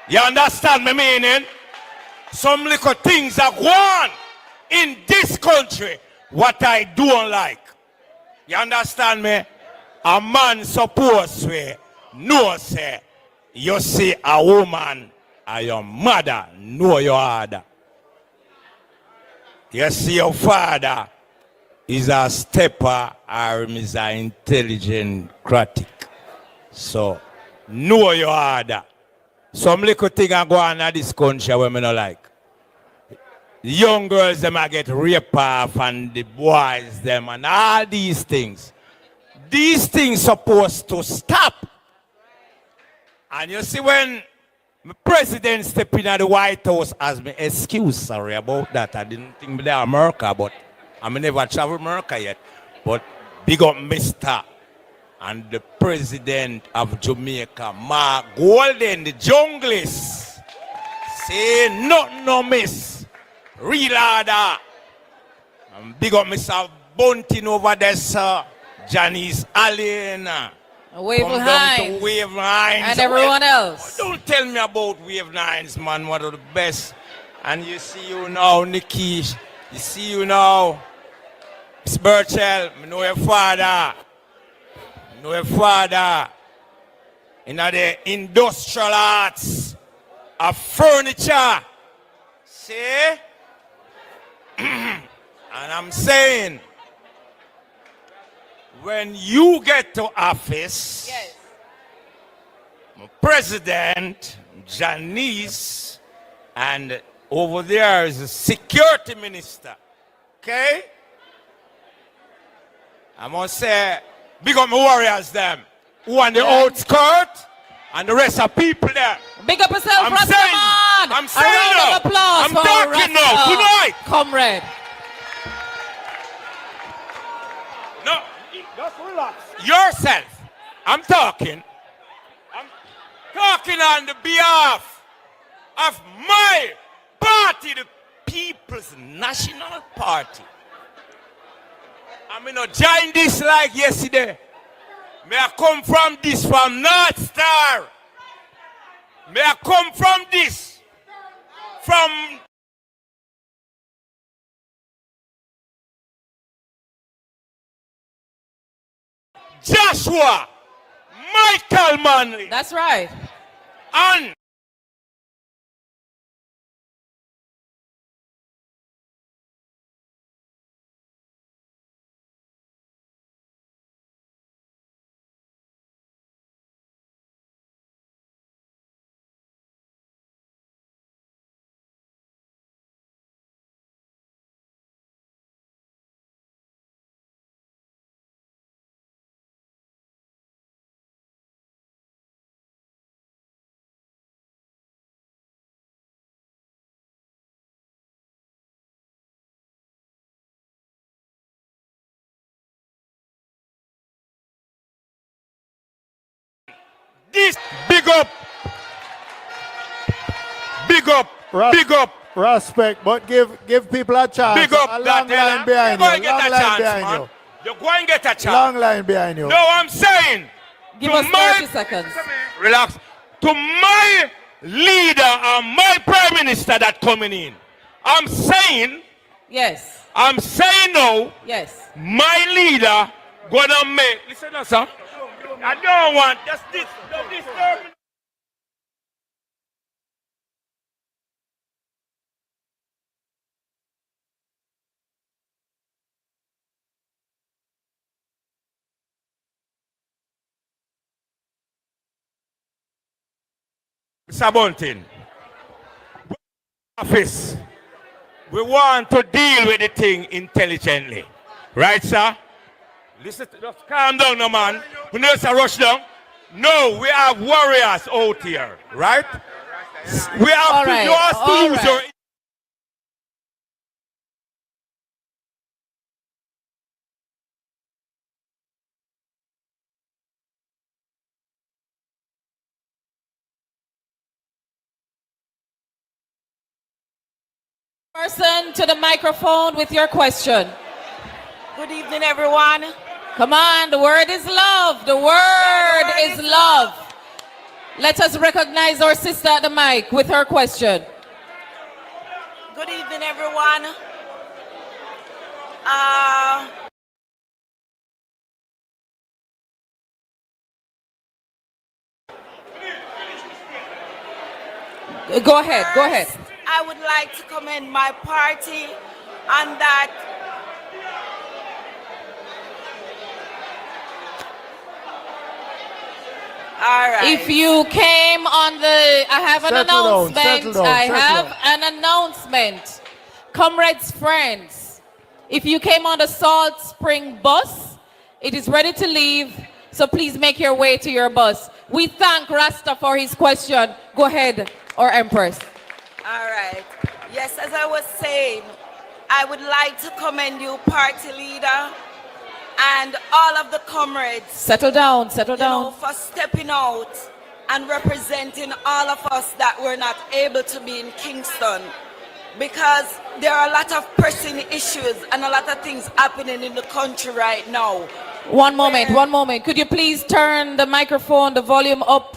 You understand me meaning? Some little things are going in this country what I don't like. You understand me? A man supposed to know, say, you see a woman and your mother know your father. You see your father is a stepper or is an intelligent critic. So, know your father. Some little thing are going on in this country where I don't like. The young girls them a get raped off and the boys them and all these things. These things supposed to stop. And you see when the president step in at the White House as me excuse, sorry about that. I didn't think they are America, but I never travel America yet. But big up Mr. and the president of Jamaica, Mark Golden, the junglist. Say nothing no miss. Real order. And big up Mr. Bunting over there, sir. Janice Allen. Wavell Hines. Wavell Hines. And everyone else. Don't tell me about Wavell Hines, man. One of the best. And you see you now, Nikki. You see you now. Miss Burchell, I know your father. I know your father. In the industrial arts of furniture. See? And I'm saying, when you get to office, yes, President Janice, and over there is the security minister. Okay? I must say, big up my warriors them. Who on the outskirt and the rest of people there. Big up yourself, I'm saying now. I'm talking now. Tonight. Comrade. No, just relax. Yourself. I'm talking. I'm talking on the behalf of my party, the People's National Party. I'm going to join this like yesterday. May I come from this, from North Star. May I come from this, from Joshua, Michael Manley. That's right. And this big up, big up. Respect, but give people a chance. Big up a that long line behind you're you. going to get Long a line chance, behind man. you. You're going to get a chance. Long line behind you. No, I'm saying. Give to us my, 30 seconds. Relax. To my leader and my prime minister that coming in, I'm saying. Yes. I'm saying no. Yes. My leader gonna make. Listen, sir. I don't want just this. Mr. Bunting, office, we want to deal with the thing intelligently. Right, sir? Listen, just calm down, no man. We need to rush down. No, we have warriors out here, right? We have to use your. Person to the microphone with your question. Good evening, everyone. Come on, the word is love. The word is love. Let us recognize our sister at the mic with her question. Good evening, everyone. Go ahead, go ahead. I would like to commend my party on that. All right. If you came on the, I have an announcement. I have an announcement. Comrades, friends, if you came on the Salt Spring bus, it is ready to leave, so please make your way to your bus. We thank Rasta for his question. Go ahead, or Empress. All right. Yes, as I was saying, I would like to commend you, party leader, and all of the comrades. Settle down, settle down. For stepping out and representing all of us that were not able to be in Kingston. Because there are a lot of pressing issues and a lot of things happening in the country right now. One moment, one moment. Could you please turn the microphone, the volume up,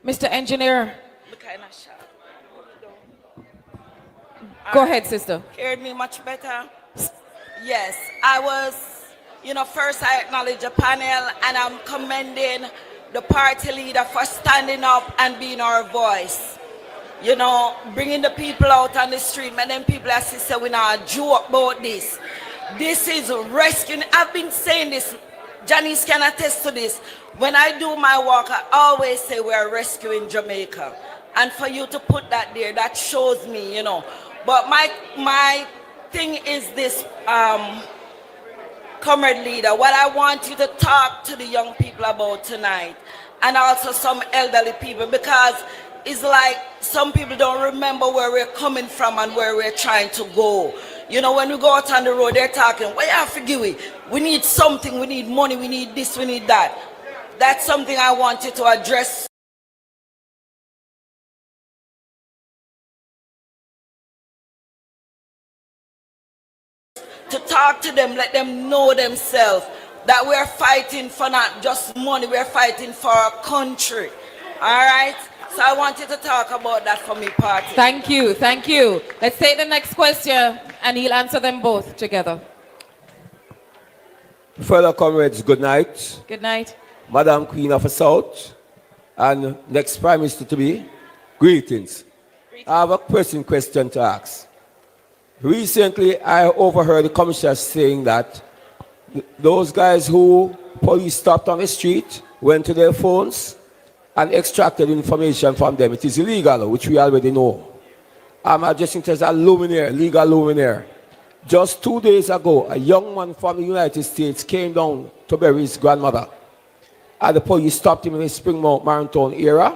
Mr. Engineer? Go ahead, sister. Heard me much better? Yes, I was, first I acknowledge the panel and I'm commending the party leader for standing up and being our voice. Bringing the people out on the street, and then people are saying we not joke about this. This is rescuing. I've been saying this. Janice can attest to this. When I do my walk, I always say we're rescuing Jamaica. And for you to put that there, that shows me, But my thing is this, comrade leader, what I want you to talk to the young people about tonight, and also some elderly people, because it's like some people don't remember where we're coming from and where we're trying to go. When we go out on the road, they're talking, well, yeah, forgive me. We need something, we need money, we need this, we need that. That's something I want you to address. To talk to them, let them know themselves that we're fighting for not just money, we're fighting for our country. All right? So I want you to talk about that for me, party. Thank you, thank you. Let's take the next question and he'll answer them both together. Fellow comrades, good night. Good night. Madam Queen of the South and next Prime Minister to be, greetings. I have a question to ask. Recently, I overheard the commissioner saying that those guys who police stopped on the street went to their phones and extracted information from them. It is illegal, which we already know. I'm addressing it as a luminaire, legal luminaire. Just 2 days ago, a young man from the United States came down to bury his grandmother. And the police stopped him in the Springmount Marathon area,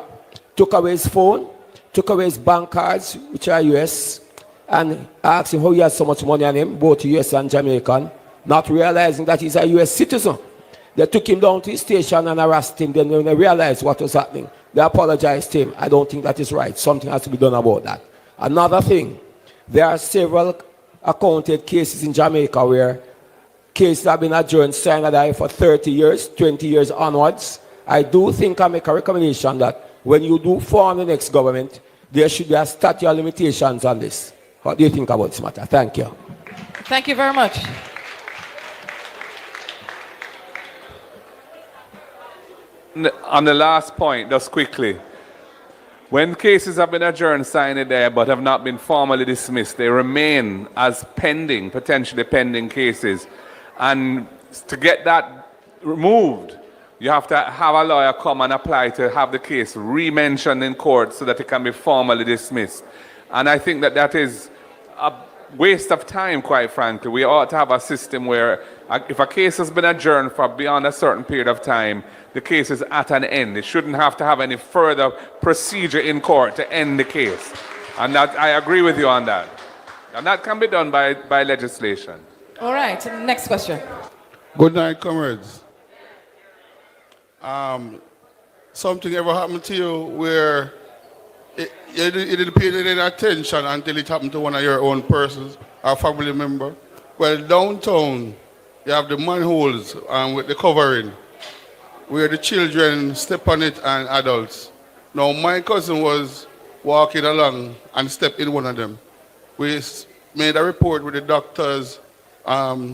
took away his phone, took away his bank cards, which are US, and asked him how he has so much money on him, both US and Jamaican, not realizing that he's a US citizen. They took him down to the station and harassed him. Then when they realized what was happening, they apologized to him. I don't think that is right. Something has to be done about that. Another thing, there are several accounted cases in Jamaica where cases have been adjourned signed for 30 years, 20 years onwards. I do think I make a recommendation that when you do form the next government, there should be a statute of limitations on this. What do you think about this matter? Thank you. Thank you very much. On the last point, just quickly. When cases have been adjourned, signed there, but have not been formally dismissed, they remain as pending, potentially pending cases. And to get that removed, you have to have a lawyer come and apply to have the case re-mentioned in court so that it can be formally dismissed. And I think that that is a waste of time, quite frankly. We ought to have a system where if a case has been adjourned for beyond a certain period of time, the case is at an end. It shouldn't have to have any further procedure in court to end the case. And that, I agree with you on that. And that can be done by legislation. All right, next question. Good night, comrades. Something ever happened to you where you didn't pay any attention until it happened to one of your own persons or family member? Well, downtown, you have the manholes with the covering where the children step on it and adults. Now, my cousin was walking along and stepped in one of them. We made a report with the doctor's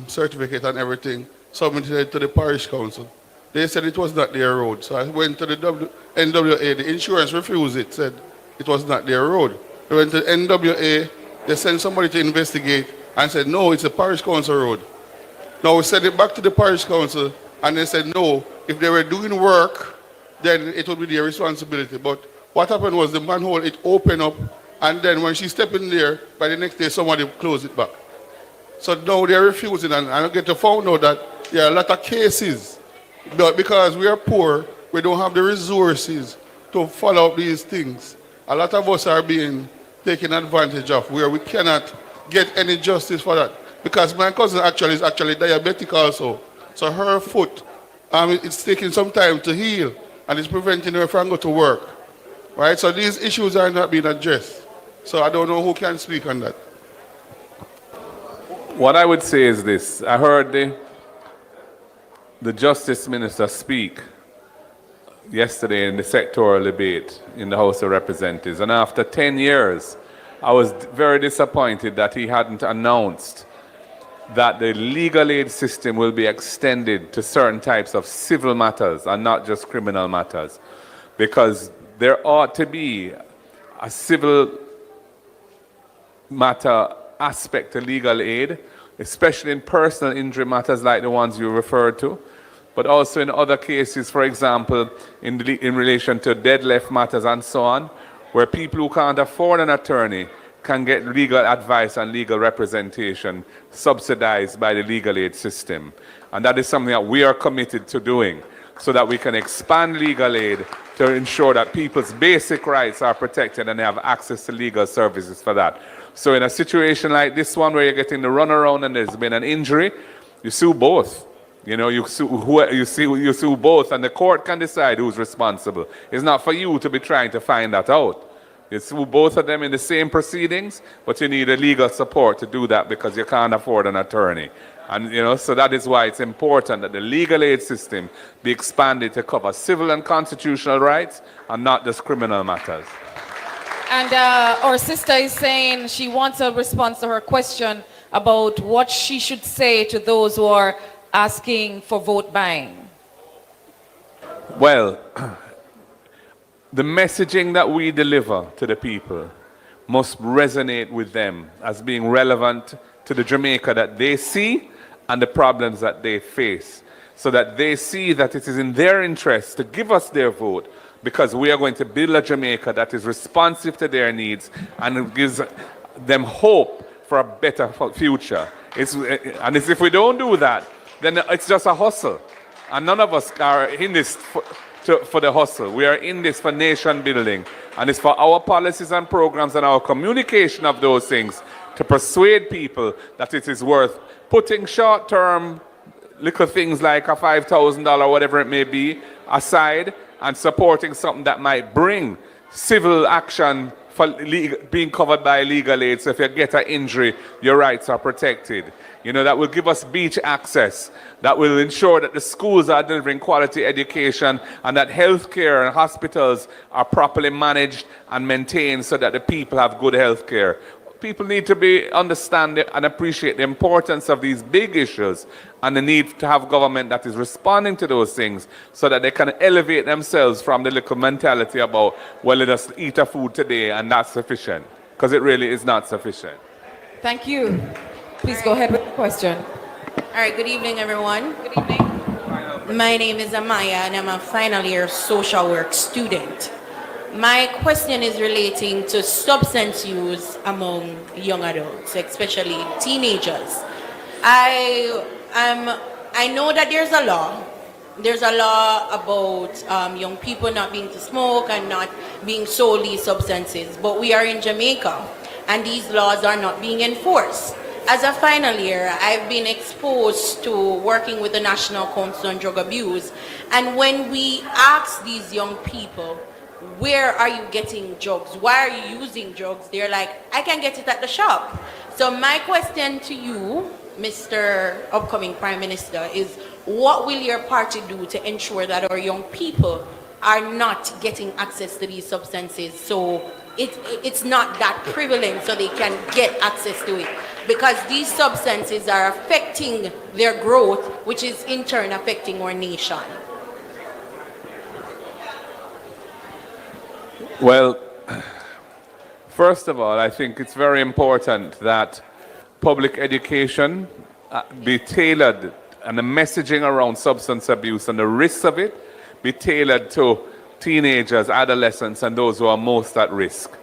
certificate and everything, submitted it to the parish council. They said it was not their road. So I went to the NWA. The insurance refused it, said it was not their road. We went to NWA. They sent somebody to investigate and said, no, it's a parish council road. Now we sent it back to the parish council and they said, no, if they were doing work, then it would be their responsibility. But what happened was the manhole, it opened up, and then when she stepped in there, by the next day somebody closed it back. So now they're refusing, and I get to find out that there are a lot of cases, but because we are poor, we don't have the resources to follow up these things. A lot of us are being taken advantage of, where we cannot get any justice for that. Because my cousin is actually diabetic also. So her foot, it's taking some time to heal, and it's preventing her from going to work. Right? So these issues are not being addressed. So I don't know who can speak on that. What I would say is this. I heard the Justice Minister speak yesterday in the sectoral debate in the House of Representatives. And after 10 years, I was very disappointed that he hadn't announced that the legal aid system will be extended to certain types of civil matters and not just criminal matters. Because there ought to be a civil matter aspect to legal aid, especially in personal injury matters like the ones you referred to, but also in other cases, for example, in relation to dead-left matters and so on, where people who can't afford an attorney can get legal advice and legal representation subsidized by the legal aid system. And that is something that we are committed to doing, so that we can expand legal aid to ensure that people's basic rights are protected and they have access to legal services for that. So in a situation like this one where you're getting the runaround and there's been an injury, you sue both. You know, you sue both, and the court can decide who's responsible. It's not for you to be trying to find that out. You sue both of them in the same proceedings, but you need a legal support to do that because you can't afford an attorney. And, you know, so that is why it's important that the legal aid system be expanded to cover civil and constitutional rights and not just criminal matters. And our sister is saying she wants a response to her question about what she should say to those who are asking for vote buying. Well, the messaging that we deliver to the people must resonate with them as being relevant to the Jamaica that they see and the problems that they face, so that they see that it is in their interest to give us their vote, because we are going to build a Jamaica that is responsive to their needs and gives them hope for a better future. And if we don't do that, then it's just a hustle. And none of us are in this for the hustle. We are in this for nation building. And it's for our policies and programs and our communication of those things to persuade people that it is worth putting short-term little things like a $5,000, whatever it may be, aside and supporting something that might bring civil action for being covered by legal aid. So if you get an injury, your rights are protected. You know, that will give us beach access. That will ensure that the schools are delivering quality education and that healthcare and hospitals are properly managed and maintained so that the people have good healthcare. People need to understand and appreciate the importance of these big issues and the need to have government that is responding to those things so that they can elevate themselves from the little mentality about, well, let us eat a food today and that's sufficient, because it really is not sufficient. Thank you. Please go ahead with the question. All right, good evening, everyone. Good evening. My name is Amaya and I'm a final year social work student. My question is relating to substance use among young adults, especially teenagers. I know that there's a law. There's a law about young people not being to smoke and not being sold these substances. But we are in Jamaica and these laws are not being enforced. As a final year, I've been exposed to working with the National Council on Drug Abuse. And when we ask these young people, where are you getting drugs? Why are you using drugs? They're like, I can get it at the shop. So my question to you, Mr. upcoming Prime Minister, is what will your party do to ensure that our young people are not getting access to these substances so it's not that prevalent so they can get access to it? Because these substances are affecting their growth, which is in turn affecting our nation. Well, first of all, I think it's very important that public education be tailored and the messaging around substance abuse and the risks of it be tailored to teenagers, adolescents, and those who are most at risk.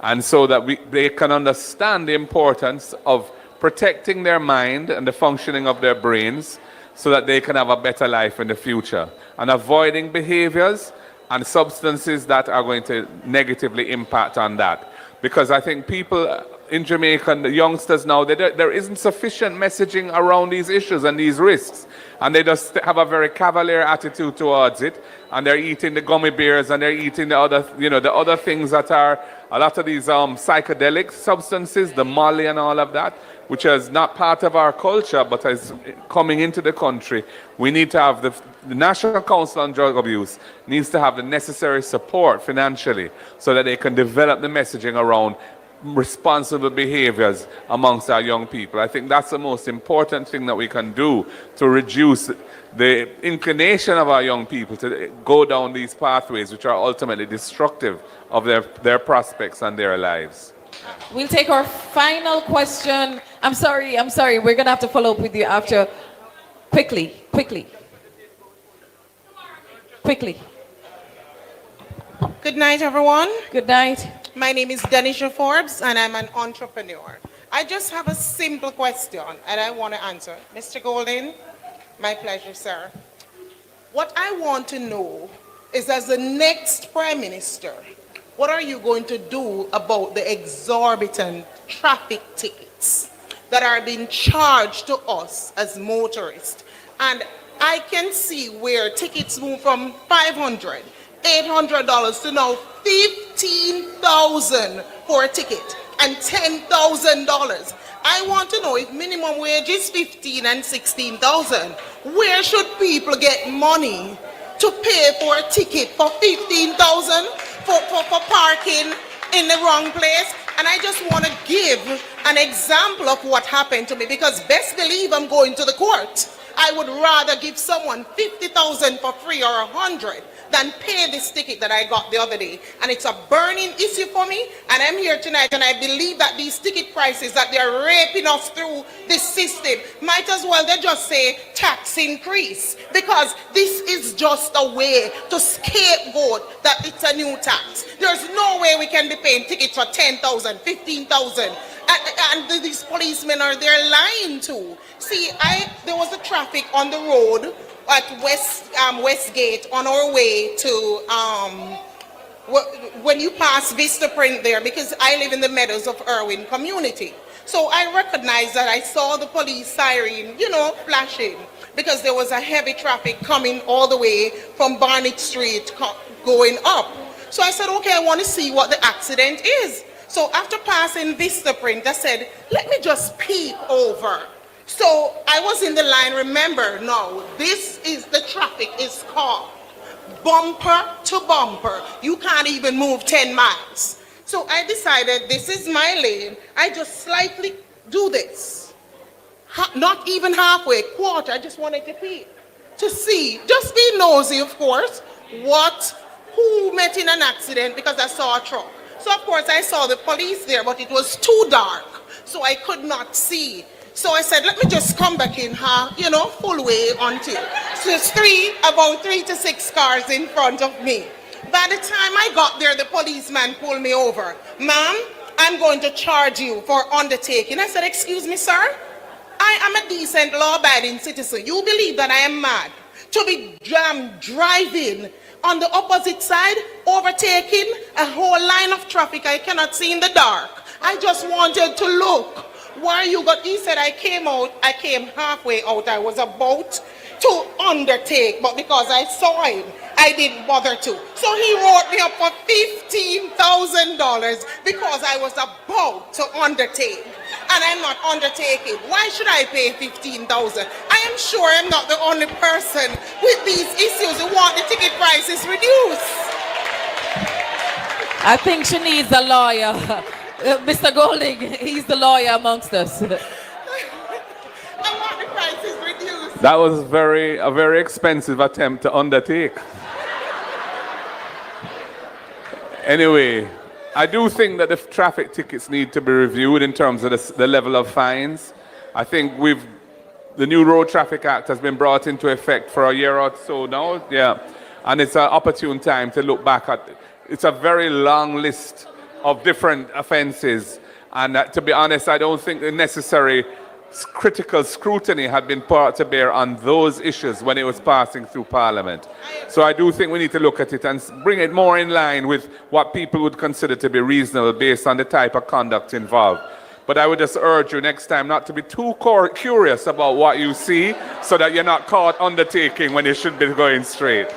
And so that they can understand the importance of protecting their mind and the functioning of their brains so that they can have a better life in the future and avoiding behaviors and substances that are going to negatively impact on that. Because I think people in Jamaica, the youngsters now, there isn't sufficient messaging around these issues and these risks. And they just have a very cavalier attitude towards it. And they're eating the gummy bears and they're eating the other, the other things that are a lot of these psychedelic substances, the Molly and all of that, which is not part of our culture, but is coming into the country. We need to have the National Council on Drug Abuse needs to have the necessary support financially so that they can develop the messaging around responsible behaviors amongst our young people. I think that's the most important thing that we can do to reduce the inclination of our young people to go down these pathways which are ultimately destructive of their prospects and their lives. We'll take our final question. I'm sorry. We're going to have to follow up with you after. Quickly. Good night, everyone. Good night. My name is Danisha Forbes, and I'm an entrepreneur. I just have a simple question, and I want to answer. Mr. Golden, my pleasure, sir. What I want to know is, as the next Prime Minister, what are you going to do about the exorbitant traffic tickets that are being charged to us as motorists? And I can see where tickets move from $500, $800 to now $15,000 for a ticket and $10,000. I want to know if minimum wage is $15,000 and $16,000. Where should people get money to pay for a ticket for $15,000 for parking in the wrong place? And I just want to give an example of what happened to me, because best believe I'm going to the court. I would rather give someone $50,000 for free or $100,000 than pay this ticket that I got the other day. And it's a burning issue for me, and I'm here tonight, and I believe that these ticket prices that they're raping us through this system, might as well they just say tax increase, because this is just a way to scapegoat that it's a new tax. There's no way we can be paying tickets for $10,000, $15,000. And these policemen are there lying too. See, there was a traffic on the road at Westgate on our way to when you pass Vista Print there, because I live in the Meadows of Irwin community. So I recognized that I saw the police siren, flashing, because there was a heavy traffic coming all the way from Barnett Street going up. So I said, okay, I want to see what the accident is. So after passing Vista Print, I said, let me just peep over. So I was in the line, remember, now, this is the traffic is called bumper to bumper. You can't even move 10 miles. So I decided this is my lane. I just slightly do this. Not even halfway, quarter. I just wanted to peep, to see, just be nosy, of course, who met in an accident, because I saw a truck. So of course I saw the police there, but it was too dark, so I could not see. So I said, let me just come back in her, full way until. So it's about 3 to 6 cars in front of me. By the time I got there, the policeman pulled me over. Ma'am, I'm going to charge you for undertaking. I said, excuse me, sir? I am a decent, law-abiding citizen. You believe that I am mad to be driving on the opposite side, overtaking a whole line of traffic I cannot see in the dark. I just wanted to look. Where you got? He said I came halfway out. I was about to undertake, but because I saw him, I didn't bother to. So he wrote me up for $15,000 because I was about to undertake. And I'm not undertaking. Why should I pay $15,000? I am sure I'm not the only person with these issues who want the ticket prices reduced. I think she needs a lawyer. Mr. Golding, he's the lawyer amongst us. I want the prices reduced. That was a very expensive attempt to undertake. Anyway, I do think that the traffic tickets need to be reviewed in terms of the level of fines. I think the new Road Traffic Act has been brought into effect for a year or so now, yeah. And it's an opportune time to look back at it. It's a very long list of different offenses. And to be honest, I don't think the necessary critical scrutiny had been brought to bear on those issues when it was passing through Parliament. So I do think we need to look at it and bring it more in line with what people would consider to be reasonable based on the type of conduct involved. But I would just urge you next time not to be too curious about what you see so that you're not caught undertaking when you should be going straight.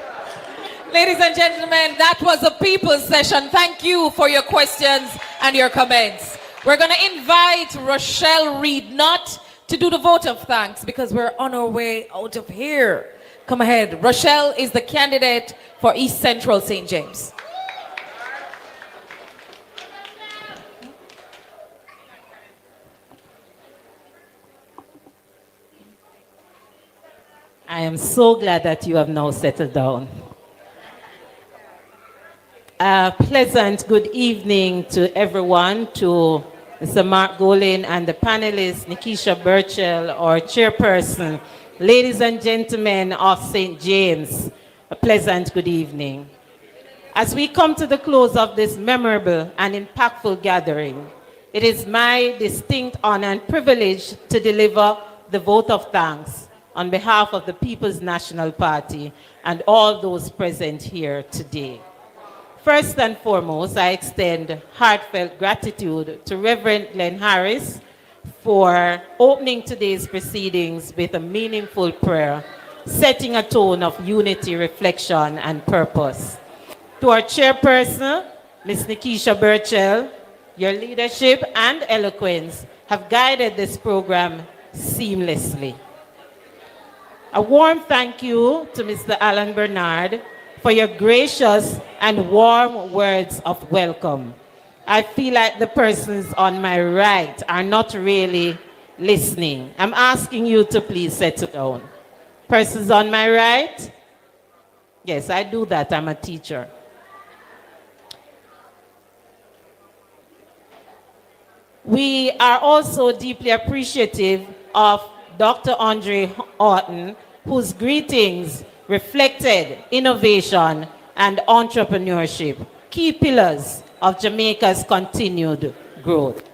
Ladies and gentlemen, that was a people's session. Thank you for your questions and your comments. We're going to invite Rochelle Reed-Nutt to do the vote of thanks because we're on our way out of here. Come ahead. Rochelle is the candidate for East Central St. James. I am so glad that you have now settled down. A pleasant good evening to everyone, to Mr. Mark Golding and the panelists, Nikisha Burchell, our chairperson, ladies and gentlemen of St. James, a pleasant good evening. As we come to the close of this memorable and impactful gathering, it is my distinct honor and privilege to deliver the vote of thanks on behalf of the People's National Party and all those present here today. First and foremost, I extend heartfelt gratitude to Reverend Glenn Harris for opening today's proceedings with a meaningful prayer, setting a tone of unity, reflection, and purpose. To our chairperson, Ms. Nikisha Burchell, your leadership and eloquence have guided this program seamlessly. A warm thank you to Mr. Alan Bernard for your gracious and warm words of welcome. I feel like the persons on my right are not really listening. I'm asking you to please settle down. Persons on my right? Yes, I do that. I'm a teacher. We are also deeply appreciative of Dr. Andre Orton, whose greetings reflected innovation and entrepreneurship, key pillars of Jamaica's continued growth.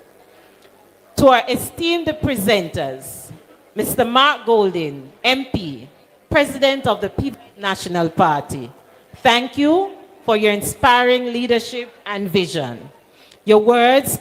To our esteemed presenters, Mr. Mark Golding, MP, President of the People's National Party, thank you for your inspiring leadership and vision. Your words